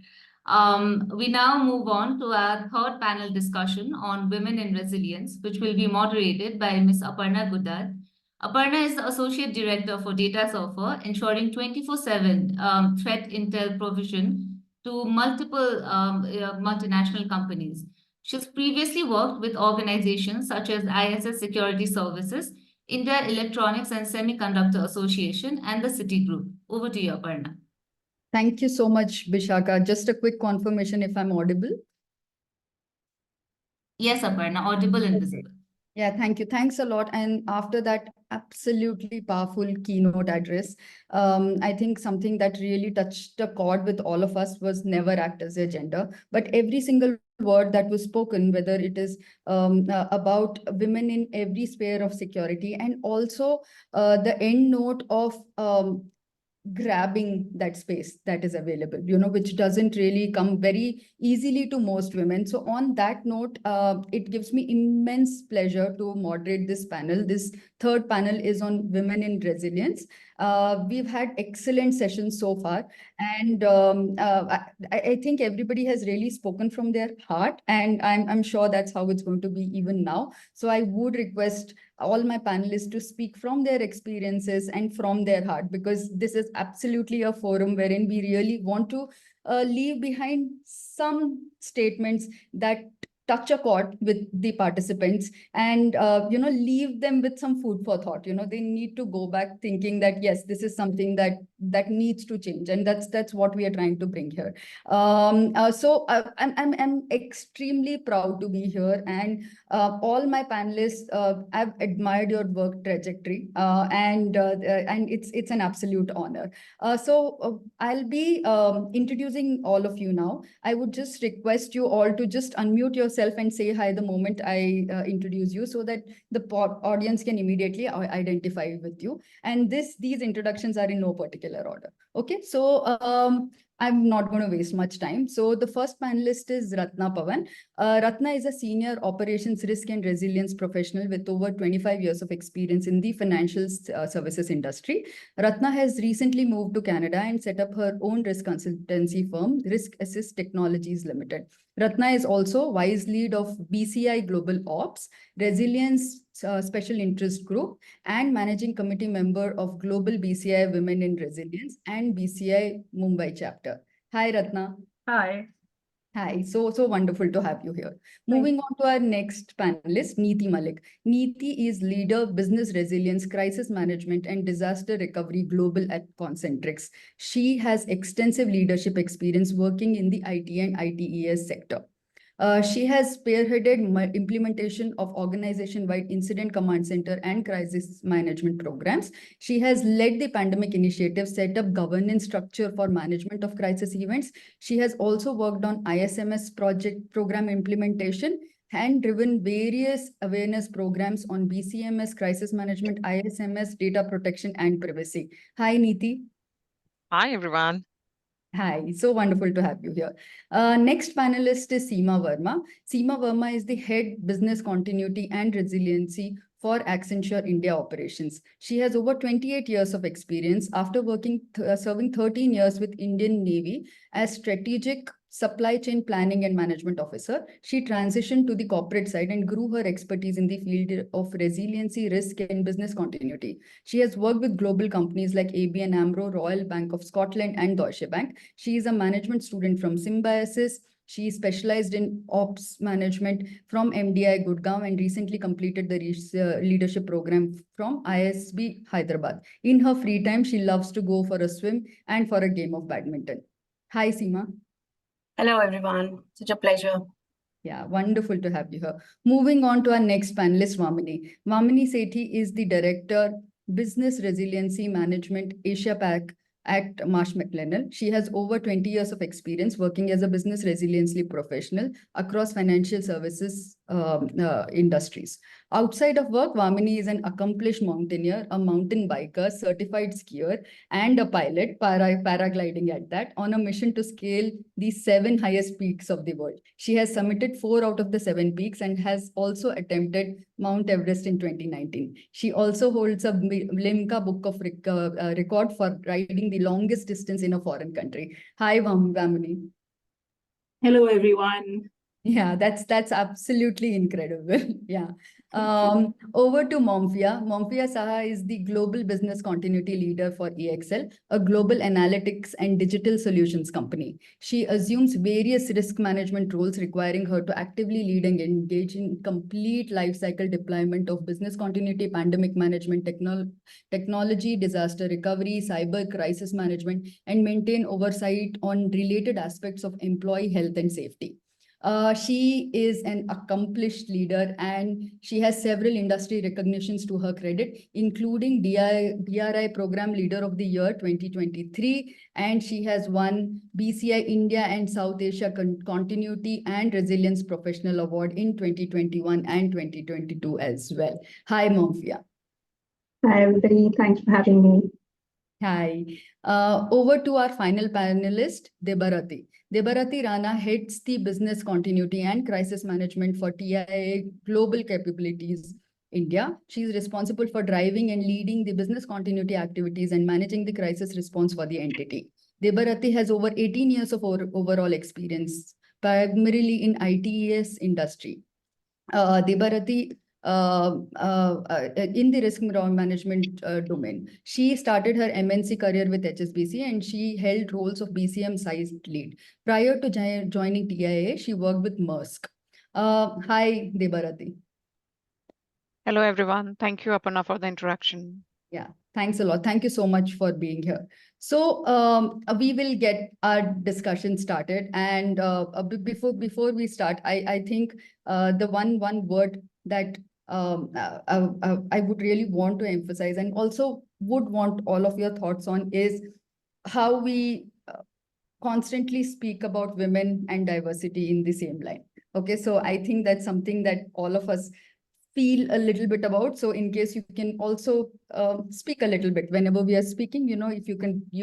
We now move on to our third panel discussion on women in resilience, which will be moderated by Ms. Aparna Guddad. Aparna is the Associate Director for Data Surfer, ensuring 24/7 threat intel provision to multiple multinational companies. She's previously worked with organizations such as ISS Security Services, India Electronics and Semiconductor Association, and the Citigroup. Over to you, Aparna. Thank you so much, Bishaka. Just a quick confirmation if I'm audible. Yes, Aparna, audible and Okay. visible. Yeah, thank you. Thanks a lot. And after that absolutely powerful keynote address, I think something that really touched a chord with all of us was never act as a gender. But every single word that was spoken, whether it is about women in every sphere of security, and also the end note of grabbing that space that is available, which doesn't really come very easily to most women. So on that note, it gives me immense pleasure to moderate this panel. This third panel is on women in resilience. We've had excellent sessions so far, and I think everybody has really spoken from their heart, and I'm sure that's how it's going to be even now. So I would request all my panelists to speak from their experiences and from their heart, because this is absolutely a forum wherein we really want to leave behind some statements that touch a chord with the participants, and leave them with some food for thought. They need to go back thinking that yes, this is something that needs to change, and that's what we are trying to bring here. So I'm extremely proud to be here, and all my panelists, I've admired your work trajectory, and it's an absolute honor. So I'll be introducing all of you now. I would just request you all to just unmute yourself and say hi the moment I introduce you, so that the audience can immediately identify with you. And these introductions are in no particular order. Okay, so I'm not going to waste much time. So the first panelist is Ratna Pawan. Ratna is a senior operations risk and resilience professional with over 25 years of experience in the financial services industry. Ratna has recently moved to Canada and set up her own risk consultancy firm, Risk Assist Technologies Limited. Ratna is also vice lead of BCI Global Ops, Resilience Special Interest Group, and managing committee member of Global BCI Women in Resilience and BCI Mumbai chapter. Hi, Ratna. Hi. Hi, so wonderful to have you here. Moving on to our next panelist, Neeti Malik. Neeti is leader, business resilience, crisis management, and disaster recovery global at Concentrix. She has extensive leadership experience working in the IT and ITES sector. She has spearheaded implementation of organization-wide incident command center and crisis management programs. She has led the pandemic initiative, set up governance structure for management of crisis events. She has also worked on ISMS program implementation and driven various awareness programs on BCMS, crisis management, ISMS, data protection, and privacy. Hi, Neeti. Hi, everyone. Hi, so wonderful to have you here. Next panelist is Seema Verma. Seema Verma is the head business continuity and resiliency for Accenture India operations. She has over 28 years of experience after serving 13 years with Indian Navy as strategic supply chain planning and management officer. She transitioned to the corporate side and grew her expertise in the field of resiliency, risk, and business continuity. She has worked with global companies like ABN AMRO, Royal Bank of Scotland, and Deutsche Bank. She is a management student from Symbiosis. She specialized in ops management from MDI Gurgaon and recently completed the leadership program from ISB Hyderabad. In her free time, she loves to go for a swim and for a game of badminton. Hi, Seema. Hello, everyone. Such a pleasure. Yeah, wonderful to have you here. Moving on to our next panelist, Vamini. Vamini Sethi is the Director, Business Resiliency Management, Asia Pac at Marsh McLennan. She has over 20 years of experience working as a business resiliency professional across financial services industries. Outside of work, Vamini is an accomplished mountaineer, a mountain biker, certified skier, and a pilot, paragliding at that, on a mission to scale the 7 highest peaks of the world. She has summited 4 out of the 7 peaks and has also attempted Mount Everest in 2019. She also holds a Limca Book of Record for riding the longest distance in a foreign country. Hi, Vamini. Hello, everyone. Yeah, that's absolutely incredible. Yeah. Over to Momfia. Momfia Saha is the Global Business Continuity Leader for EXL, a global analytics and digital solutions company. She assumes various risk management roles requiring her to actively lead and engage in complete lifecycle deployment of business continuity, pandemic management, technology, disaster recovery, cyber crisis management, and maintain oversight on related aspects of employee health and safety. She is an accomplished leader and she has several industry recognitions to her credit, including DRI Program Leader of the Year 2023. And she has won BCI India and South Asia Continuity and Resilience Professional Award in 2021 and 2022 as well. Hi, Momfia. Hi, everybody. Thanks for having me. Hi. Over to our final panelist, Debarati. Debarati Rana heads the business continuity and crisis management for TIA Global Capabilities India. She is responsible for driving and leading the business continuity activities and managing the crisis response for the entity. Debarati has over 18 years of overall experience, primarily in ITES industry. Debarati in the risk management domain. She started her MNC career with HSBC and she held roles of BCM sized lead. Prior to joining TIA, she worked with Maersk. Hi, Debarati. Hello, everyone. Thank you, Aparna, for the introduction. Yeah, thanks a lot. Thank you so much for being here. So we will get our discussion started. And before we start, I think the one word that I would really want to emphasize and also would want all of your thoughts on is how we constantly speak about women and diversity in the same line. Okay, so I think that's something that all of us feel a little bit about. So in case you can also speak a little bit whenever we are speaking, if you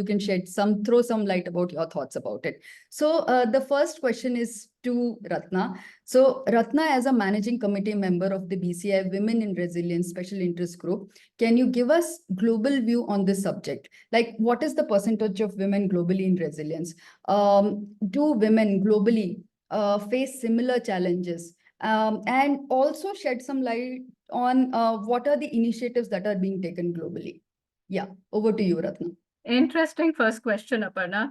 can throw some light about your thoughts about it. So the first question is to Ratna. So Ratna, as a managing committee member of the BCI Women in Resilience Special Interest Group, can you give us global view on this subject? Like, what is the percentage of women globally in resilience? Do women globally face similar challenges? And also shed some light on what are the initiatives that are being taken globally. Yeah, over to you, Ratna. Interesting first question, Aparna.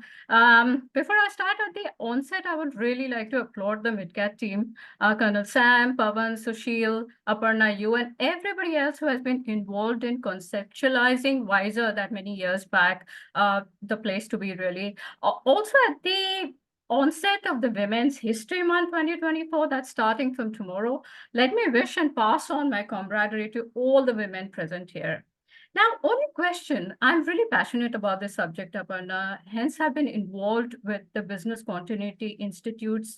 Before I start at the onset, I would really like to applaud the MidCat team, Colonel Sam, Pavan, Sushil, Aparna, you, and everybody else who has been involved in conceptualizing WISER that many years back, the place to be really. Also at the onset of the Women's History Month 2024, that's starting from tomorrow, let me wish and pass on my camaraderie to all the women present here. Now, only question, I'm really passionate about this subject, Aparna, hence I've been involved with the Business Continuity Institute's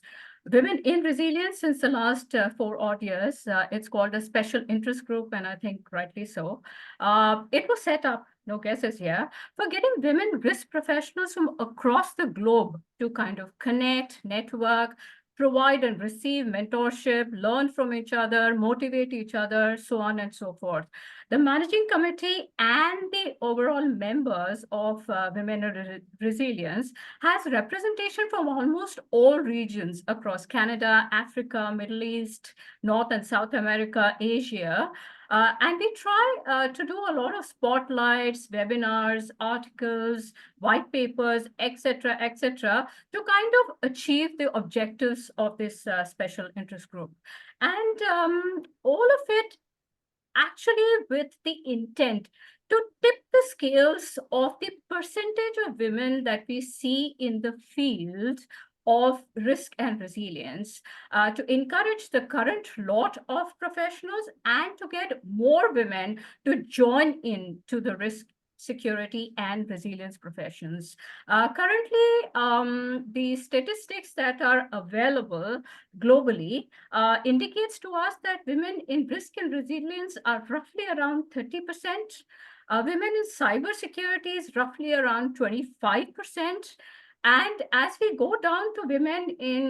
Women in Resilience since the last 4 odd years. It's called a special interest group, and I think rightly so. It was set up, no guesses here, for getting women risk professionals from across the globe to kind of connect, network, provide and receive mentorship, learn from each other, motivate each other, so on and so forth. The managing committee and the overall members of Women in Resilience has representation from almost all regions across Canada, Africa, Middle East, North and South America, Asia. And we try to do a lot of spotlights, webinars, articles, white papers, etc., to kind of achieve the objectives of this special interest group. And all of it actually with the intent to tip the scales of the percentage of women that we see in the field of risk and resilience, to encourage the current lot of professionals and to get more women to join in to the risk, security and resilience professions. Currently, the statistics that are available globally indicates to us that women in risk and resilience are roughly around 30%. Women in cybersecurity is roughly around 25%. And as we go down to women in,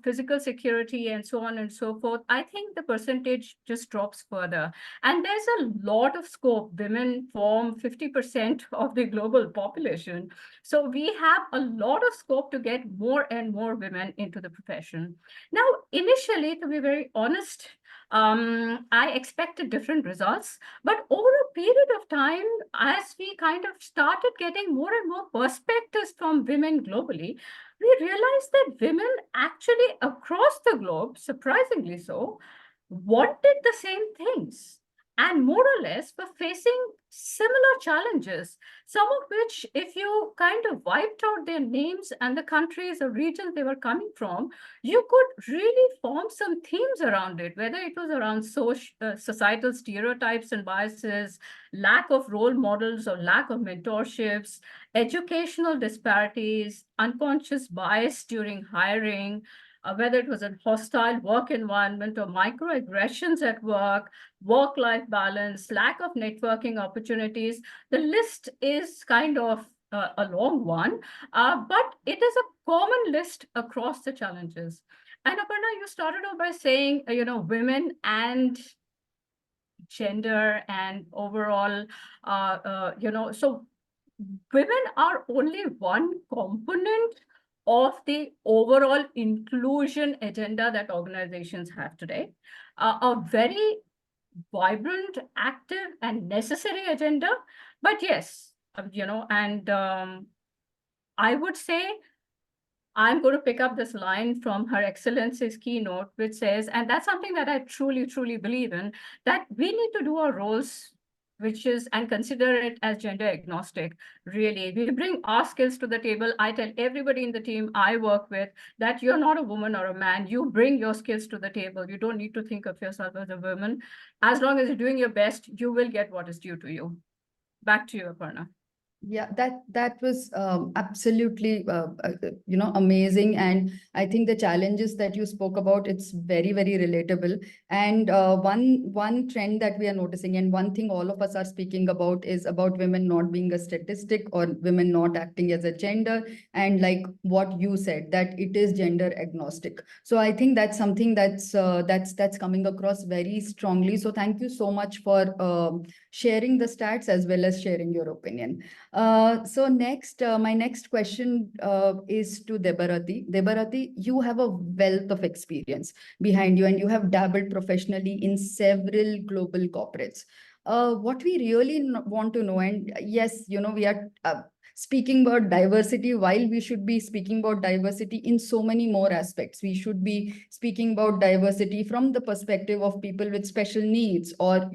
physical security and so on and so forth, I think the percentage just drops further. And there's a lot of scope. Women form 50% of the global population. So we have a lot of scope to get more and more women into the profession. Now, initially, to be very honest, I expected different results, but over a period of time, as we kind of started getting more and more perspectives from women globally, we realized that women actually across the globe, surprisingly so, wanted the same things and more or less were facing similar challenges, some of which, if you kind of wiped out their names and the countries or regions they were coming from, you could really form some themes around it, whether it was around societal stereotypes and biases, lack of role models or lack of mentorships, educational disparities, unconscious bias during hiring, whether it was a hostile work environment or microaggressions at work, work-life balance, lack of networking opportunities. The list is kind of a long one, but it is a common list across the challenges. And Aparna, you started off by saying, women and gender and overall, so women are only one component of the overall inclusion agenda that organizations have today. A very vibrant, active, and necessary agenda. But yes, I would say I'm going to pick up this line from Her Excellency's keynote, which says, and that's something that I truly, truly believe in, that we need to do our roles, and consider it as gender agnostic. Really, we bring our skills to the table. I tell everybody in the team I work with that you're not a woman or a man. You bring your skills to the table. You don't need to think of yourself as a woman. As long as you're doing your best, you will get what is due to you. Back to you, Aparna. Yeah, that was absolutely amazing, and I think the challenges that you spoke about, it's very, very relatable. And one trend that we are noticing, and one thing all of us are speaking about, is about women not being a statistic or women not acting as a gender, and like what you said, that it is gender agnostic. So I think that's something that's coming across very strongly. So thank you so much for sharing the stats as well as sharing your opinion. So next, my next question is to Debarati. Debarati, you have a wealth of experience behind you, and you have dabbled professionally in several global corporates. What we really want to know, and yes, we are speaking about diversity, while we should be speaking about diversity in so many more aspects. We should be speaking about diversity from the perspective of people with special needs, or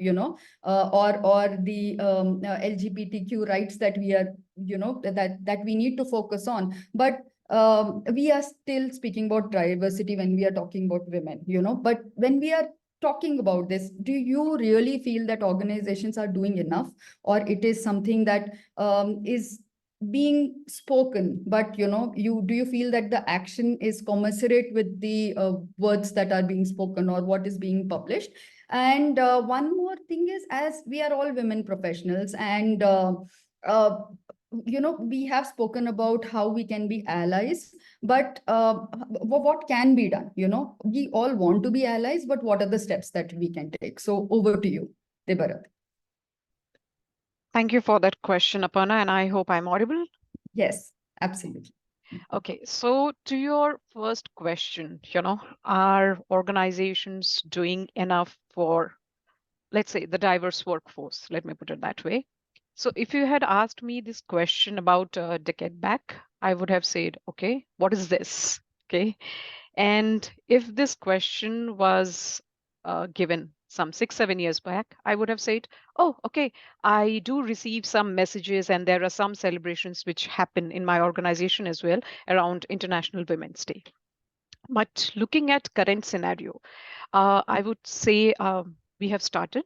or the LGBTQ rights that we are, that we need to focus on. But we are still speaking about diversity when we are talking about women, but when we are talking about this, do you really feel that organizations are doing enough, or it is something that is being spoken, but do you feel that the action is commensurate with the words that are being spoken or what is being published? And one more thing is, as we are all women professionals, and we have spoken about how we can be allies, but what can be done? We all want to be allies, but what are the steps that we can take? So over to you, Debarat. Thank you for that question, Aparna, and I hope I'm audible. Yes, absolutely. Okay, so to your first question, are organizations doing enough for, let's say, the diverse workforce? Let me put it that way. So if you had asked me this question about a decade back, I would have said, okay, what is this? Okay. And if this question was given some 6-7 years back, I would have said, oh, okay, I do receive some messages and there are some celebrations which happen in my organization as well around International Women's Day. But looking at current scenario, I would say we have started,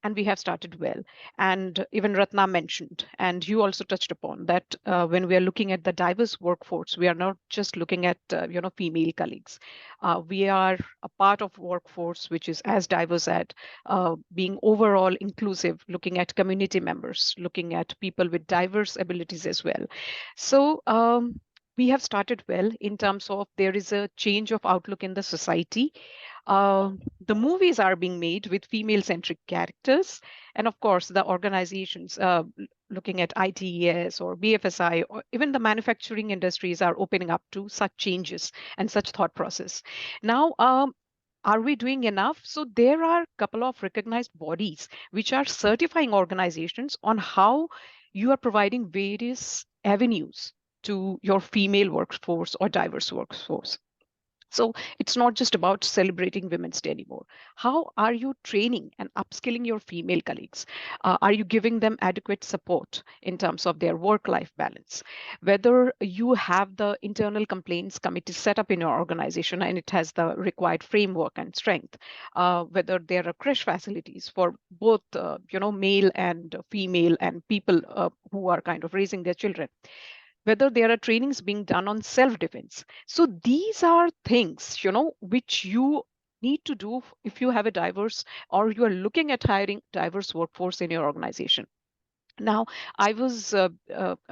and we have started well. And even Ratna mentioned, and you also touched upon that when we are looking at the diverse workforce, we are not just looking at female colleagues. We are a part of workforce which is as diverse at being overall inclusive, looking at community members, looking at people with diverse abilities as well. So we have started well in terms of there is a change of outlook in the society. The movies are being made with female-centric characters, and of course, the organizations looking at ITES or BFSI or even the manufacturing industries are opening up to such changes and such thought process. Now, are we doing enough? So there are a couple of recognized bodies which are certifying organizations on how you are providing various avenues to your female workforce or diverse workforce. So it's not just about celebrating Women's Day anymore. How are you training and upskilling your female colleagues? Are you giving them adequate support in terms of their work-life balance? Whether you have the internal complaints committee set up in your organization and it has the required framework and strength, whether there are crash facilities for both, male and female and people who are kind of raising their children, whether there are trainings being done on self-defense. So these are things, which you need to do if you have a diverse or you are looking at hiring diverse workforce in your organization. Now, I was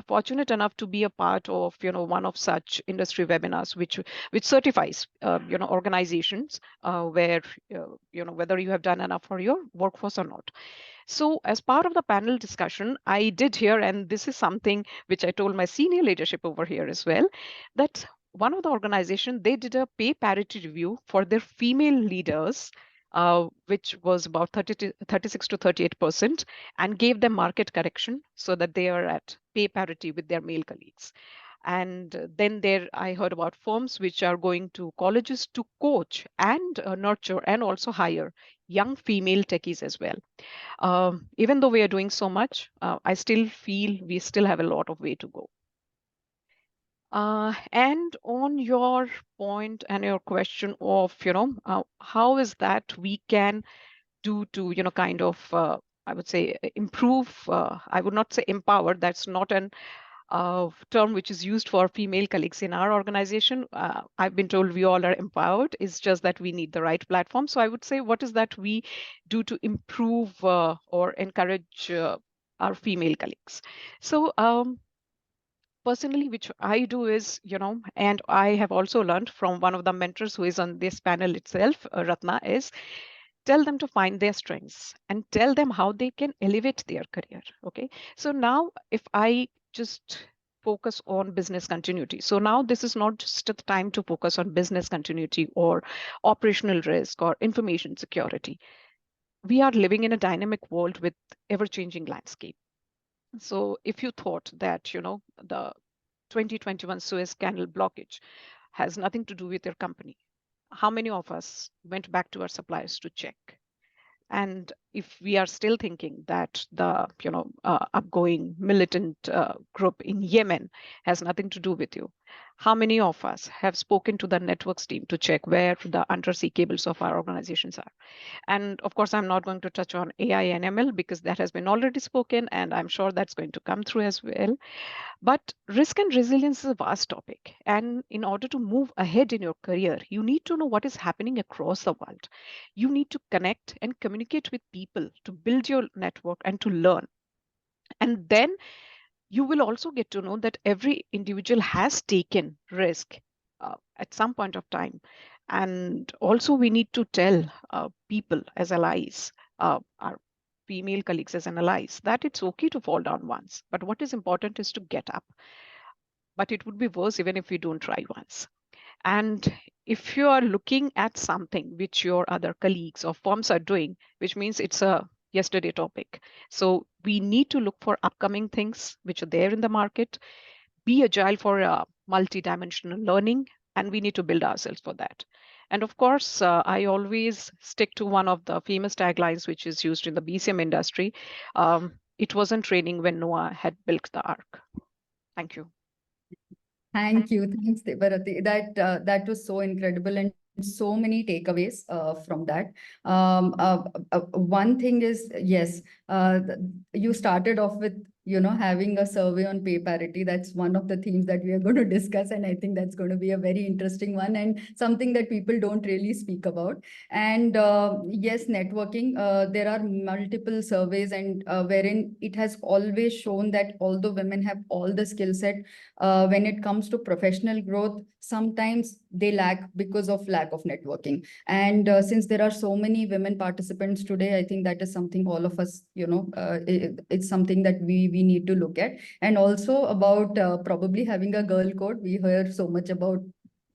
fortunate enough to be a part of, one of such industry webinars, which certifies, organizations where, whether you have done enough for your workforce or not. So as part of the panel discussion, I did hear, and this is something which I told my senior leadership over here as well, that one of the organization, they did a pay parity review for their female leaders, which was about 36 to 38%, and gave them market correction so that they are at pay parity with their male colleagues. And then I heard about firms which are going to colleges to coach and nurture and also hire young female techies as well. Even though we are doing so much, I still feel we still have a lot of way to go. And on your point and your question of, how is that we can do to, kind of, I would say, improve, I would not say empower, that's not an term which is used for female colleagues in our organization. I've been told we all are empowered. It's just that we need the right platform. So I would say, what is that we do to improve or encourage our female colleagues? So personally, which I do is, and I have also learned from one of the mentors who is on this panel itself, Ratna, is tell them to find their strengths and tell them how they can elevate their career. Okay. So now if I just focus on business continuity. So now this is not just the time to focus on business continuity or operational risk or information security. We are living in a dynamic world with ever-changing landscape. So if you thought that, the 2021 Suez Canal blockage has nothing to do with your company, how many of us went back to our suppliers to check? And if we are still thinking that the upgoing militant group in Yemen has nothing to do with you, how many of us have spoken to the networks team to check where the undersea cables of our organizations are? And of course, I'm not going to touch on AI and ML because that has been already spoken, and I'm sure that's going to come through as well. But risk and resilience is a vast topic. And in order to move ahead in your career, you need to know what is happening across the world. You need to connect and communicate with people to build your network and to learn. And then you will also get to know that every individual has taken risk at some point of time. And also we need to tell people as allies, our female colleagues as an allies, that it's okay to fall down once, but what is important is to get up. But it would be worse even if we don't try once. And if you are looking at something which your other colleagues or firms are doing, which means it's a yesterday topic. So we need to look for upcoming things which are there in the market, be agile for multi-dimensional learning, and we need to build ourselves for that. And of course, I always stick to one of the famous taglines which is used in the BCM industry. It wasn't training when Noah had built the ark. Thank you. Thank you. Thanks, Debarati. That was so incredible and so many takeaways from that. One thing is, yes, you started off with having a survey on pay parity. That's one of the themes that we are going to discuss. And I think that's going to be a very interesting one and something that people don't really speak about. And yes, networking, there are multiple surveys and wherein it has always shown that although women have all the skill set, when it comes to professional growth, sometimes they lack because of lack of networking. And since there are so many women participants today, I think that is something all of us, it's something that we need to look at. And also about probably having a girl code. We hear so much about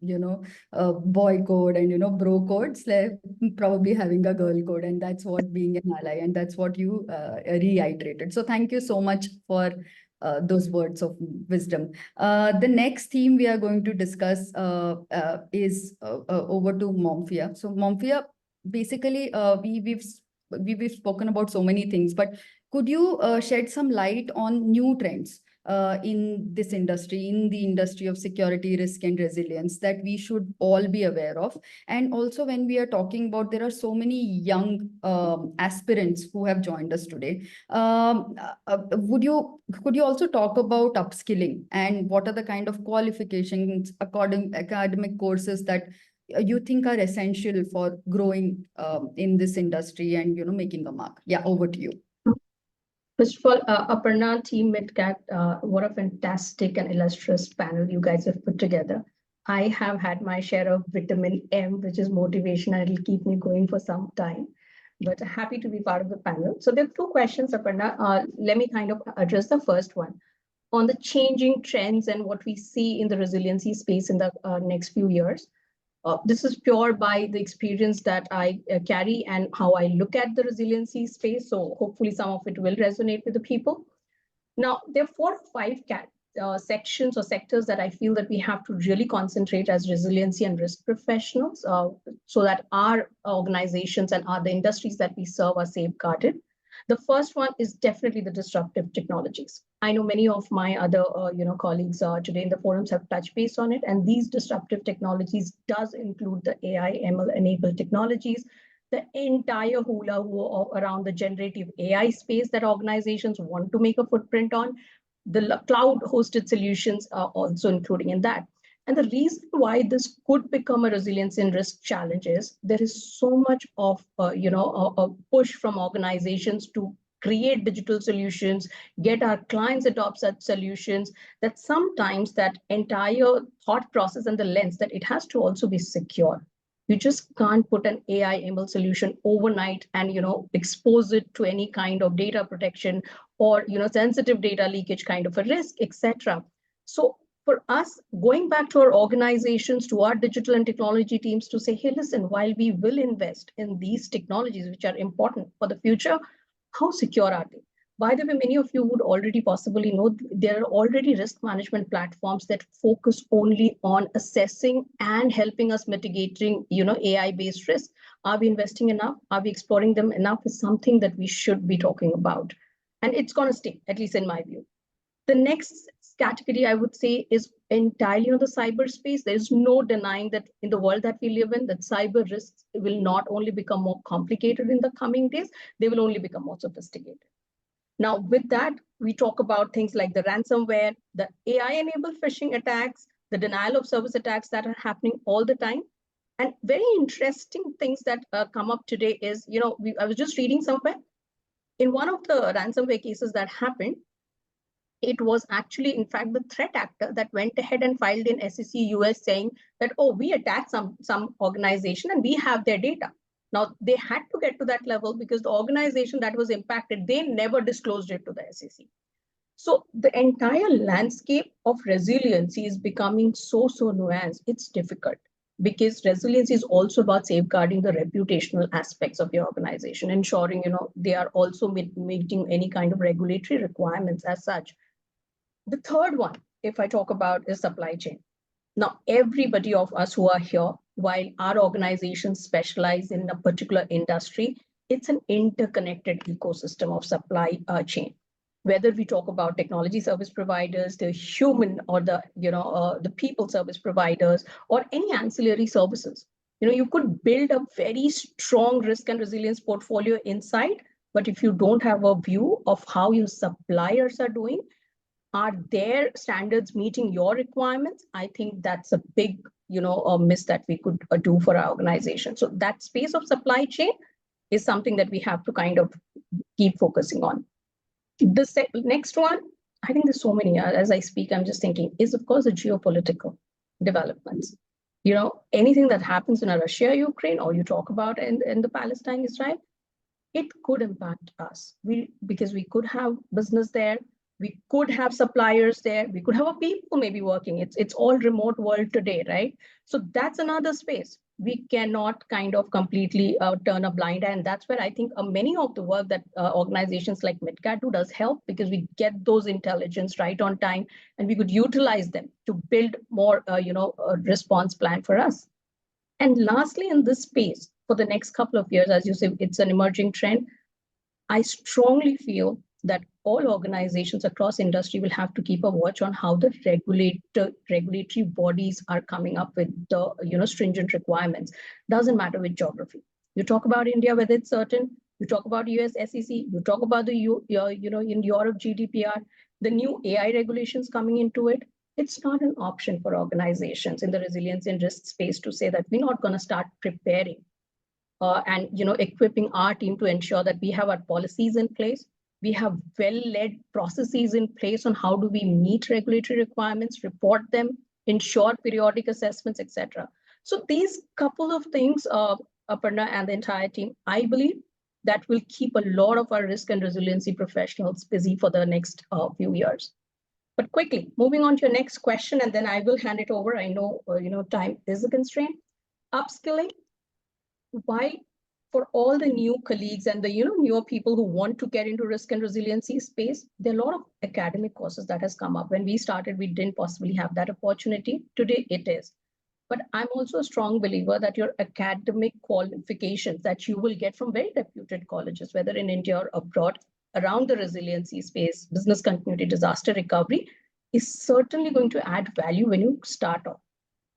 boy code and bro codes, like probably having a girl code, and that's what being an ally, and that's what you reiterated. So thank you so much for those words of wisdom. The next theme we are going to discuss is over to Momfia. So Momfia, basically, we've spoken about so many things, but could you shed some light on new trends in this industry, in the industry of security, risk, and resilience that we should all be aware of? And also, when we are talking about, there are so many young aspirants who have joined us today. Could you also talk about upskilling and what are the kind of qualifications, academic courses that you think are essential for growing in this industry and making a mark? Yeah, over to you. First of all, Aparna, Team MidCat, what a fantastic and illustrious panel you guys have put together. I have had my share of vitamin M, which is motivation, and it'll keep me going for some time. But happy to be part of the panel. So there are two questions, Aparna. Let me kind of address the first one on the changing trends and what we see in the resiliency space in the next few years. This is pure by the experience that I carry and how I look at the resiliency space. So hopefully some of it will resonate with the people. Now, there are 4 or 5 sections or sectors that I feel that we have to really concentrate as resiliency and risk professionals so that our organizations and the industries that we serve are safeguarded. The first one is definitely the disruptive technologies. I know many of my other colleagues today in the forums have touched base on it, and these disruptive technologies does include the AI, ML enabled technologies, the entire hula hoop around the generative AI space that organizations want to make a footprint on. The cloud hosted solutions are also including in that. And the reason why this could become a resilience and risk challenge is there is so much of a push from organizations to create digital solutions, get our clients adopt such solutions, that sometimes that entire thought process and the lens that it has to also be secure. You just can't put an AI ML solution overnight and expose it to any kind of data protection or sensitive data leakage kind of a risk, etc. So for us, going back to our organizations, to our digital and technology teams to say, hey, listen, while we will invest in these technologies, which are important for the future, how secure are they? By the way, many of you would already possibly know there are already risk management platforms that focus only on assessing and helping us mitigating, AI-based risk. Are we investing enough? Are we exploring them enough? Is something that we should be talking about. And it's going to stay, at least in my view. The next category, I would say, is entirely on the cyberspace. There is no denying that in the world that we live in, that cyber risks will not only become more complicated in the coming days, they will only become more sophisticated. Now, with that, we talk about things like the ransomware, the AI-enabled phishing attacks, the denial of service attacks that are happening all the time. And very interesting things that come up today is, I was just reading somewhere, in one of the ransomware cases that happened, it was actually, in fact, the threat actor that went ahead and filed in SEC US saying that, oh, we attacked some organization and we have their data. Now, they had to get to that level because the organization that was impacted, they never disclosed it to the SEC. So the entire landscape of resiliency is becoming so nuanced, it's difficult. Because resilience is also about safeguarding the reputational aspects of your organization, ensuring they are also meeting any kind of regulatory requirements as such. The third one, if I talk about, is supply chain. Now, everybody of us who are here, while our organizations specialize in a particular industry, it's an interconnected ecosystem of supply chain. Whether we talk about technology service providers, the human or the people service providers, or any ancillary services, you could build a very strong risk and resilience portfolio inside, But if you don't have a view of how your suppliers are doing, are their standards meeting your requirements? I think that's a big, a miss that we could do for our organization. So that space of supply chain is something that we have to kind of keep focusing on. The next one, I think there's so many. As I speak, I'm just thinking, is of course the geopolitical developments. Anything that happens in a Russia, Ukraine, or you talk about in the Palestine, Israel, it could impact us. Because we could have business there, we could have suppliers there, we could have a people maybe working. It's all remote world today, right? So that's another space. We cannot kind of completely turn a blind eye. And that's where I think many of the work that organizations like MidCat do does help, because we get those intelligence right on time and we could utilize them to build more, a response plan for us. And lastly, in this space, for the next couple of years, as you say, it's an emerging trend. I strongly feel that all organizations across industry will have to keep a watch on how the regulatory bodies are coming up with the stringent requirements. Doesn't matter which geography. You talk about India, whether it's certain. You talk about US SEC. You talk about the in Europe GDPR, the new AI regulations coming into it. It's not an option for organizations in the resilience and risk space to say that we're not going to start preparing and equipping our team to ensure that we have our policies in place. We have well-led processes in place on how do we meet regulatory requirements, report them, ensure periodic assessments, etc. So these couple of things, Aparna and the entire team, I believe that will keep a lot of our risk and resiliency professionals busy for the next few years. But quickly, moving on to your next question, and then I will hand it over. I know, time is a constraint. Upskilling, why for all the new colleagues and the newer people who want to get into risk and resiliency space, there are a lot of academic courses that has come up. When we started, we didn't possibly have that opportunity. Today it is. But I'm also a strong believer that your academic qualifications that you will get from very reputed colleges, whether in India or abroad, around the resiliency space, business continuity, disaster recovery, is certainly going to add value when you start off.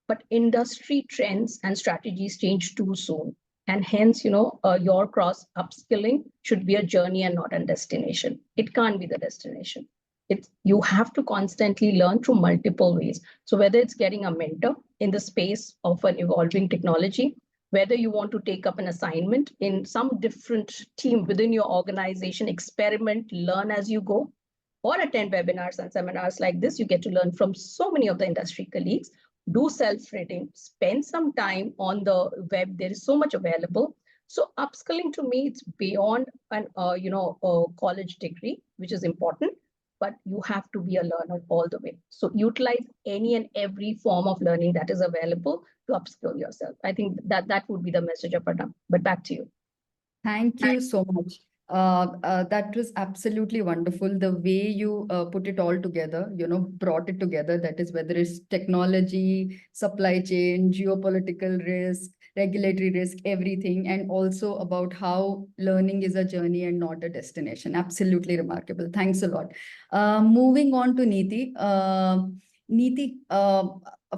But industry trends and strategies change too soon. And hence, your cross upskilling should be a journey and not a destination. It can't be the destination. You have to constantly learn through multiple ways. So whether it's getting a mentor in the space of an evolving technology, whether you want to take up an assignment in some different team within your organization, experiment, learn as you go, or attend webinars and seminars like this, you get to learn from so many of the industry colleagues. Do self-rating, spend some time on the web. There is so much available. So upskilling to me, it's beyond an a college degree, which is important, but you have to be a learner all the way. So utilize any and every form of learning that is available to upskill yourself. I think that would be the message, Aparna. But back to you. Thank you so much. That was absolutely wonderful. The way you put it all together, brought it together. That is whether it's technology, supply chain, geopolitical risk, regulatory risk, everything, and also about how learning is a journey and not a destination. Absolutely remarkable. Thanks a lot. Moving on to Neeti. Neeti,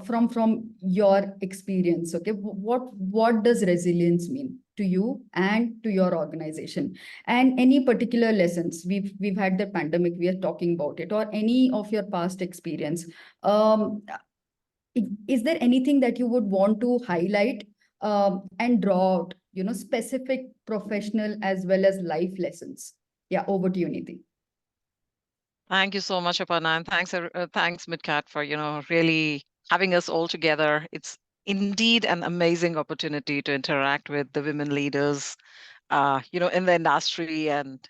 from your experience, okay, what does resilience mean to you and to your organization, and any particular lessons? We've had the pandemic, we are talking about it, or any of your past experience. Is there anything that you would want to highlight and draw out, specific professional as well as life lessons? Yeah, over to you, Neeti. Thank you so much, Aparna, and thanks MidCat for really having us all together. It's indeed an amazing opportunity to interact with the women leaders, in the industry, and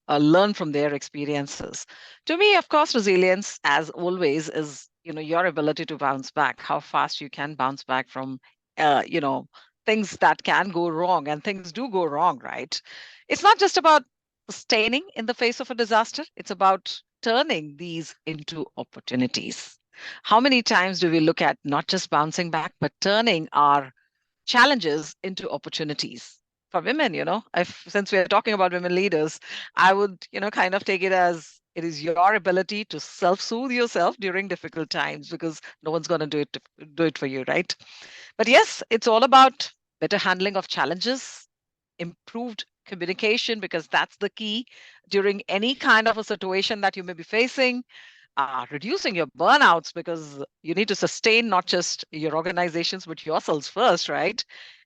learn from their experiences. To me, of course, resilience, as always, is your ability to bounce back. How fast you can bounce back from things that can go wrong, and things do go wrong, right? It's not just about sustaining in the face of a disaster. It's about turning these into opportunities. How many times do we look at not just bouncing back, but turning our challenges into opportunities? For women, since we are talking about women leaders, I would, kind of take it as it is your ability to self-soothe yourself during difficult times, because no one's going to do it for you, right? But yes, it's all about better handling of challenges, improved communication, because that's the key during any kind of a situation that you may be facing. Reducing your burnouts, because you need to sustain not just your organizations but yourselves first, right?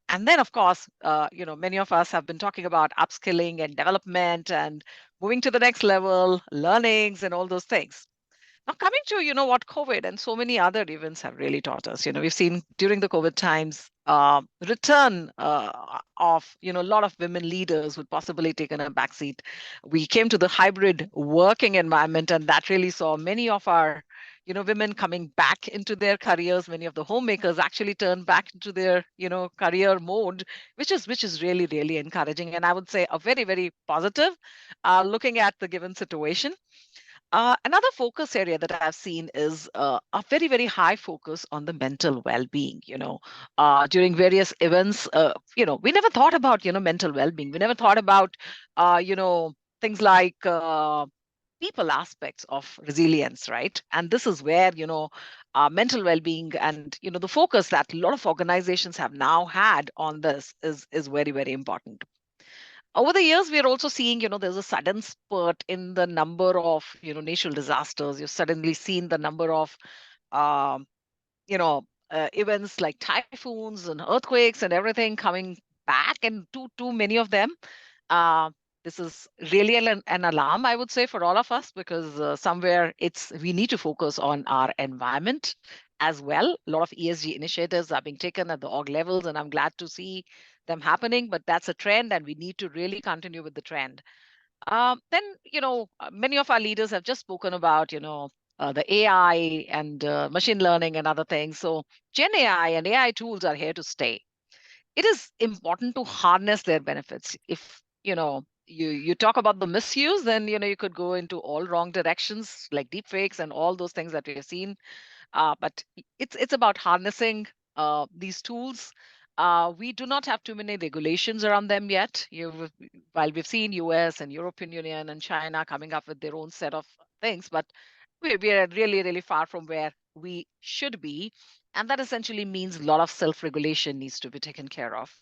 And then, of course, many of us have been talking about upskilling and development and moving to the next level, learnings and all those things. Now, coming to, what COVID and so many other events have really taught us, we've seen during the COVID times, return of, a lot of women leaders who'd possibly taken a backseat. We came to the hybrid working environment, and that really saw many of our, women coming back into their careers. Many of the homemakers actually turned back into their, career mode, which is really, really encouraging. And I would say a very, very positive, looking at the given situation. Another focus area that I've seen is a very, very high focus on the mental well-being. During various events, we never thought about, mental well-being. We never thought about, things like people aspects of resilience, right? And this is where, mental well-being and, the focus that a lot of organizations have now had on this is very, very important. Over the years, we are also seeing, there's a sudden spurt in the number of, natural disasters. You've suddenly seen the number of, um, events like typhoons and earthquakes and everything coming back, and too many of them. Uh, this is really an alarm, I would say, for all of us, because somewhere we need to focus on our environment as well. A lot of ESG initiatives are being taken at the org levels, and I'm glad to see them happening. But that's a trend, and we need to really continue with the trend. Then, many of our leaders have just spoken about, the AI and machine learning and other things. So Gen AI and AI tools are here to stay. It is important to harness their benefits. If you talk about the misuse, then you could go into all wrong directions, like deepfakes and all those things that we have seen. But it's about harnessing these tools. We do not have too many regulations around them yet. While we've seen US and European Union and China coming up with their own set of things, but we are really, really far from where we should be. And that essentially means a lot of self-regulation needs to be taken care of.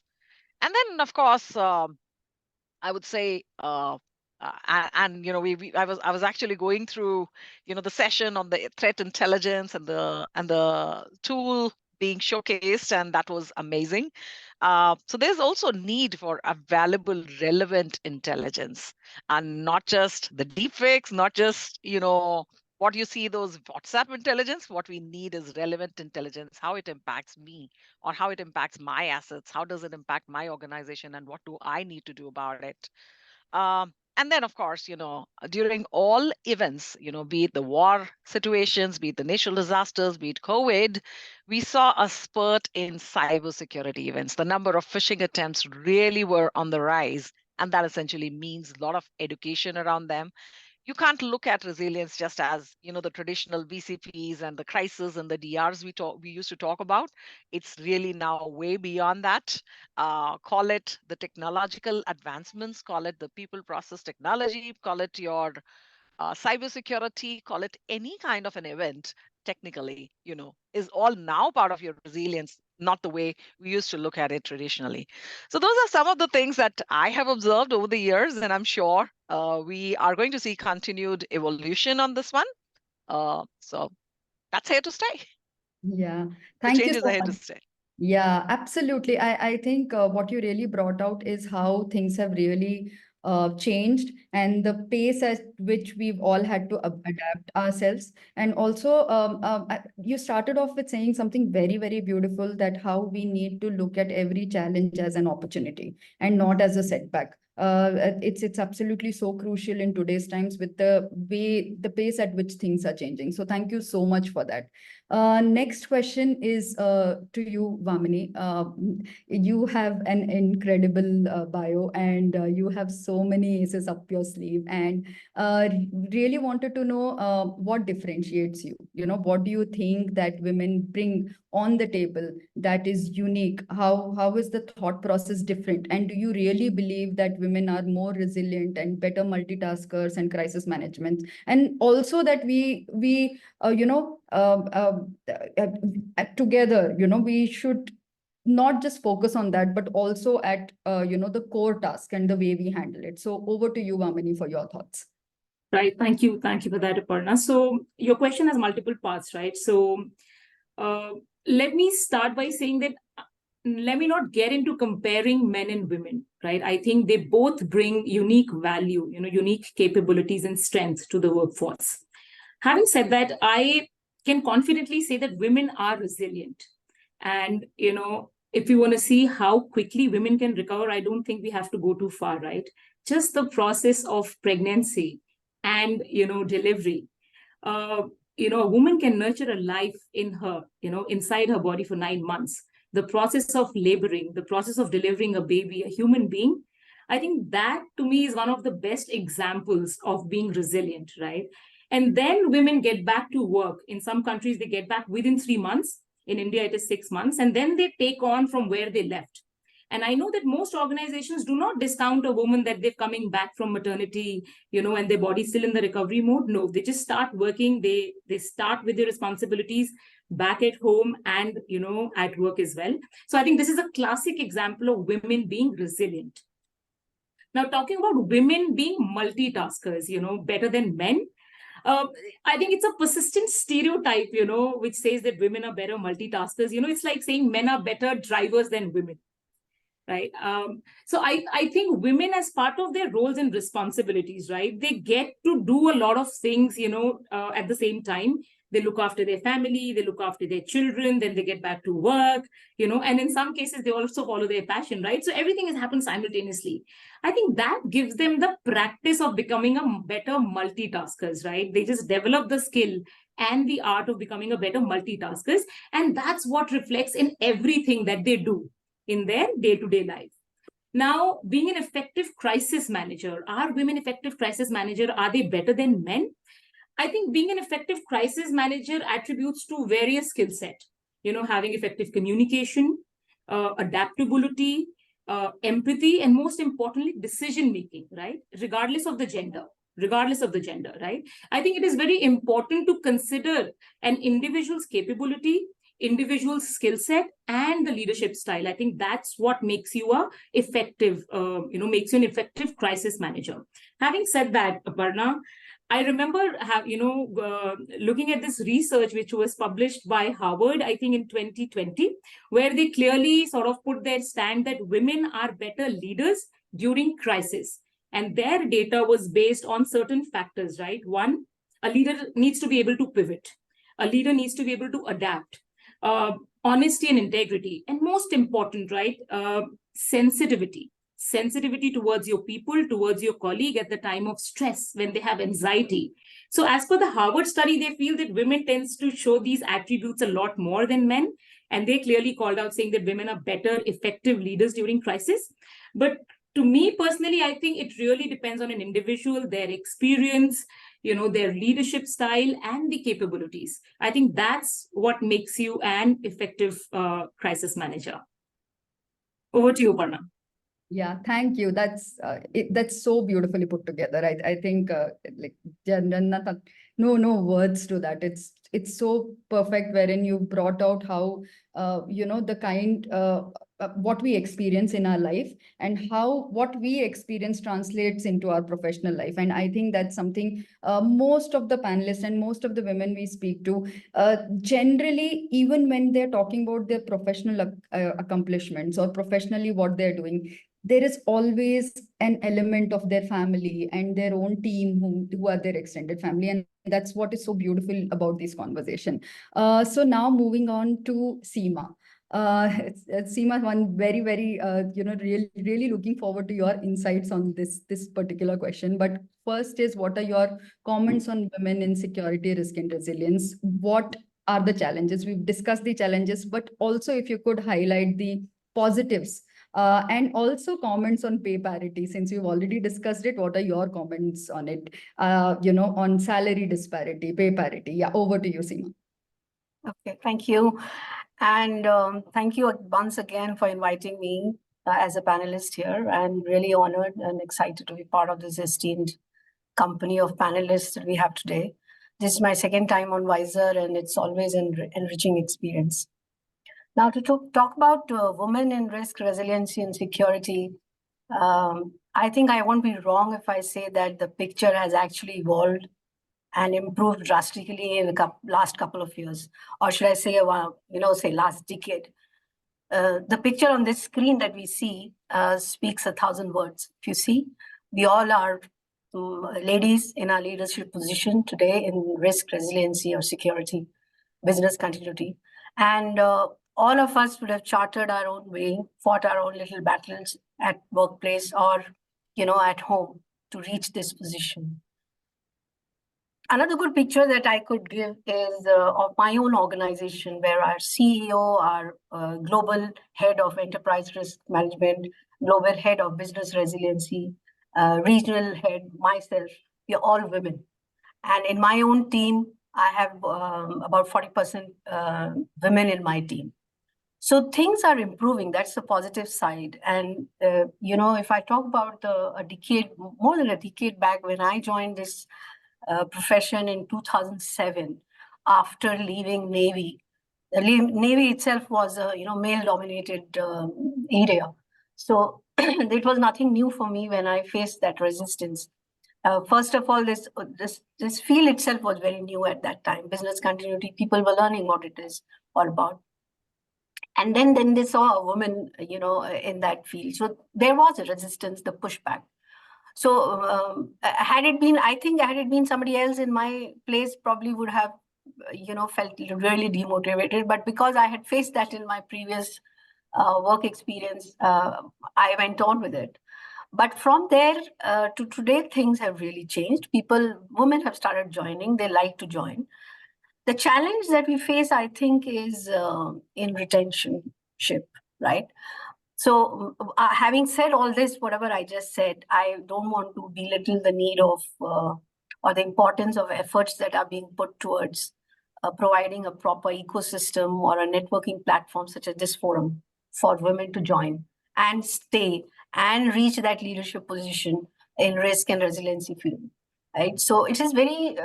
And then, of course, I would say, and I was actually going through, the session on the threat intelligence and the tool being showcased, and that was amazing. So there's also need for available, relevant intelligence, and not just the deepfakes, not just what you see those WhatsApp intelligence. What we need is relevant intelligence, how it impacts me or how it impacts my assets, how does it impact my organization, and what do I need to do about it. And then, of course, during all events, be it the war situations, be it the natural disasters, be it COVID, we saw a spurt in cybersecurity events. The number of phishing attempts really were on the rise, and that essentially means a lot of education around them. You can't look at resilience just as the traditional BCPs and the crisis and the DRs we used to talk about. It's really now way beyond that. Call it the technological advancements, call it the people process technology, call it your cybersecurity, call it any kind of an event. Technically, is all now part of your resilience, not the way we used to look at it traditionally. So those are some of the things that I have observed over the years, and I'm sure we are going to see continued evolution on this one. So that's here to stay. Yeah, The thank you changes so are here to much. stay. Yeah, absolutely. I think what you really brought out is how things have really changed, and the pace at which we've all had to adapt ourselves. And also, you started off with saying something very, very beautiful, that how we need to look at every challenge as an opportunity and not as a setback. It's absolutely so crucial in today's times with the pace at which things are changing. So thank you so much for that. Next question is to you, Vamini. You have an incredible bio, and you have so many aces up your sleeve, and really wanted to know what differentiates you. What do you think that women bring on the table that is unique? How is the thought process different? And do you really believe that women are more resilient and better multitaskers and crisis management? And also that we together, we should not just focus on that, but also at, the core task and the way we handle it. So over to you, Vamini, for your thoughts. Right. Thank you. Thank you for that, Aparna. So your question has multiple parts, right? So let me start by saying that let me not get into comparing men and women, right? I think they both bring unique value, unique capabilities and strength to the workforce. Having said that, I can confidently say that women are resilient. And, if you want to see how quickly women can recover, I don't think we have to go too far, right? Just the process of pregnancy and, delivery. A woman can nurture a life in her, inside her body for 9 months. The process of laboring, the process of delivering a baby, a human being, I think that to me is one of the best examples of being resilient, right? And then women get back to work. In some countries, they get back within 3 months. In India, it is 6 months. And then they take on from where they left. And I know that most organizations do not discount a woman that they're coming back from maternity, and their body's still in the recovery mode. No, they just start working. They start with their responsibilities back at home and, at work as well. So I think this is a classic example of women being resilient. Now, talking about women being multitaskers, better than men, I think it's a persistent stereotype, which says that women are better multitaskers. It's like saying men are better drivers than women, right? So I think women, as part of their roles and responsibilities, right, they get to do a lot of things, at the same time. They look after their family, they look after their children, then they get back to work, and in some cases, they also follow their passion, right? So everything has happened simultaneously. I think that gives them the practice of becoming a better multitaskers, right? They just develop the skill and the art of becoming a better multitaskers. And that's what reflects in everything that they do in their day-to-day life. Now, being an effective crisis manager, are women effective crisis manager? Are they better than men? I think being an effective crisis manager attributes to various skill set, having effective communication, adaptability, empathy, and most importantly, decision making, right? Regardless of the gender, right? I think it is very important to consider an individual's capability, individual's skill set, and the leadership style. I think that's what makes you a effective, makes you an effective crisis manager. Having said that, Aparna, I remember looking at this research which was published by Harvard, I think in 2020, where they clearly sort of put their stand that women are better leaders during crisis. And their data was based on certain factors, right? One, a leader needs to be able to pivot. A leader needs to be able to adapt. Honesty and integrity. And most important, right? Sensitivity towards your people, towards your colleague at the time of stress, when they have anxiety. So as per the Harvard study, they feel that women tends to show these attributes a lot more than men. And they clearly called out saying that women are better, effective leaders during crisis. But to me personally, I think it really depends on an individual, their experience, their leadership style and the capabilities. I think that's what makes you an effective crisis manager. Over to you, Parna. Yeah, thank you. That's so beautifully put together. I think no words to that. It's so perfect, wherein you brought out how the kind what we experience in our life and how what we experience translates into our professional life. And I think that's something most of the panelists and most of the women we speak to generally, even when they're talking about their professional accomplishments or professionally what they're doing, there is always an element of their family and their own team who are their extended family. And that's what is so beautiful about this conversation. So now moving on to Seema. Seema, one very, very, really looking forward to your insights on this particular question. But first is, what are your comments on women in security, risk, and resilience? What are the challenges? We've discussed the challenges, but also if you could highlight the positives and also comments on pay parity. Since you've already discussed it, what are your comments on it? On salary disparity, pay parity. Yeah, over to you, Seema. Okay, thank you. And thank you once again for inviting me as a panelist here. I'm really honored and excited to be part of this esteemed company of panelists that we have today. This is my second time on WISER, and it's always an enriching experience. Now, to talk about women in risk, resiliency, and security, I think I won't be wrong if I say that the picture has actually evolved and improved drastically in the last couple of years, or should I say, say last decade. The picture on this screen that we see speaks 1,000 words. If you see, we all are ladies in our leadership position today in risk, resiliency, or security, business continuity. And all of us would have charted our own way, fought our own little battles at workplace or, at home to reach this position. Another good picture that I could give is of my own organization, where our CEO, our global head of enterprise risk management, global head of business resiliency, regional head, myself, we are all women. And in my own team, I have about 40% women in my team. So things are improving. That's the positive side. And, if I talk about a decade, more than a decade back, when I joined this profession in 2007, after leaving Navy. The Navy itself was a male-dominated area, so it was nothing new for me when I faced that resistance. First of all, this field itself was very new at that time. Business continuity, people were learning what it is all about. And then they saw a woman, in that field. So there was a resistance, the pushback. So had it been somebody else in my place, probably would have, felt really demotivated. But because I had faced that in my previous work experience, I went on with it. But from there to today, things have really changed. Women have started joining. They like to join. The challenge that we face, I think, is in retentionship, right? So having said all this, whatever I just said, I don't want to belittle the need of or the importance of efforts that are being put towards providing a proper ecosystem or a networking platform such as this forum for women to join and stay and reach that leadership position in risk and resiliency field, right? So it is very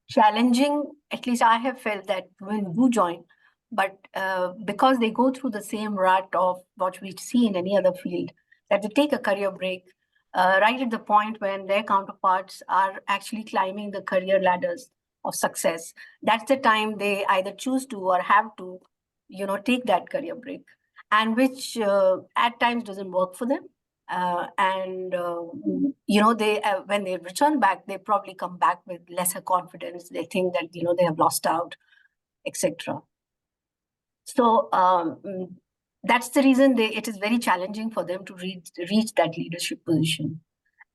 challenging. At least I have felt that when you join, but because they go through the same rut of what we see in any other field, that they take a career break right at the point when their counterparts are actually climbing the career ladders of success. That's the time they either choose to or have to, take that career break, and which at times doesn't work for them. They when they return back, they probably come back with lesser confidence. They think that they have lost out, etc. So that's the reason it is very challenging for them to reach that leadership position.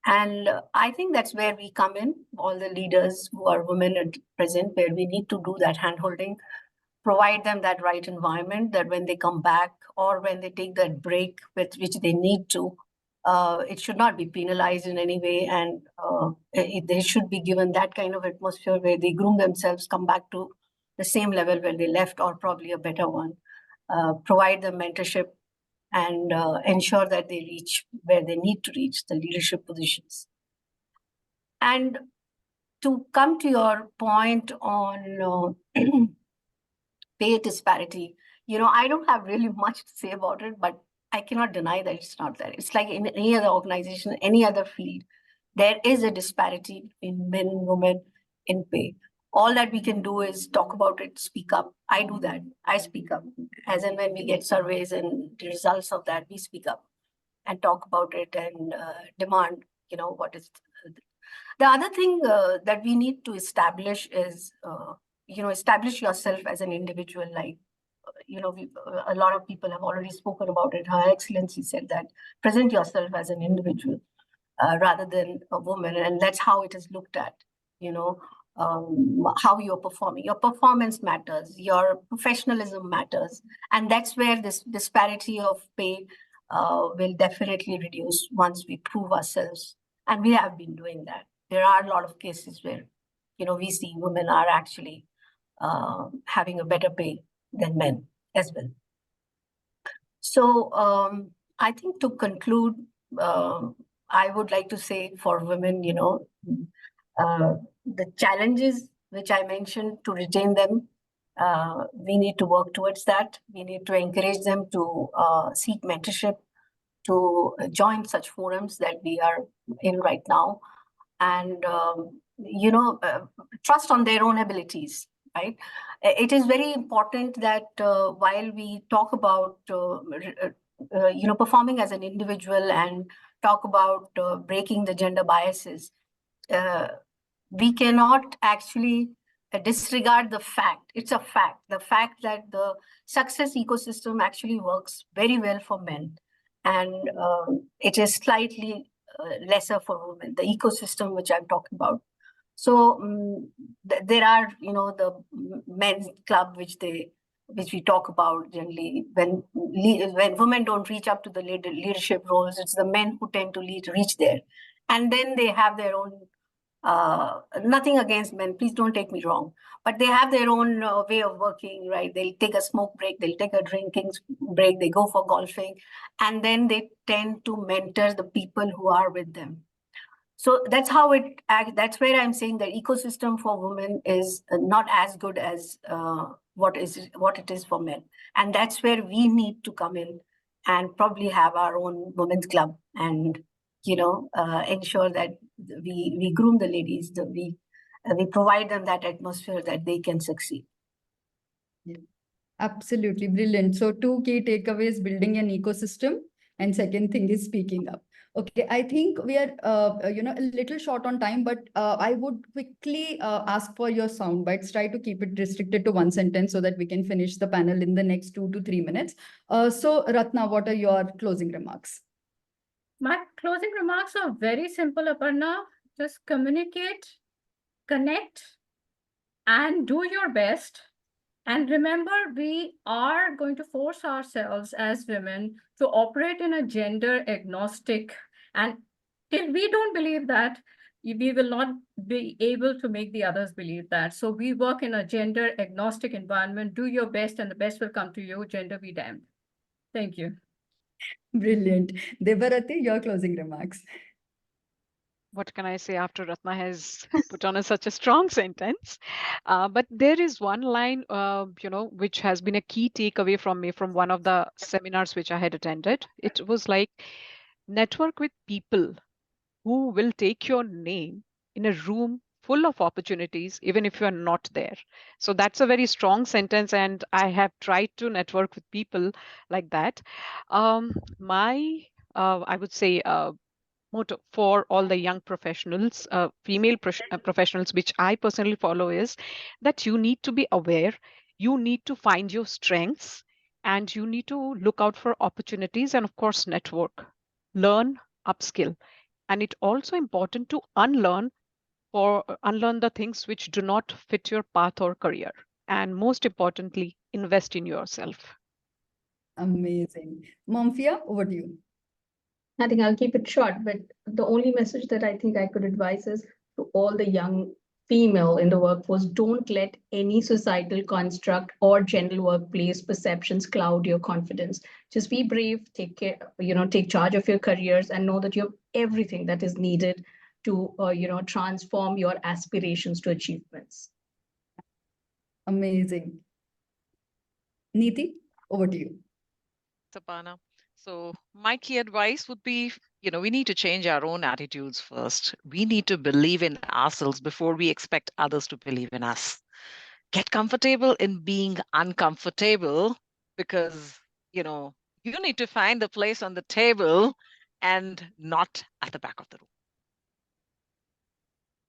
And I think that's where we come in, all the leaders who are women at present, where we need to do that handholding, provide them that right environment, that when they come back or when they take that break, with which they need to, it should not be penalized in any way. And they should be given that kind of atmosphere where they groom themselves, come back to the same level where they left, or probably a better one, provide them mentorship, and ensure that they reach where they need to reach, the leadership positions. And to come to your point on pay disparity, I don't have really much to say about it, but I cannot deny that it's not there. It's like in any other organization, any other field, there is a disparity between men and women in pay. All that we can do is talk about it, speak up. I do that. I speak up. As and when we get surveys and the results of that, we speak up and talk about it and demand, what is. The other thing that we need to establish is, establish yourself as an individual. Like, a lot of people have already spoken about it. Her Excellency said that present yourself as an individual rather than a woman. And that's how it is looked at, how you're performing. Your performance matters, your professionalism matters. And that's where this disparity of pay will definitely reduce once we prove ourselves. And we have been doing that. There are a lot of cases where, we see women are actually having a better pay than men as well. So I think to conclude, I would like to say for women, the challenges which I mentioned, to retain them We need to work towards that. We need to encourage them to seek mentorship, to join such forums that we are in right now, and trust on their own abilities, right? It is very important that while we talk about performing as an individual and talk about breaking the gender biases, we cannot actually disregard the fact. It's a fact. The fact that the success ecosystem actually works very well for men, and it is slightly lesser for women, the ecosystem which I'm talking about. So there are, the men's club which we talk about generally. When women don't reach up to the leadership roles, it's the men who tend to reach there, and then they have their own. Nothing against men, please don't take me wrong, but they have their own way of working, right? They'll take a smoke break, they'll take a drinking break, they go for golfing, and then they tend to mentor the people who are with them. So that's how that's where I'm saying that ecosystem for women is not as good as what it is for men. And that's where we need to come in and probably have our own women's club and, ensure that we groom the ladies, that we provide them that atmosphere that they can succeed. Yeah. Absolutely brilliant. So 2 key takeaways: building an ecosystem, and second thing is speaking up. Okay, I think we are a little short on time, but I would quickly ask for your sound bites. Try to keep it restricted to 1 sentence so that we can finish the panel in the next 2 to 3 minutes. So Ratna, what are your closing remarks? My closing remarks are very simple, Aparna. Just communicate, connect, and do your best. And remember, we are going to force ourselves as women to operate in a gender agnostic. And till we don't believe that, we will not be able to make the others believe that. So we work in a gender agnostic environment. Do your best and the best will come to you. Gender be damned. Thank you. Brilliant. Debarati, your closing remarks. What can I say after Ratna has put on such a strong sentence? But there is one line, which has been a key takeaway from me from one of the seminars which I had attended. It was like, network with people who will take your name in a room full of opportunities, even if you are not there. So that's a very strong sentence, and I have tried to network with people like that. I would say, motto for all the young professionals, female professionals, which I personally follow, is that you need to be aware, you need to find your strengths, and you need to look out for opportunities, and of course, network, learn, upskill. And it's also important to unlearn the things which do not fit your path or career. And most importantly, invest in yourself. Amazing. Momfia, over to you. I think I'll keep it short, but the only message that I think I could advise is to all the young female in the workforce: don't let any societal construct or general workplace perceptions cloud your confidence. Just be brave, take care, take charge of your careers, and know that you have everything that is needed to, transform your aspirations to achievements. Amazing. Neeti, over to you. Sapana. So my key advice would be, we need to change our own attitudes first. We need to believe in ourselves before we expect others to believe in us. Get comfortable in being uncomfortable, because, you need to find the place on the table and not at the back of the room.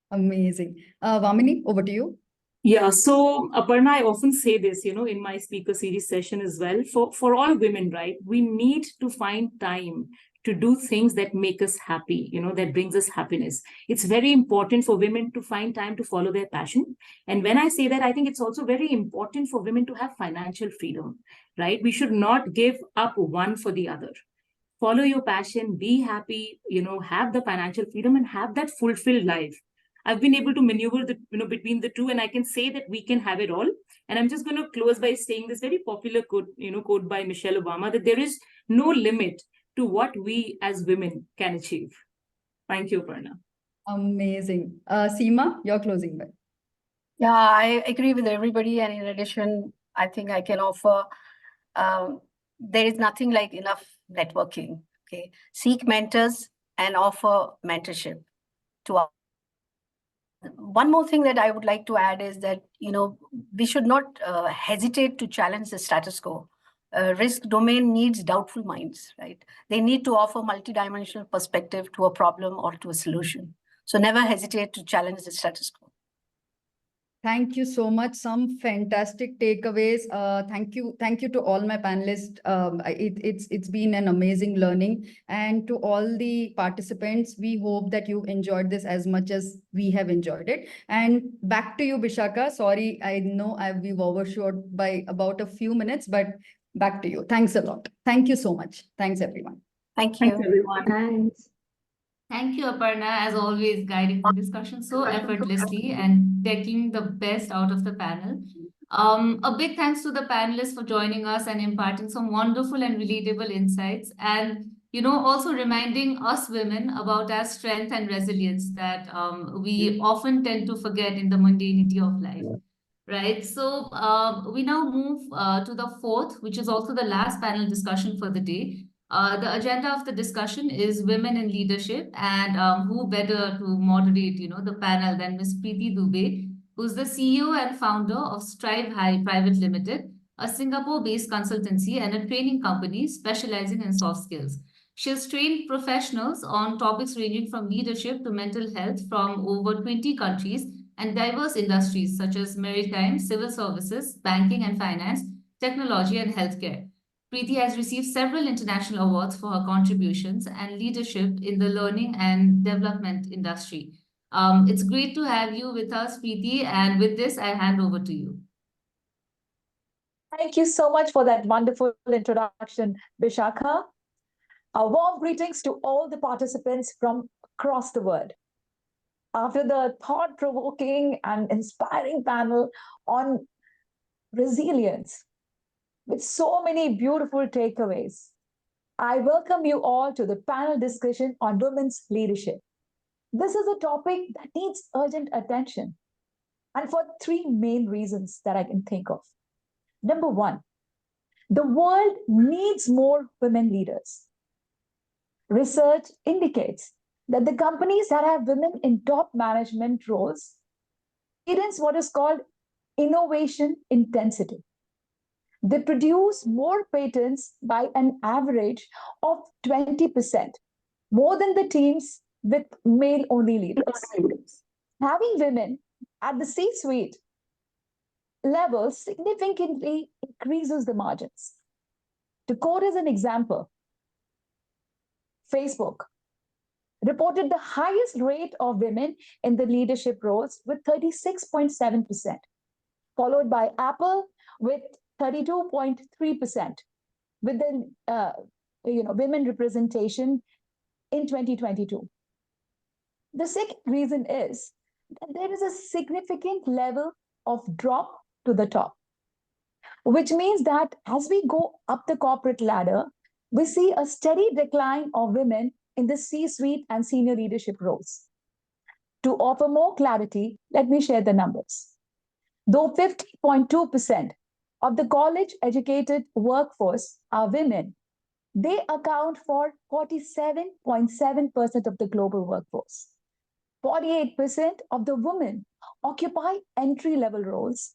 Amazing. Vamini, over to you. Yeah, so Aparna, I often say this, in my speaker series session as well, for all women, right? We need to find time to do things that make us happy, that brings us happiness. It's very important for women to find time to follow their passion. And when I say that, I think it's also very important for women to have financial freedom, right? We should not give up one for the other. Follow your passion, be happy, have the financial freedom and have that fulfilled life. I've been able to maneuver between the two, and I can say that we can have it all. And I'm just going to close by saying this very popular quote by Michelle Obama, that there is no limit to what we as women can achieve. Thank you, Aparna. Amazing. Seema, your closing bit. Yeah, I agree with everybody. And in addition, I think I can offer there is nothing like enough networking. Okay. Seek mentors and offer mentorship to our. One more thing that I would like to add is that, we should not hesitate to challenge the status quo. Risk domain needs doubtful minds, right? They need to offer multidimensional perspective to a problem or to a solution. So never hesitate to challenge the status quo. Thank you so much. Some fantastic takeaways. Thank you to all my panelists. It's been an amazing learning, and to all the participants, we hope that you enjoyed this as much as we have enjoyed it. And back to you, Bishaka. Sorry, I know we've overshot by about a few minutes, but back to you. Thanks a lot. Thank you so much. Thanks, everyone. Thank you. Thanks, everyone. Thanks. Thank you, Aparna, as always, guiding the discussion so effortlessly and taking the best out of the panel. A big thanks to the panelists for joining us and imparting some wonderful and relatable insights, and also reminding us women about our strength and resilience that we often tend to forget in the mundanity of life. Right. So we now move to the fourth, which is also the last panel discussion for the day. The agenda of the discussion is women in leadership, and who better to moderate, the panel than Ms. Preeti Dubey, who's the CEO and founder of Strive High Private Limited, a Singapore-based consultancy and a training company specializing in soft skills. She's trained professionals on topics ranging from leadership to mental health from over 20 countries and diverse industries such as maritime, civil services, banking and finance, technology, and healthcare. Preeti has received several international awards for her contributions and leadership in the learning and development industry. It's great to have you with us, Preeti, and with this, I hand over to you. Thank you so much for that wonderful introduction, Bishakha. A warm greetings to all the participants from across the world. After the thought-provoking and inspiring panel on resilience, with so many beautiful takeaways, I welcome you all to the panel discussion on women's leadership. This is a topic that needs urgent attention, and for three main reasons that I can think of. Number one, the world needs more women leaders. Research indicates that the companies that have women in top management roles experience what is called innovation intensity. They produce more patents by an average of 20%, more than the teams with male-only leaders. Having women at the C-suite level significantly increases the margins. To quote as an example, Facebook reported the highest rate of women in the leadership roles with 36.7%, followed by Apple with 32.3%, with the women representation in 2022. The second reason is that there is a significant level of drop to the top, which means that as we go up the corporate ladder, we see a steady decline of women in the C-suite and senior leadership roles. To offer more clarity, let me share the numbers. Though 50.2% of the college-educated workforce are women, they account for 47.7% of the global workforce. 48% of the women occupy entry-level roles.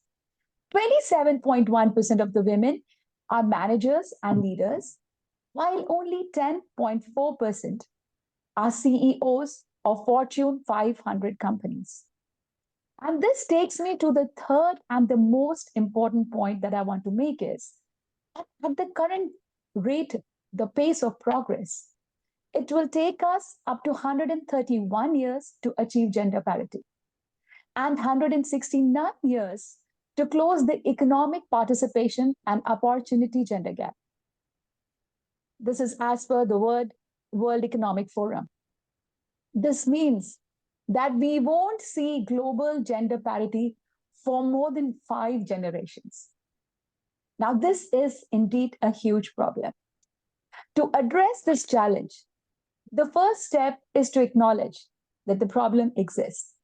27.1% of the women are managers and leaders, while only 10.4% are CEOs of Fortune 500 companies. And this takes me to the third and the most important point that I want to make is, at the current rate, the pace of progress, it will take us up to 131 years to achieve gender parity and 169 years to close the economic participation and opportunity gender gap. This is as per the World Economic Forum. This means that we won't see global gender parity for more than 5 generations. Now, this is indeed a huge problem. To address this challenge, the first step is to acknowledge that the problem exists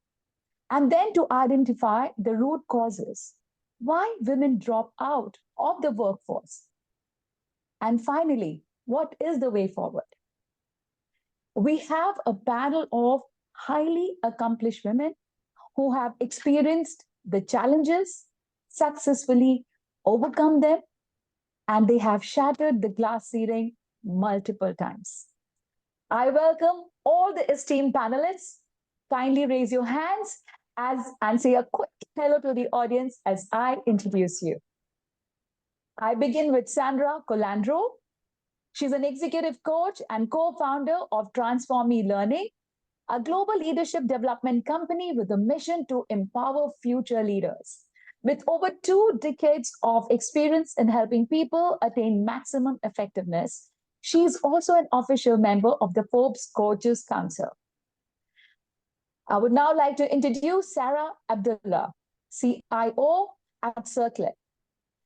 and then to identify the root causes. Why women drop out of the workforce? And finally, what is the way forward? We have a panel of highly accomplished women who have experienced the challenges, successfully overcome them, and they have shattered the glass ceiling multiple times. I welcome all the esteemed panelists. Kindly raise your hands and say a quick hello to the audience as I introduce you. I begin with Sandra Colandro. She's an executive coach and co-founder of Transform Learning, a global leadership development company with a mission to empower future leaders. With over 2 decades of experience in helping people attain maximum effectiveness, she is also an official member of the Forbes Coaches Council. I would now like to introduce Sarah Abdullah, CIO at Circlet.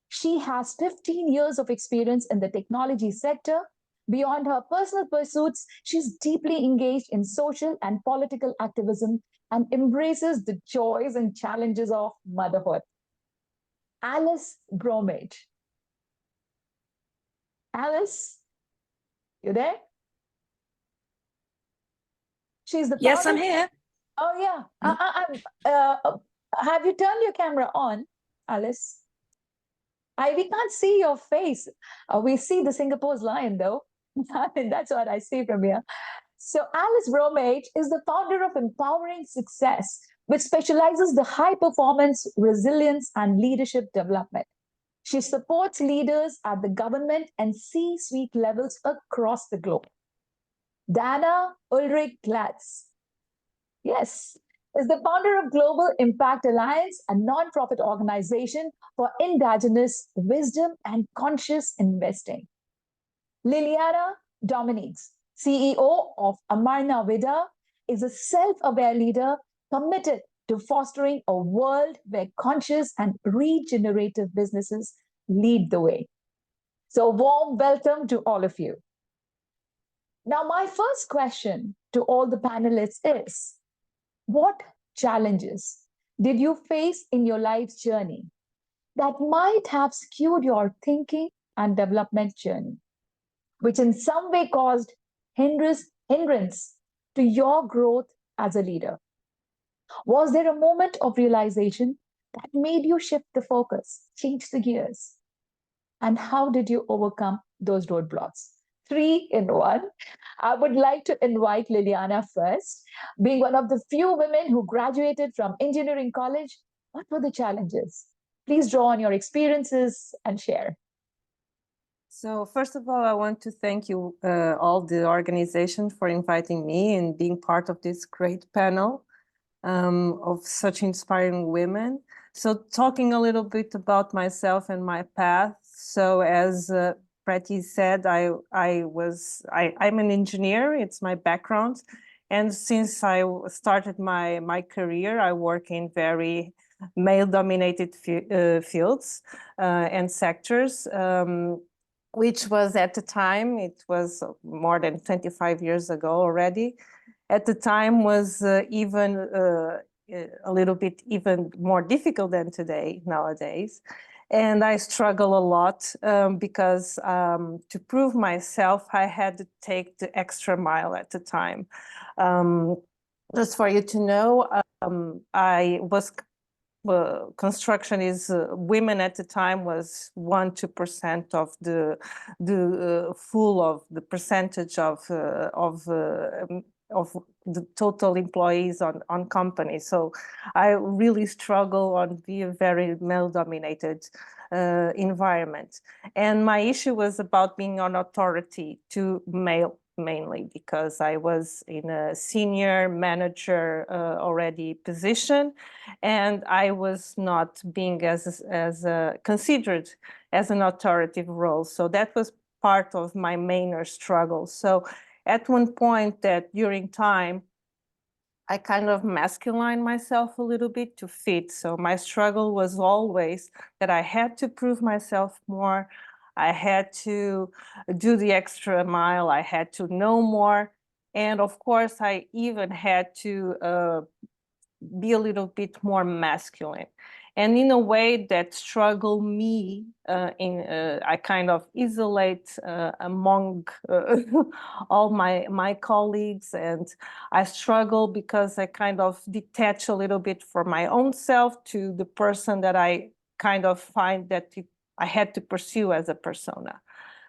She has 15 years of experience in the technology sector. Beyond her personal pursuits, she's deeply engaged in social and political activism and embraces the joys and challenges of motherhood. Alice Bromage. Alice, you there? She's the founder. Yes, I'm here. Oh, yeah. Have you turned your camera on, Alice? We can't see your face. We see the Singapore's lion, though. I mean, that's what I see from here. So Alice Bromage is the founder of Empowering Success, which specializes the high performance, resilience, and leadership development. She supports leaders at the government and C-suite levels across the globe. Dana Ulrich Glatz, yes, is the founder of Global Impact Alliance, a nonprofit organization for indigenous wisdom and conscious investing. Liliana Dominiques, CEO of Amarna Vida, is a self-aware leader committed to fostering a world where conscious and regenerative businesses lead the way. So, warm welcome to all of you. Now, my first question to all the panelists is, what challenges did you face in your life's journey that might have skewed your thinking and development journey, which in some way caused hindrance to your growth as a leader? Was there a moment of realization that made you shift the focus, change the gears? And how did you overcome those roadblocks? 3 in 1. I would like to invite Liliana first. Being one of the few women who graduated from engineering college, what were the challenges? Please draw on your experiences and share. So first of all, I want to thank you, all the organization, for inviting me and being part of this great panel of such inspiring women. So talking a little bit about myself and my path. So as Prati said, I'm an engineer. It's my background. And since I started my career, I work in very male-dominated fields and sectors, which was at the time, it was more than 25 years ago already. At the time was even a little bit even more difficult than nowadays. And I struggle a lot because to prove myself, I had to take the extra mile at the time. Just for you to know, I was construction is women at the time was 1-2% of the full of the percentage of the total employees on companies. So I really struggle on the very male-dominated environment. And my issue was about being an authority to male mainly because I was in a senior manager already position, and I was not being as considered as an authoritative role. So that was part of my main struggle. So at one point that during time, I kind of masculine myself a little bit to fit. So my struggle was always that I had to prove myself more. I had to do the extra mile. I had to know more. And of course, I even had to be a little bit more masculine. And in a way that struggle me, I kind of isolate among all my colleagues, and I struggle because I kind of detach a little bit from my own self to the person that I kind of find that I had to pursue as a persona.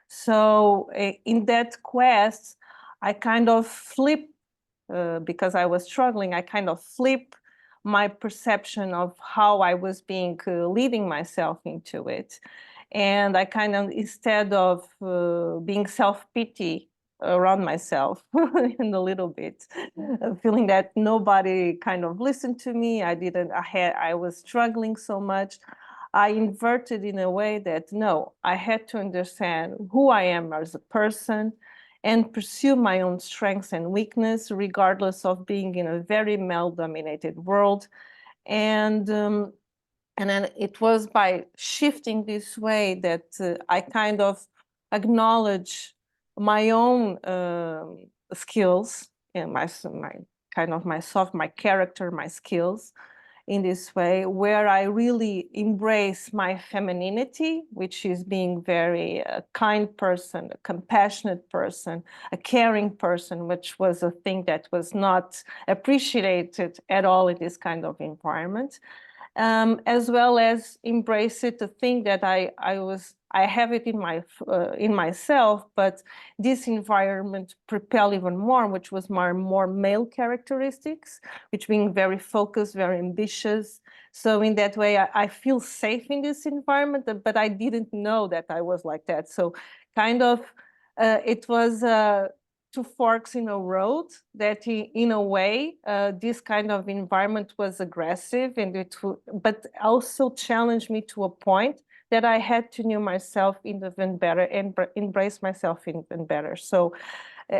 So in that quest, I kind of flip, because I was struggling, I kind of flip my perception of how I was leading myself into it. And I kind of, instead of being self-pity around myself in a little bit, feeling that nobody kind of listened to me, I was struggling so much, I inverted in a way that, no, I had to understand who I am as a person and pursue my own strengths and weakness, regardless of being in a very male-dominated world. And then it was by shifting this way that I kind of acknowledge my own skills and my character, my skills, in this way, where I really embrace my femininity, which is being very kind person, a compassionate person, a caring person, which was a thing that was not appreciated at all in this kind of environment. As well as embrace it, the thing that I have it in myself, but this environment propel even more, which was more male characteristics, which being very focused, very ambitious. So in that way, I feel safe in this environment, but I didn't know that I was like that. So kind of, it was two forks in a road that in a way, this kind of environment was aggressive, and but also challenged me to a point that I had to know myself even better and embrace myself even better. So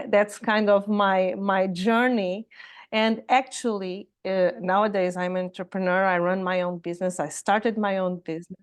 that's kind of my journey. And actually, nowadays I'm an entrepreneur. I run my own business. I started my own business.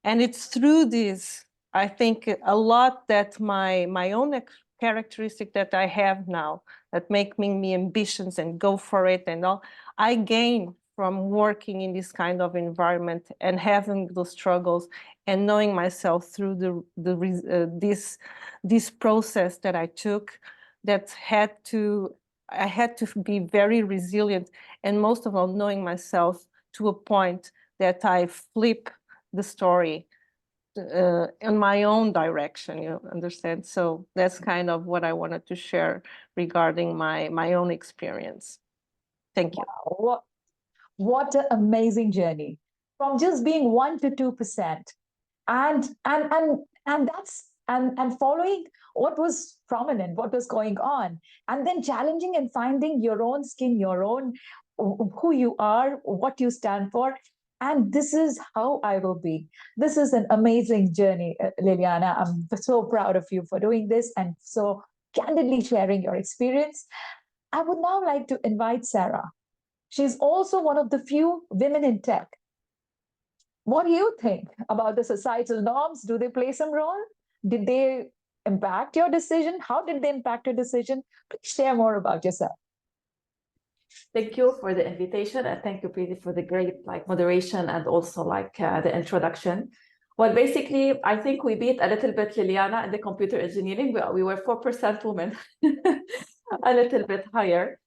And it's through this, I think, a lot that my own characteristic that I have now that make me ambitious and go for it and all, I gain from working in this kind of environment and having those struggles and knowing myself through this process that I took, that I had to be very resilient, and most of all knowing myself to a point that I flip the story in my own direction, you understand? So that's kind of what I wanted to share regarding my own experience. Thank you. Wow. What an amazing journey from just being 1 to 2%, and following what was prominent, what was going on, and then challenging and finding your own skin, your own who you are, what you stand for. And this is how I will be. This is an amazing journey, Liliana. I'm so proud of you for doing this and so candidly sharing your experience. I would now like to invite Sarah. She's also one of the few women in tech. What do you think about the societal norms? Do they play some role? Did they impact your decision? How did they impact your decision? Please share more about yourself. Thank you for the invitation, and thank you, Preeti, for the great moderation and also the introduction. Well, basically, I think we beat a little bit Liliana in the computer engineering. We were 4% women, a little bit higher.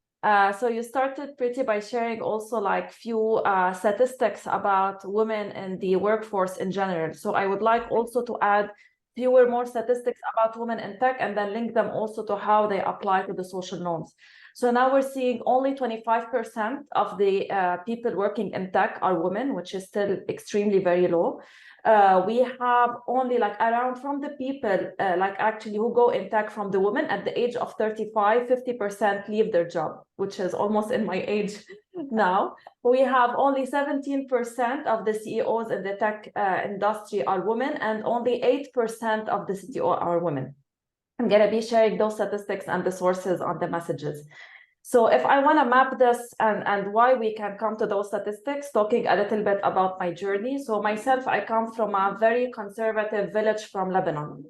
So you started, Preeti, by sharing also few statistics about women in the workforce in general. So I would like also to add fewer more statistics about women in tech and then link them also to how they apply to the social norms. So now we're seeing only 25% of the people working in tech are women, which is still extremely very low. We have only around from the people actually who go in tech from the women at the age of 35, 50% leave their job, which is almost in my age now. We have only 17% of the CEOs in the tech industry are women, and only 8% of the CTO are women. I'm going to be sharing those statistics and the sources on the messages. So if I want to map this and why we can come to those statistics, talking a little bit about my journey. So myself, I come from a very conservative village from Lebanon.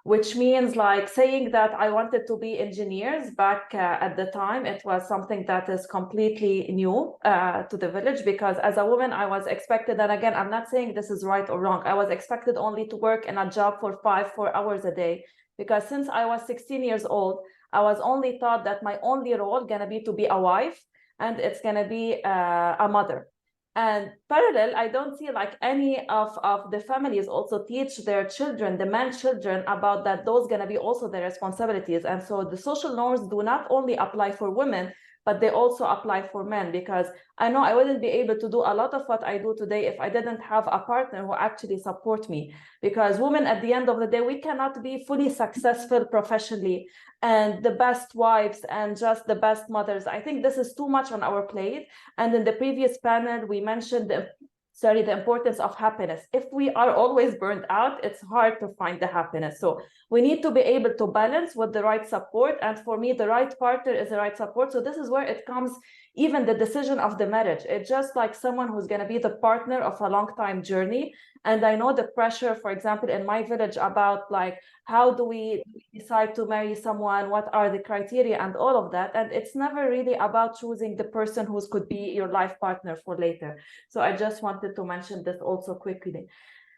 which means like saying that I wanted to be engineers back at the time, it was something that is completely new to the village, because as a woman, I was expected, and again, I'm not saying this is right or wrong, I was expected only to work in a job for 4 hours a day, because since I was 16 years old, I was only taught that my only role gonna be to be a wife, and it's gonna be a mother. And parallel, I don't see like any of the families also teach their children, the man children, about that those gonna be also their responsibilities. And so the social norms do not only apply for women, but they also apply for men, because I know I wouldn't be able to do a lot of what I do today if I didn't have a partner who actually support me. Because women, at the end of the day, we cannot be fully successful professionally and the best wives and just the best mothers. I think this is too much on our plate. And in the previous panel, we mentioned the importance of happiness. If we are always burned out, it's hard to find the happiness. So we need to be able to balance with the right support. And for me, the right partner is the right support. So this is where it comes, even the decision of the marriage. It's just like someone who's going to be the partner of a long time journey. And I know the pressure, for example, in my village about like, how do we decide to marry someone? What are the criteria and all of that? And it's never really about choosing the person who could be your life partner for later. So I just wanted to mention this also quickly.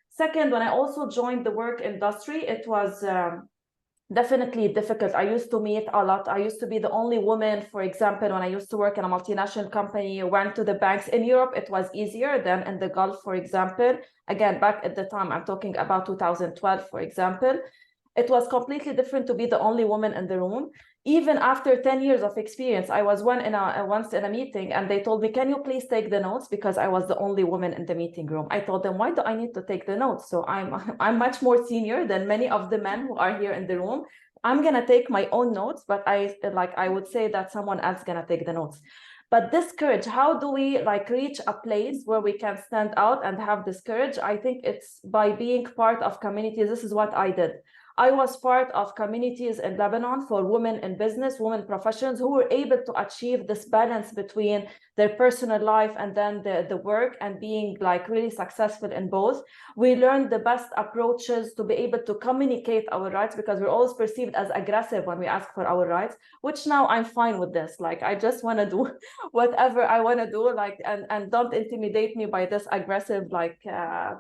Second, when I also joined the work industry, it was definitely difficult. I used to meet a lot. I used to be the only woman, for example, when I used to work in a multinational company, went to the banks in Europe, it was easier than in the Gulf, for example. Again, back at the time, I'm talking about 2012, for example. It was completely different to be the only woman in the room. Even after 10 years of experience, I was once in a meeting and they told me, can you please take the notes? Because I was the only woman in the meeting room. I told them, why do I need to take the notes? So I'm much more senior than many of the men who are here in the room. I'm gonna take my own notes, but I would say that someone else gonna take the notes. But this courage, how do we like reach a place where we can stand out and have this courage? I think it's by being part of communities. This is what I did. I was part of communities in Lebanon for women in business, women professionals who were able to achieve this balance between their personal life and then the work, and being like really successful in both. We learned the best approaches to be able to communicate our rights, because we're always perceived as aggressive when we ask for our rights, which now I'm fine with this. Like, I just want to do whatever I want to do, like, and don't intimidate me by this aggressive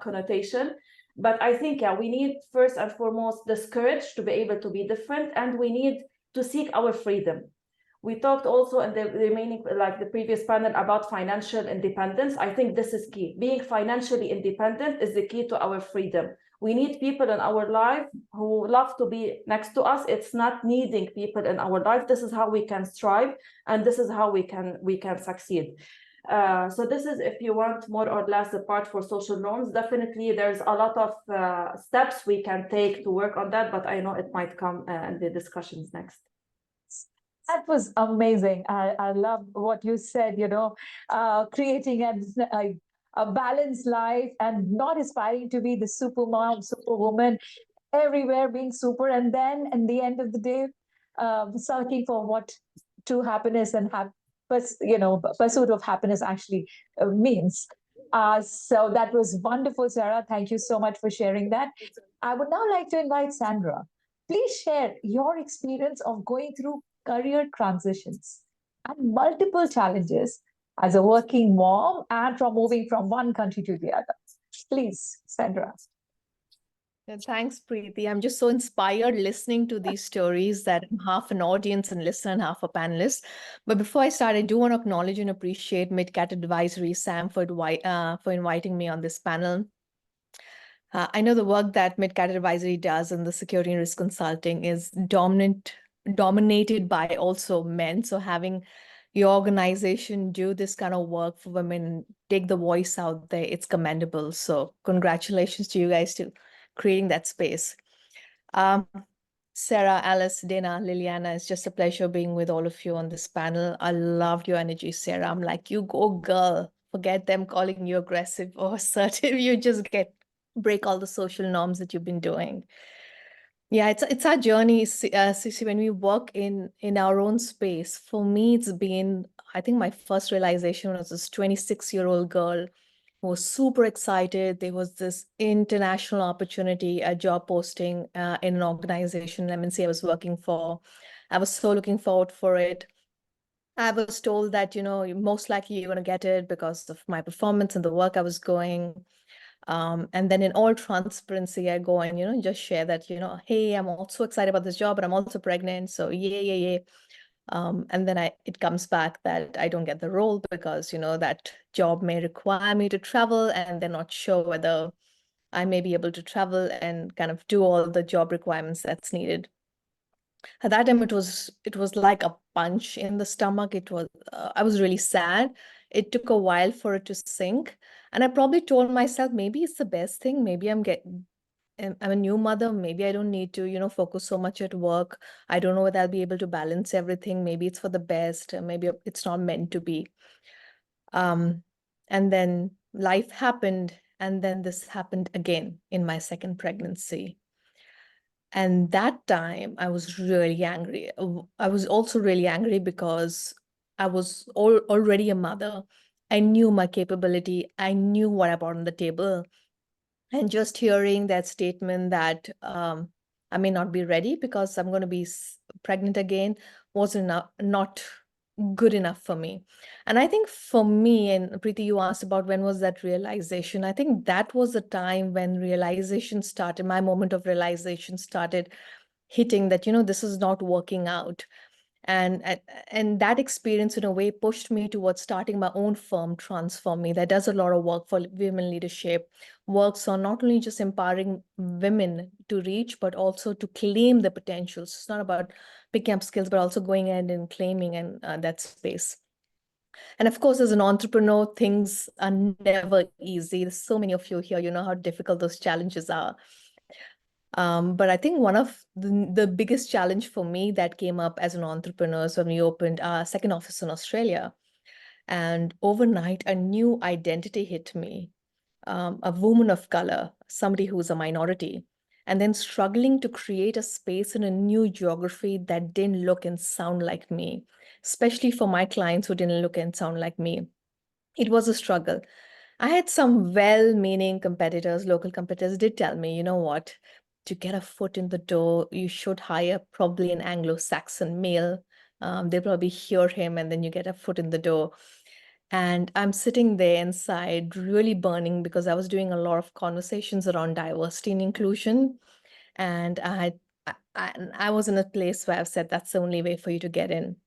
connotation. But I think, yeah, we need first and foremost this courage to be able to be different, and we need to seek our freedom. We talked also in the remaining, like the previous panel, about financial independence. I think this is key. Being financially independent is the key to our freedom. We need people in our life who love to be next to us. It's not needing people in our life. This is how we can strive, and this is how we can succeed. So this is, if you want more or less, the part for social norms. Definitely there's a lot of steps we can take to work on that, but I know it might come in the discussions next. That was amazing. I love what you said, creating a balanced life and not aspiring to be the super mom, superwoman, everywhere being super. And then at the end of the day, searching for what true happiness and pursuit of happiness actually means. So that was wonderful, Sarah. Thank you so much for sharing that. I would now like to invite Sandra. Please share your experience of going through career transitions and multiple challenges as a working mom and from moving from one country to the other. Please, Sandra. Thanks, Preeti. I'm just so inspired listening to these stories that I'm half an audience and listener and half a panelist. But before I start, I do want to acknowledge and appreciate MidCat Advisory, Sam, for inviting me on this panel. I know the work that MidCat Advisory does in the security and risk consulting is dominated by also men. So having your organization do this kind of work for women, take the voice out there, it's commendable. So congratulations to you guys to creating that space. Sarah, Alice, Dana, Liliana, it's just a pleasure being with all of you on this panel. I loved your energy, Sarah. I'm like, you go girl. Forget them calling you aggressive or assertive. You just break all the social norms that you've been doing. Yeah, it's our journey, Sissy, when we work in our own space. For me, it's been, I think my first realization was this 26-year-old girl was super excited. There was this international opportunity, a job posting in an organization, MNC I was working for. I was so looking forward for it. I was told that, most likely you're going to get it because of my performance and the work I was going. And then in all transparency, I go and, just share that, hey, I'm also excited about this job, but I'm also pregnant. So yeah. And then it comes back that I don't get the role because, that job may require me to travel, and they're not sure whether I may be able to travel and kind of do all the job requirements that's needed. At that time, it was like a punch in the stomach. I was really sad. It took a while for it to sink. And I probably told myself, maybe it's the best thing. Maybe I'm a new mother. Maybe I don't need to, focus so much at work. I don't know whether I'll be able to balance everything. Maybe it's for the best. Maybe it's not meant to be. And then life happened. And then this happened again in my second pregnancy. And that time I was really angry. I was also really angry because I was already a mother. I knew my capability. I knew what I brought on the table. And just hearing that statement that I may not be ready because I'm going to be pregnant again was not good enough for me. And I think for me, and Preeti, you asked about when was that realization. I think that was the time when realization started, my moment of realization started hitting that, this is not working out. And that experience in a way pushed me towards starting my own firm, Transform Me, that does a lot of work for women leadership, works on not only just empowering women to reach, but also to claim the potentials. It's not about picking up skills, but also going ahead and claiming that space. And of course, as an entrepreneur, things are never easy. There's so many of you here, you know how difficult those challenges are. But I think one of the biggest challenge for me that came up as an entrepreneur is when we opened our second office in Australia. And overnight, a new identity hit me, a woman of color, somebody who's a minority, and then struggling to create a space in a new geography that didn't look and sound like me, especially for my clients who didn't look and sound like me. It was a struggle. I had some well-meaning competitors, local competitors did tell me, you know what, to get a foot in the door, you should hire probably an Anglo-Saxon male. They'll probably hear him and then you get a foot in the door. And I'm sitting there inside really burning because I was doing a lot of conversations around diversity and inclusion. And I was in a place where I've said, that's the only way for you to get in.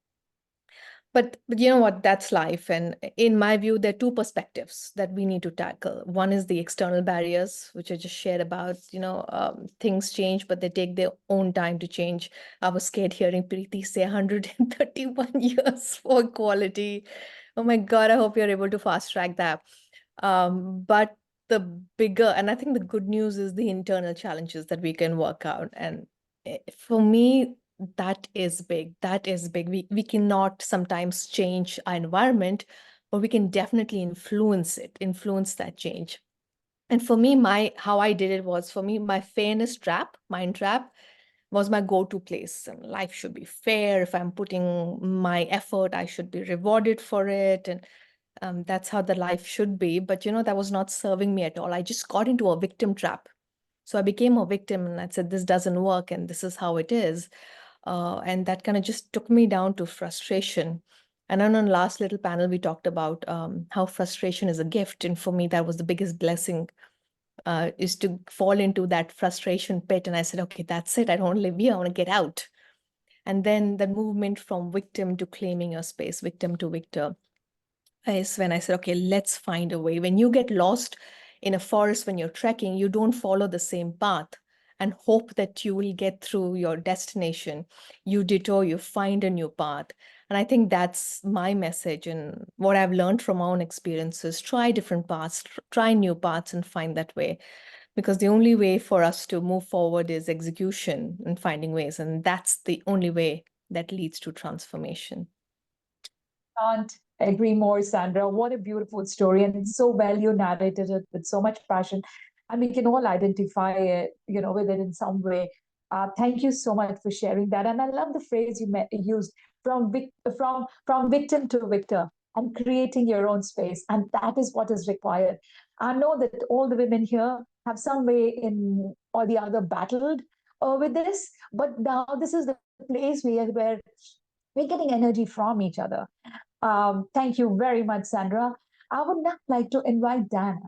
But you know what, that's life. And in my view, there are two perspectives that we need to tackle. One is the external barriers, which I just shared about, things change, but they take their own time to change. I was scared hearing Preeti say 131 years for equality. Oh my God, I hope you're able to fast track that. But the bigger, and I think the good news is the internal challenges that we can work out. And for me, that is big. That is big. We cannot sometimes change our environment, but we can definitely influence it, influence that change. And for me, how I did it was, for me, my fairness trap, mind trap, was my go-to place. And life should be fair. If I'm putting my effort, I should be rewarded for it. And that's how the life should be. But that was not serving me at all. I just got into a victim trap. So I became a victim and I said, this doesn't work and this is how it is. And that kind of just took me down to frustration. And then on the last little panel, we talked about how frustration is a gift. And for me, that was the biggest blessing, is to fall into that frustration pit. And I said, okay, that's it. I don't want to live here. I want to get out. And then the movement from victim to claiming your space, victim to victor, is when I said, okay, let's find a way. When you get lost in a forest, when you're trekking, you don't follow the same path and hope that you will get through your destination. You detour, you find a new path. And I think that's my message and what I've learned from my own experiences. Try different paths, try new paths and find that way. Because the only way for us to move forward is execution and finding ways. And that's the only way that leads to transformation. Can't agree more, Sandra. What a beautiful story. And so well you narrated it with so much passion. And we can all identify it, with it in some way. Thank you so much for sharing that. And I love the phrase you used, from victim to victor. and creating your own space. And that is what is required. I know that all the women here have some way in or the other battled with this, but now this is the place where we're getting energy from each other. Thank you very much, Sandra. I would now like to invite Dana.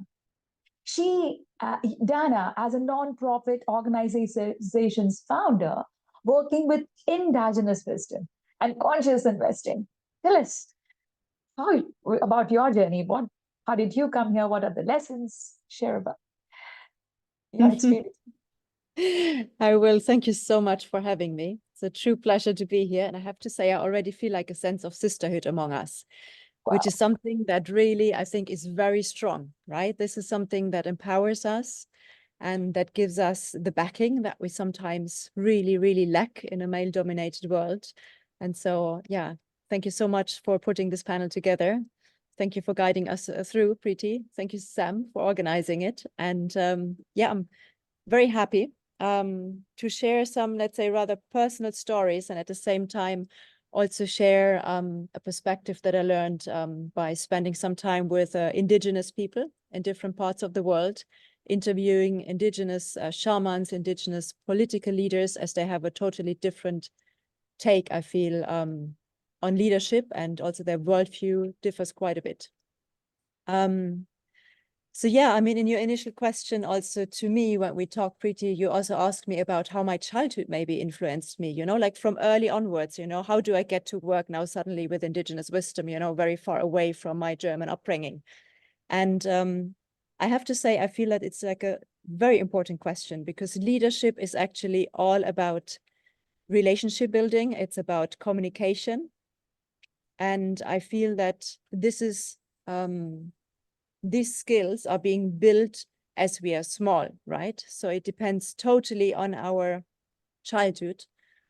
Dana, as a non-profit organization's founder, working with indigenous wisdom and conscious investing. Tell us about your journey. How did you come here? What are the lessons? Share about your experience. I will. Thank you so much for having me. It's a true pleasure to be here. And I have to say, I already feel like a sense of sisterhood among us, which is something that really, I think, is very strong, right? This is something that empowers us and that gives us the backing that we sometimes really, really lack in a male-dominated world. And so, yeah, thank you so much for putting this panel together. Thank you for guiding us through, Preeti. Thank you, Sam, for organizing it. And yeah, I'm very happy to share some, let's say, rather personal stories, and at the same time also share a perspective that I learned by spending some time with indigenous people in different parts of the world, interviewing indigenous shamans, indigenous political leaders, as they have a totally different take, I feel, on leadership, and also their worldview differs quite a bit. So yeah, I mean, in your initial question also to me, when we talked, Preeti, you also asked me about how my childhood maybe influenced me, you know, like from early onwards, you know, how do I get to work now suddenly with indigenous wisdom, you know, very far away from my German upbringing? And I have to say, I feel that it's like a very important question, because leadership is actually all about relationship building. It's about communication. And I feel that this is, these skills are being built as we are small, right? So it depends totally on our childhood,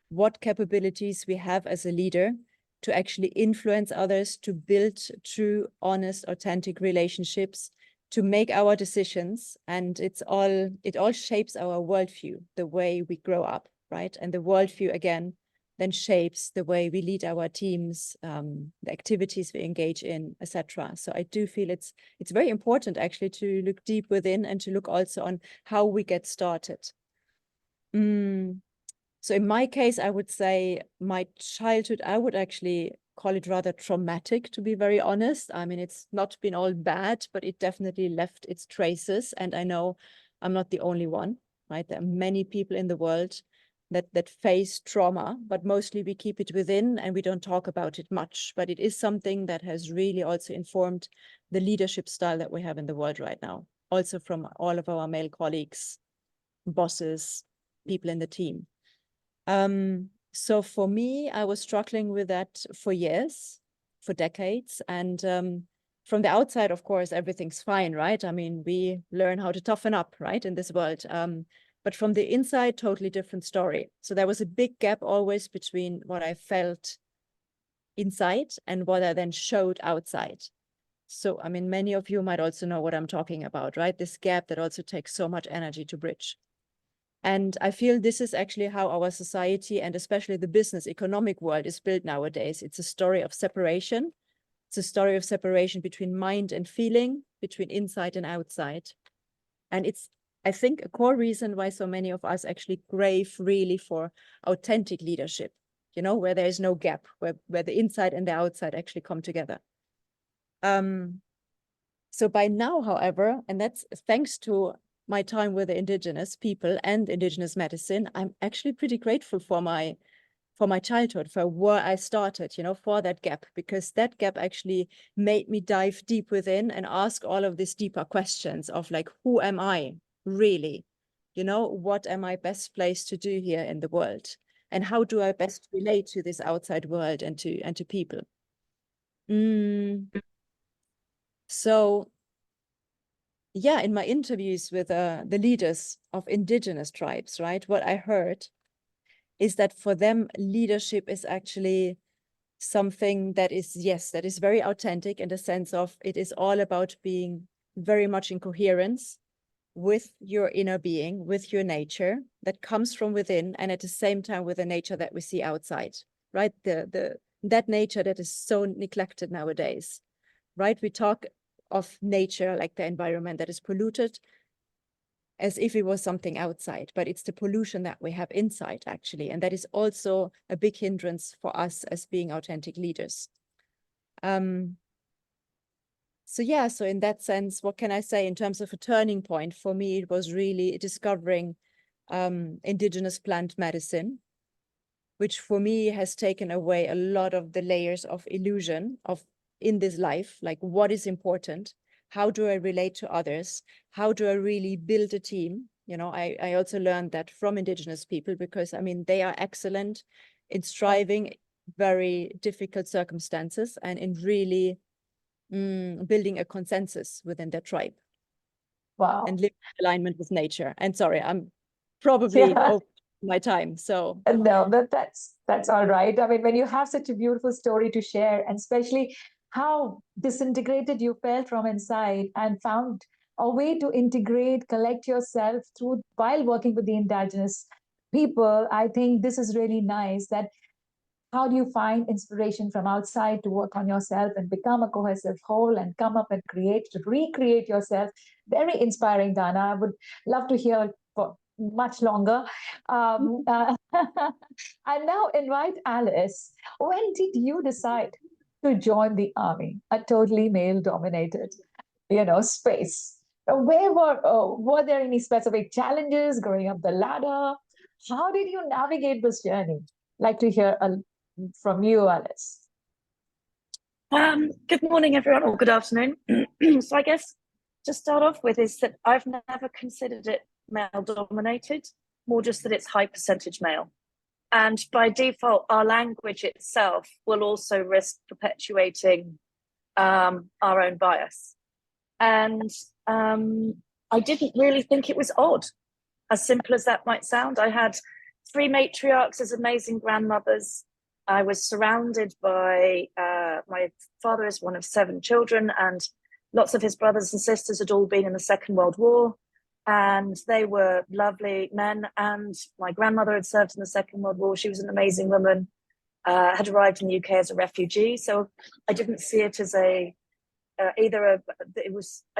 what capabilities we have as a leader to actually influence others, to build true, honest, authentic relationships, to make our decisions. And it all shapes our worldview, the way we grow up, right? And the worldview, again, then shapes the way we lead our teams, the activities we engage in, etc. So I do feel it's very important actually to look deep within and to look also on how we get started. So in my case, I would say my childhood, I would actually call it rather traumatic, to be very honest. I mean, it's not been all bad, but it definitely left its traces. And I know I'm not the only one, right? There are many people in the world that face trauma, but mostly we keep it within and we don't talk about it much. But it is something that has really also informed the leadership style that we have in the world right now, also from all of our male colleagues, bosses, people in the team. So for me, I was struggling with that for years, for decades. And from the outside, of course, everything's fine, right? I mean, we learn how to toughen up, right, in this world. But from the inside, totally different story. So there was a big gap always between what I felt inside and what I then showed outside. So, I mean, many of you might also know what I'm talking about, right? This gap that also takes so much energy to bridge. And I feel this is actually how our society, and especially the business economic world, is built nowadays. It's a story of separation. It's a story of separation between mind and feeling, between inside and outside. And it's, I think, a core reason why so many of us actually crave really for authentic leadership, you know, where there is no gap, where the inside and the outside actually come together. So by now, however, and that's thanks to my time with the indigenous people and indigenous medicine, I'm actually pretty grateful for my childhood, for where I started, you know, for that gap, because that gap actually made me dive deep within and ask all of these deeper questions of like, who am I really? You know, what am I best placed to do here in the world? And how do I best relate to this outside world and to people? So yeah, in my interviews with the leaders of indigenous tribes, right, what I heard is that for them, leadership is actually something that is, yes, that is very authentic in the sense of it is all about being very much in coherence with your inner being, with your nature that comes from within, and at the same time with the nature that we see outside, right? That nature that is so neglected nowadays. right? We talk of nature, like the environment that is polluted, as if it was something outside, but it's the pollution that we have inside, actually. And that is also a big hindrance for us as being authentic leaders. So yeah, so in that sense, what can I say in terms of a turning point? For me, it was really discovering indigenous plant medicine, which for me has taken away a lot of the layers of illusion of in this life, like what is important, how do I relate to others, how do I really build a team? You know, I also learned that from indigenous people, because I mean, they are excellent in striving very difficult circumstances and in really building a consensus within their tribe. Wow. And live in alignment with nature. And sorry, I'm probably over my time. So no, that's all right. I mean, when you have such a beautiful story to share, and especially how disintegrated you felt from inside and found a way to integrate, collect yourself through while working with the indigenous people, I think this is really nice. That how do you find inspiration from outside to work on yourself and become a cohesive whole and come up and recreate yourself? Very inspiring, Dana. I would love to hear for much longer. I now invite Alice. When did you decide to join the army, a totally male-dominated, space? Were there any specific challenges growing up the ladder? How did you navigate this journey? Like to hear from you, Alice. Good morning, everyone, or good afternoon. So I guess to start off with is that I've never considered it male-dominated, more just that it's high percentage male. And by default, our language itself will also risk perpetuating our own bias. And I didn't really think it was odd, as simple as that might sound. I had 3 matriarchs as amazing grandmothers. I was surrounded by, my father is one of 7 children, and lots of his brothers and sisters had all been in the Second World War, and they were lovely men. And my grandmother had served in the Second World War. She was an amazing woman, had arrived in the UK as a refugee. So I didn't see it as I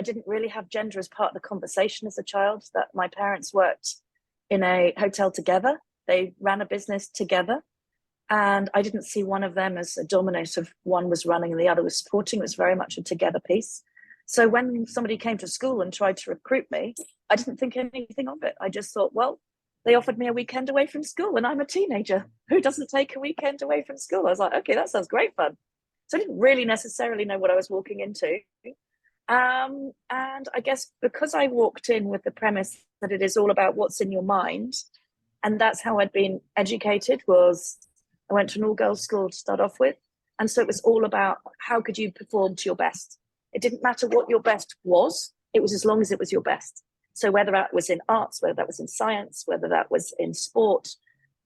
didn't really have gender as part of the conversation as a child. That my parents worked in a hotel together. They ran a business together. And I didn't see one of them as a dominative, one was running and the other was supporting. It was very much a together piece. So when somebody came to school and tried to recruit me, I didn't think anything of it. I just thought, well, they offered me a weekend away from school and I'm a teenager. Who doesn't take a weekend away from school? I was like, okay, that sounds great fun. So I didn't really necessarily know what I was walking into. And I guess because I walked in with the premise that it is all about what's in your mind, and that's how I'd been educated, was I went to an all-girls school to start off with. And so it was all about how could you perform to your best. It didn't matter what your best was. It was as long as it was your best. So whether that was in arts, whether that was in science, whether that was in sport,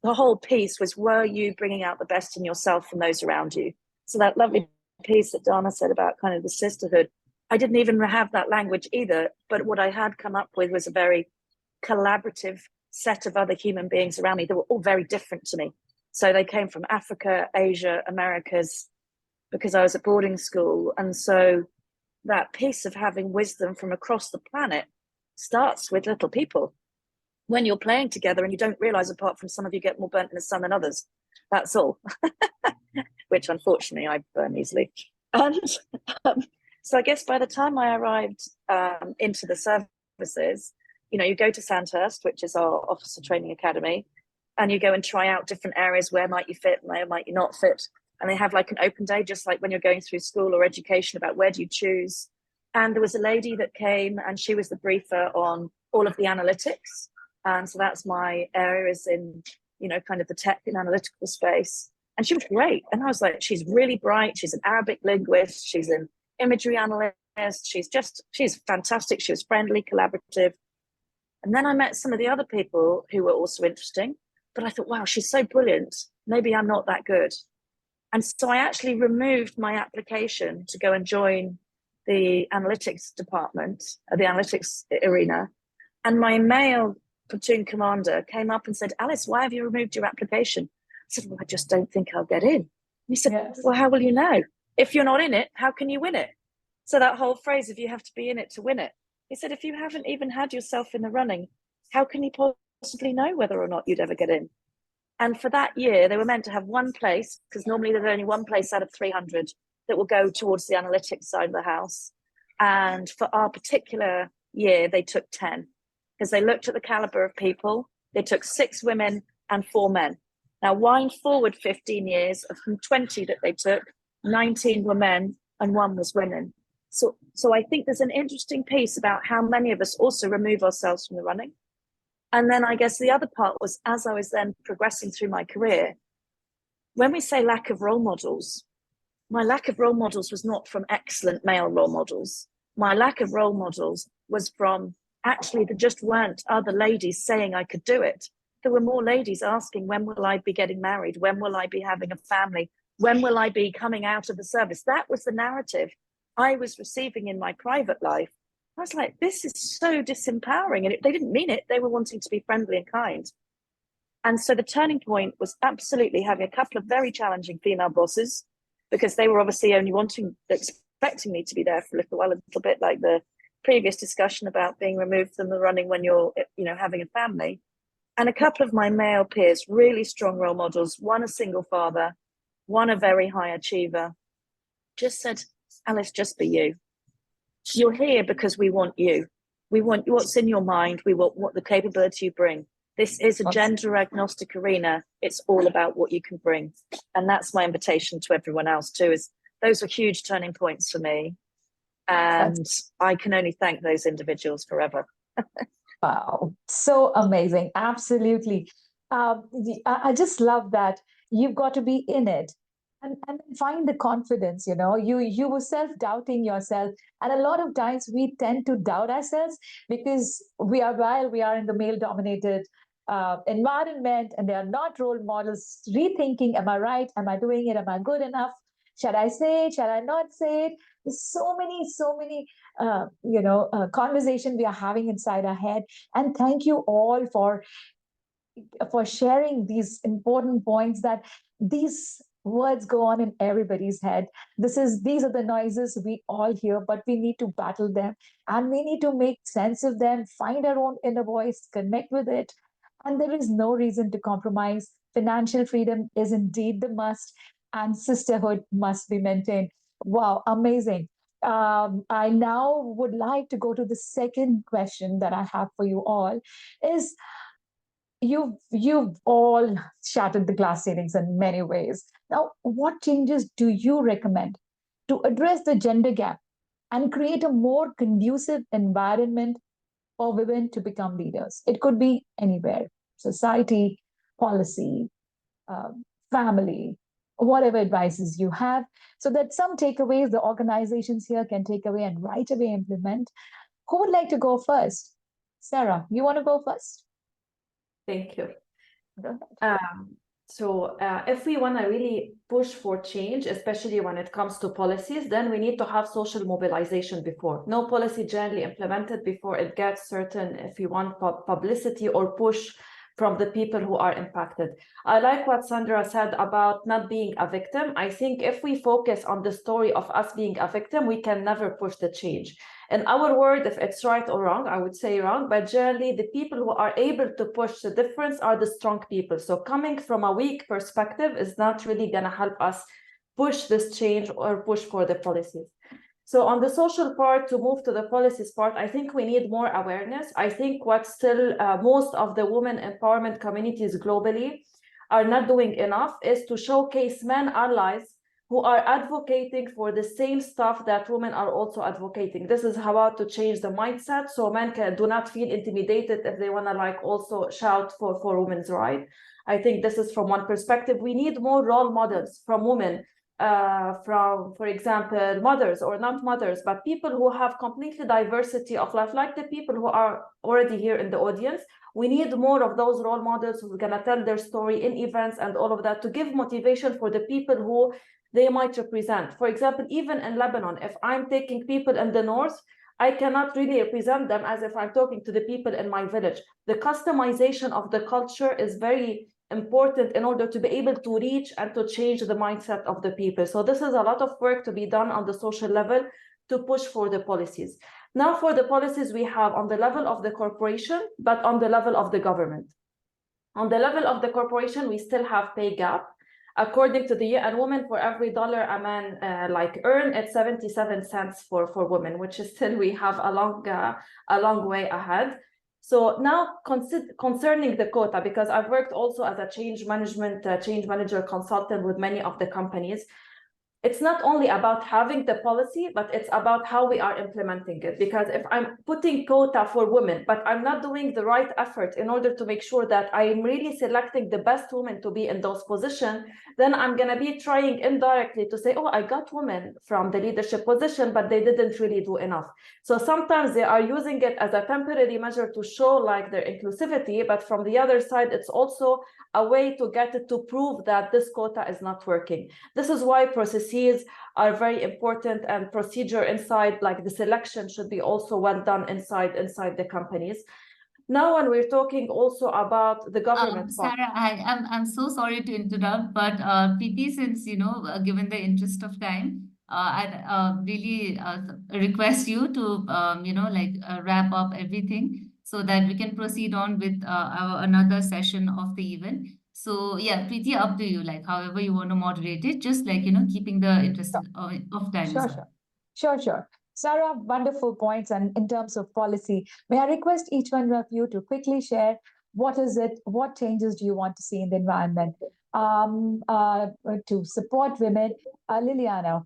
the whole piece was, were you bringing out the best in yourself and those around you? So that lovely piece that Dana said about kind of the sisterhood, I didn't even have that language either. But what I had come up with was a very collaborative set of other human beings around me that were all very different to me. So they came from Africa, Asia, Americas, because I was at boarding school. And so that piece of having wisdom from across the planet starts with little people. When you're playing together and you don't realize, apart from some of you get more burnt in the sun than others, that's all, which unfortunately I burn easily. And so I guess by the time I arrived into the services, you go to Sandhurst, which is our officer training academy, and you go and try out different areas. Where might you fit, where might you not fit? And they have like an open day, just like when you're going through school or education, about where do you choose. And there was a lady that came and she was the briefer on all of the analytics. And so that's my areas in, kind of the tech and analytical space. And she was great. And I was like, she's really bright. She's an Arabic linguist. She's an imagery analyst. She's fantastic. She was friendly, collaborative. And then I met some of the other people who were also interesting. But I thought, wow, she's so brilliant. Maybe I'm not that good. And so I actually removed my application to go and join the analytics department, the analytics arena. And my male platoon commander came up and said, Alice, why have you removed your application? I said, well, I just don't think I'll get in. And he said, well, how will you know? If you're not in it, how can you win it? So that whole phrase, if you have to be in it to win it, he said, if you haven't even had yourself in the running, how can you possibly know whether or not you'd ever get in? And for that year, they were meant to have one place, because normally there's only one place out of 300 that will go towards the analytics side of the house. And for our particular year, they took 10, because they looked at the caliber of people. They took 6 women and 4 men. Now, wind forward 15 years, from 20 that they took, 19 were men and 1 was women. So I think there's an interesting piece about how many of us also remove ourselves from the running. And then I guess the other part was, as I was then progressing through my career, when we say lack of role models, my lack of role models was not from excellent male role models. My lack of role models was from, actually, there just weren't other ladies saying I could do it. There were more ladies asking, when will I be getting married? When will I be having a family? When will I be coming out of the service? That was the narrative I was receiving in my private life. I was like, this is so disempowering. And they didn't mean it. They were wanting to be friendly and kind. And so the turning point was absolutely having a couple of very challenging female bosses, because they were obviously only expecting me to be there for a little while, a little bit like the previous discussion about being removed from the running when you're, having a family. And a couple of my male peers, really strong role models, one a single father, one a very high achiever, just said, Alice, just be you. You're here because we want you. We want what's in your mind. We want what the capability you bring. This is a gender agnostic arena. It's all about what you can bring. And that's my invitation to everyone else too, is those are huge turning points for me. And I can only thank those individuals forever. Wow, so amazing. Absolutely. I just love that you've got to be in it and find the confidence, you were self-doubting yourself. And a lot of times we tend to doubt ourselves because while we are in the male-dominated environment and they are not role models, rethinking, am I right? Am I doing it? Am I good enough? Shall I say it? Shall I not say it? There's so many conversation we are having inside our head. And thank you all for sharing these important points, that these words go on in everybody's head. These are the noises we all hear, but we need to battle them and we need to make sense of them, find our own inner voice, connect with it. And there is no reason to compromise. Financial freedom is indeed the must, and sisterhood must be maintained. Wow, amazing. I now would like to go to the second question that I have for you all. Is you've all shattered the glass ceilings in many ways. Now, what changes do you recommend to address the gender gap and create a more conducive environment for women to become leaders? It could be anywhere: society, policy, family, whatever advices you have, so that some takeaways the organizations here can take away and right away implement. Who would like to go first? Sarah, you want to go first? Thank you. So if we want to really push for change, especially when it comes to policies, then we need to have social mobilization before. No policy generally implemented before it gets certain, if you want, publicity or push from the people who are impacted. I like what Sandra said about not being a victim. I think if we focus on the story of us being a victim, we can never push the change. In our world, if it's right or wrong, I would say wrong, but generally the people who are able to push the difference are the strong people. So coming from a weak perspective is not really going to help us push this change or push for the policies. So on the social part, to move to the policies part, I think we need more awareness. I think what still most of the women empowerment communities globally are not doing enough is to showcase men allies who are advocating for the same stuff that women are also advocating. This is how to change the mindset so men do not feel intimidated if they want to also shout for women's rights. I think this is from one perspective. We need more role models from women, from, for example, mothers or not mothers, but people who have completely diversity of life, like the people who are already here in the audience. We need more of those role models who are going to tell their story in events and all of that to give motivation for the people who they might represent. For example, even in Lebanon, if I'm taking people in the north, I cannot really represent them as if I'm talking to the people in my village. The customization of the culture is very important in order to be able to reach and to change the mindset of the people. So this is a lot of work to be done on the social level to push for the policies. Now for the policies we have on the level of the corporation, but on the level of the government. On the level of the corporation, we still have pay gap. According to the UN Women, for every dollar a man earn, it's 77 cents for women, which is still, we have a long way ahead. So now concerning the quota, because I've worked also as a change manager consultant with many of the companies, it's not only about having the policy, but it's about how we are implementing it. Because if I'm putting quota for women, but I'm not doing the right effort in order to make sure that I'm really selecting the best women to be in those positions, then I'm going to be trying indirectly to say, oh, I got women from the leadership position, but they didn't really do enough. So sometimes they are using it as a temporary measure to show like their inclusivity, but from the other side, it's also a way to get it to prove that this quota is not working. This is why processes are very important, and procedure inside, like the selection, should be also well done inside the companies. Now, when we're talking also about the government part. Sarah, I'm so sorry to interrupt, but Preeti, since given the interest of time, I'd really request you to wrap up everything so that we can proceed on with our another session of the event. So yeah, Preeti, up to you. Like however you want to moderate it, just keeping the interest of time. Sure. Sarah, wonderful points. And in terms of policy, may I request each one of you to quickly share what changes do you want to see in the environment to support women? Liliana,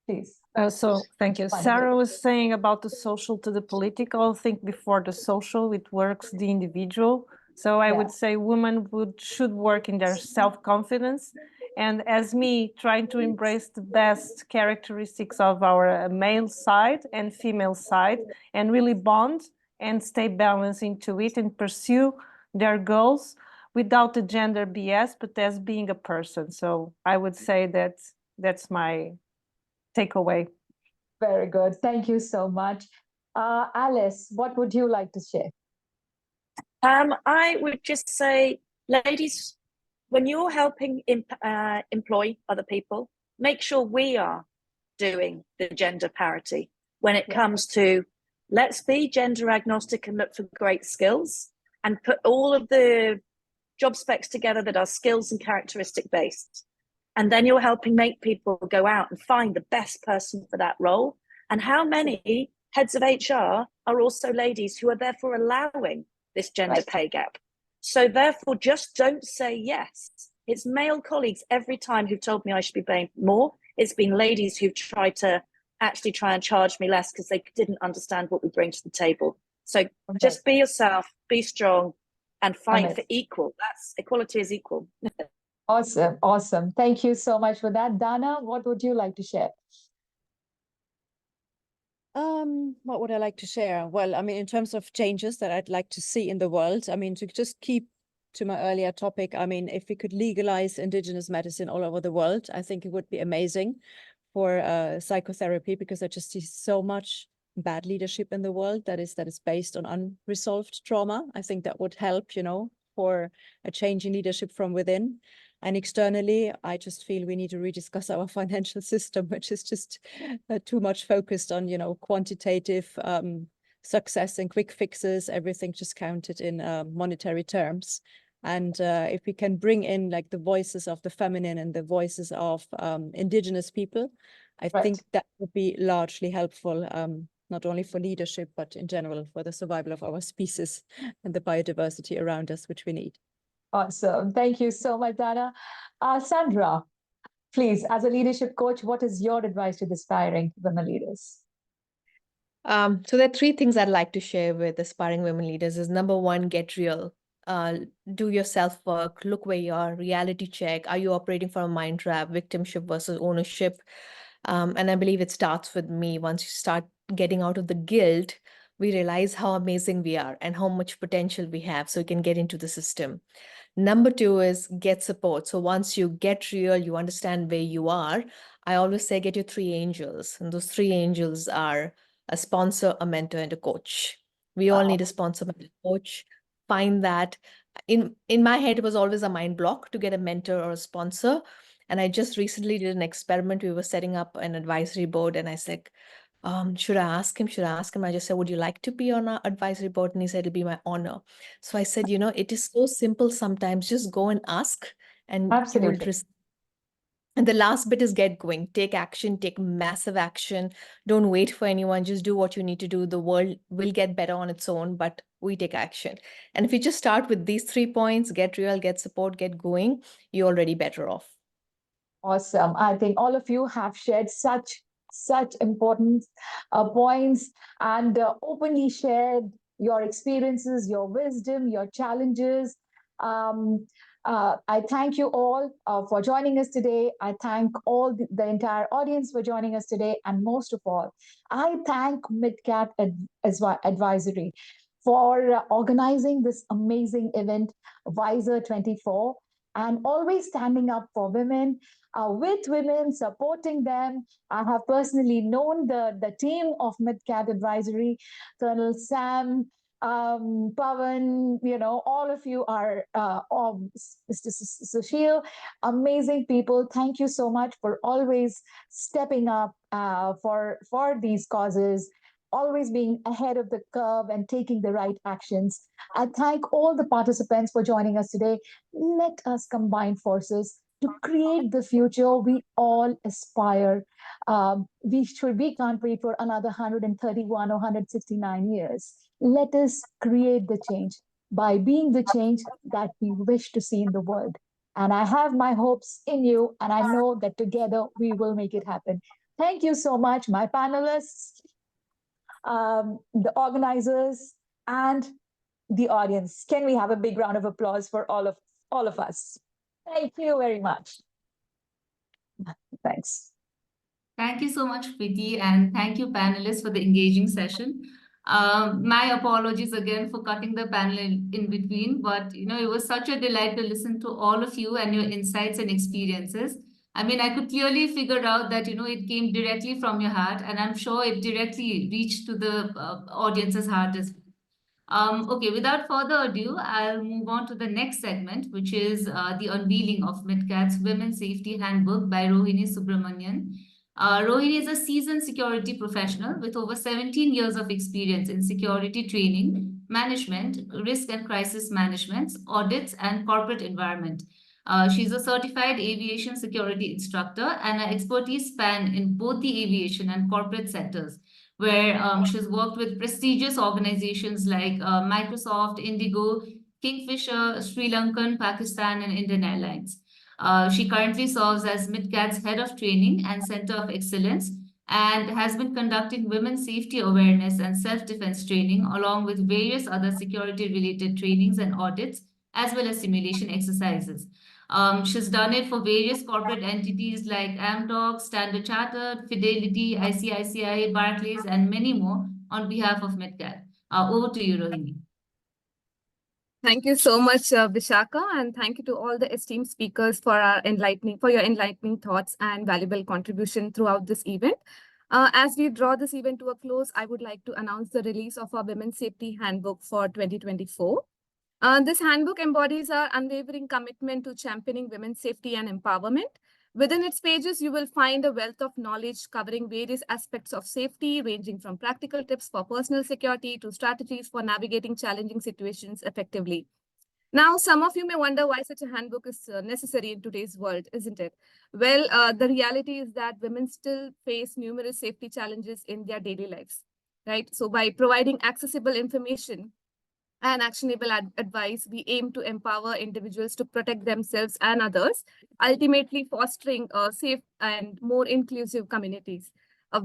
please. So thank you. Sarah was saying about the social to the political. I think before the social, it works the individual. So I would say women should work in their self-confidence. And as me, trying to embrace the best characteristics of our male side and female side, and really bond and stay balanced into it and pursue their goals without the gender BS, but as being a person. So I would say that that's my takeaway. Very good. Thank you so much. Alice, what would you like to share? I would just say, ladies, when you're helping employ other people, make sure we are doing the gender parity when it comes to, let's be gender agnostic and look for great skills and put all of the job specs together that are skills and characteristic based. And then you're helping make people go out and find the best person for that role. And how many heads of HR are also ladies who are therefore allowing this gender pay gap? So therefore, just don't say yes. It's male colleagues every time who've told me I should be paying more. It's been ladies who've tried to actually try and charge me less because they didn't understand what we bring to the table. So just be yourself, be strong, and fight for equal. That's equality is equal. Awesome. Thank you so much for that. Dana, what would you like to share? What would I like to share? Well, I mean, in terms of changes that I'd like to see in the world, I mean, to just keep to my earlier topic, I mean, if we could legalize indigenous medicine all over the world, I think it would be amazing for psychotherapy, because I just see so much bad leadership in the world that is based on unresolved trauma. I think that would help, for a change in leadership from within. And externally, I just feel we need to rediscuss our financial system, which is just too much focused on, quantitative success and quick fixes, everything just counted in monetary terms. And if we can bring in like the voices of the feminine and the voices of indigenous people, I think that would be largely helpful, not only for leadership, but in general for the survival of our species and the biodiversity around us, which we need. Awesome. Thank you so much, Dana. Sandra, please, as a leadership coach, what is your advice to the aspiring women leaders? So there are 3 things I'd like to share with aspiring women leaders. Is number 1, get real. Do your self-work, look where you are, reality check. Are you operating from a mind trap, victimship versus ownership? And I believe it starts with me. Once you start getting out of the guilt, we realize how amazing we are and how much potential we have, so we can get into the system. Number 2 is get support. So once you get real, you understand where you are. I always say get your 3 angels. And those 3 angels are a sponsor, a mentor, and a coach. We all need a sponsor, mentor, coach. Find that. In my head, it was always a mind block to get a mentor or a sponsor. And I just recently did an experiment. We were setting up an advisory board, and I said, should I ask him? Should I ask him? I just said, would you like to be on our advisory board? And he said, it'll be my honor. So I said, it is so simple sometimes. Just go and ask, and you will Absolutely. receive. And the last bit is get going, take action, take massive action. Don't wait for anyone. Just do what you need to do. The world will get better on its own, but we take action. And if you just start with these 3 points, get real, get support, get going, you're already better off. Awesome. I think all of you have shared such important points and openly shared your experiences, your wisdom, your challenges. I thank you all for joining us today. I thank all the entire audience for joining us today. And most of all, I thank MidCat Advisory for organizing this amazing event, WISER 24, and always standing up for women, with women, supporting them. I have personally known the team of MidCat Advisory, Colonel Sam, Pavan, all of you are, Mr. Sushil, amazing people. Thank you so much for always stepping up for these causes, always being ahead of the curve and taking the right actions. I thank all the participants for joining us today. Let us combine forces to create the future we all aspire. We can't wait for another 131 or 169 years. Let us create the change by being the change that we wish to see in the world. And I have my hopes in you, and I know that together we will make it happen. Thank you so much, my panelists, the organizers, and the audience. Can we have a big round of applause for all of us? Thank you very much. Thanks. Thank you so much, Preeti, and thank you, panelists, for the engaging session. My apologies again for cutting the panel in between, but it was such a delight to listen to all of you and your insights and experiences. I mean, I could clearly figure out that it came directly from your heart, and I'm sure it directly reached to the audience's heart as well. Okay, without further ado, I'll move on to the next segment, which is the unveiling of MidCat's Women's Safety Handbook by Rohini Subramanian. Rohini is a seasoned security professional with over 17 years of experience in security training, management, risk and crisis management, audits, and corporate environment. She's a certified aviation security instructor, and her expertise span in both the aviation and corporate sectors, where she's worked with prestigious organizations like Microsoft, Indigo, Kingfisher, Sri Lankan, Pakistan, and Indian Airlines. She currently serves as MidCat's Head of Training and Center of Excellence, and has been conducting women's safety awareness and self-defense training, along with various other security-related trainings and audits, as well as simulation exercises. She's done it for various corporate entities like Amdocs, Standard Chartered, Fidelity, ICICI, Barclays, and many more on behalf of MidCat. Over to you, Rohini. Thank you so much, Vishaka, and thank you to all the esteemed speakers for your enlightening thoughts and valuable contribution throughout this event. As we draw this event to a close, I would like to announce the release of our Women's Safety Handbook for 2024. This handbook embodies our unwavering commitment to championing women's safety and empowerment. Within its pages, you will find a wealth of knowledge covering various aspects of safety, ranging from practical tips for personal security to strategies for navigating challenging situations effectively. Now, some of you may wonder why such a handbook is necessary in today's world, isn't it? Well, the reality is that women still face numerous safety challenges in their daily lives, right? So by providing accessible information and actionable advice, we aim to empower individuals to protect themselves and others, ultimately fostering safe and more inclusive communities.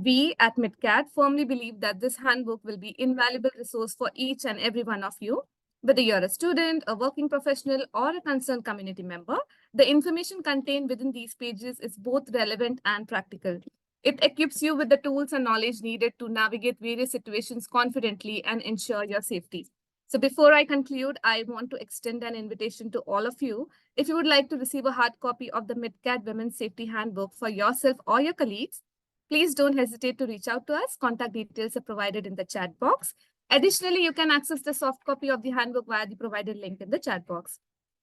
We at MidCat firmly believe that this handbook will be an invaluable resource for each and every one of you. Whether you're a student, a working professional, or a concerned community member, the information contained within these pages is both relevant and practical. It equips you with the tools and knowledge needed to navigate various situations confidently and ensure your safety. So before I conclude, I want to extend an invitation to all of you. If you would like to receive a hard copy of the MidCat Women's Safety Handbook for yourself or your colleagues, please don't hesitate to reach out to us. Contact details are provided in the chat box. Additionally, you can access the soft copy of the handbook via the provided link in the chat box.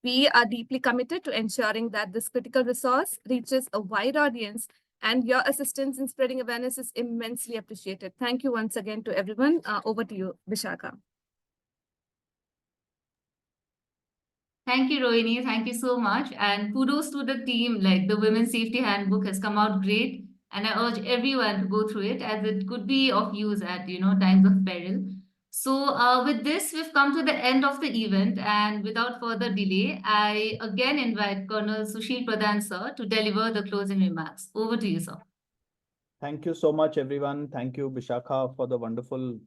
We are deeply committed to ensuring that this critical resource reaches a wide audience, and your assistance in spreading awareness is immensely appreciated. Thank you once again to everyone. Over to you, Vishaka. Thank you, Rohini. Thank you so much. And kudos to the team. Like, the Women's Safety Handbook has come out great. And I urge everyone to go through it, as it could be of use at, times of peril. So with this, we've come to the end of the event. And without further delay, I again invite Colonel Sushil Pradhan, sir, to deliver the closing remarks. Over to you, sir. Thank you so much, everyone. Thank you, Bishakha, for the wonderful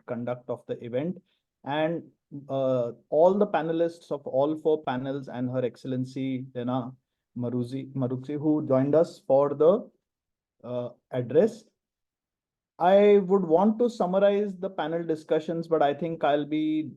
conduct of the event. And all the panelists of all 4 panels and Her Excellency Lena Maruzi, who joined us for the address. I would want to summarize the panel discussions, but I think I'll be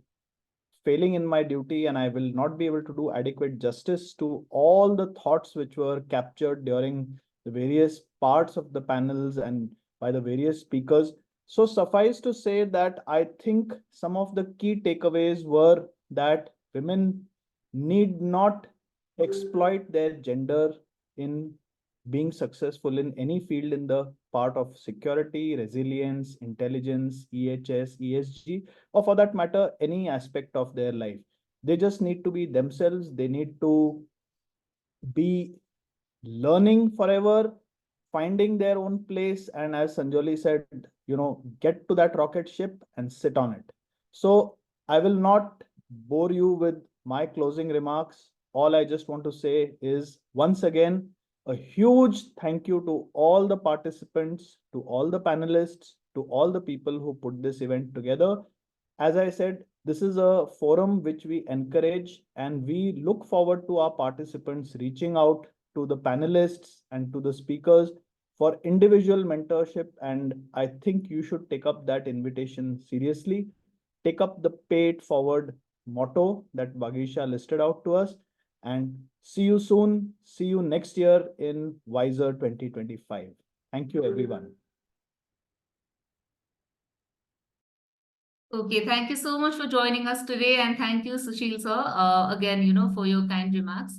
failing in my duty and I will not be able to do adequate justice to all the thoughts which were captured during the various parts of the panels and by the various speakers. So suffice to say that I think some of the key takeaways were that women need not exploit their gender in being successful in any field in the part of security, resilience, intelligence, EHS, ESG, or for that matter, any aspect of their life. They just need to be themselves. They need to be learning forever, finding their own place. And as Sanjoli said, get to that rocket ship and sit on it. So I will not bore you with my closing remarks. All I just want to say is, once again, a huge thank you to all the participants, to all the panelists, to all the people who put this event together. As I said, this is a forum which we encourage, and we look forward to our participants reaching out to the panelists and to the speakers for individual mentorship. And I think you should take up that invitation seriously. Take up the pay it forward motto that Vagisha listed out to us. And see you soon. See you next year in WISER 2025. Thank you, everyone. Okay, thank you so much for joining us today, and thank you, Sushil sir, again, for your kind remarks.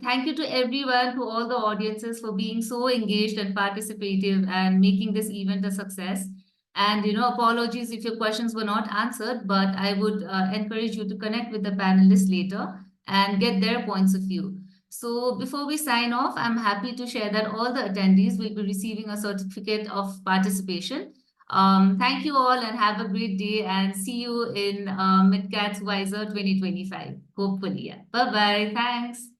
Thank you to everyone, to all the audiences for being so engaged and participative and making this event a success. And, apologies if your questions were not answered, but I would encourage you to connect with the panelists later and get their points of view. So before we sign off, I'm happy to share that all the attendees will be receiving a certificate of participation. Thank you all and have a great day, and see you in MidCat's WISER 2025, hopefully. Yeah. Bye-bye. Thanks.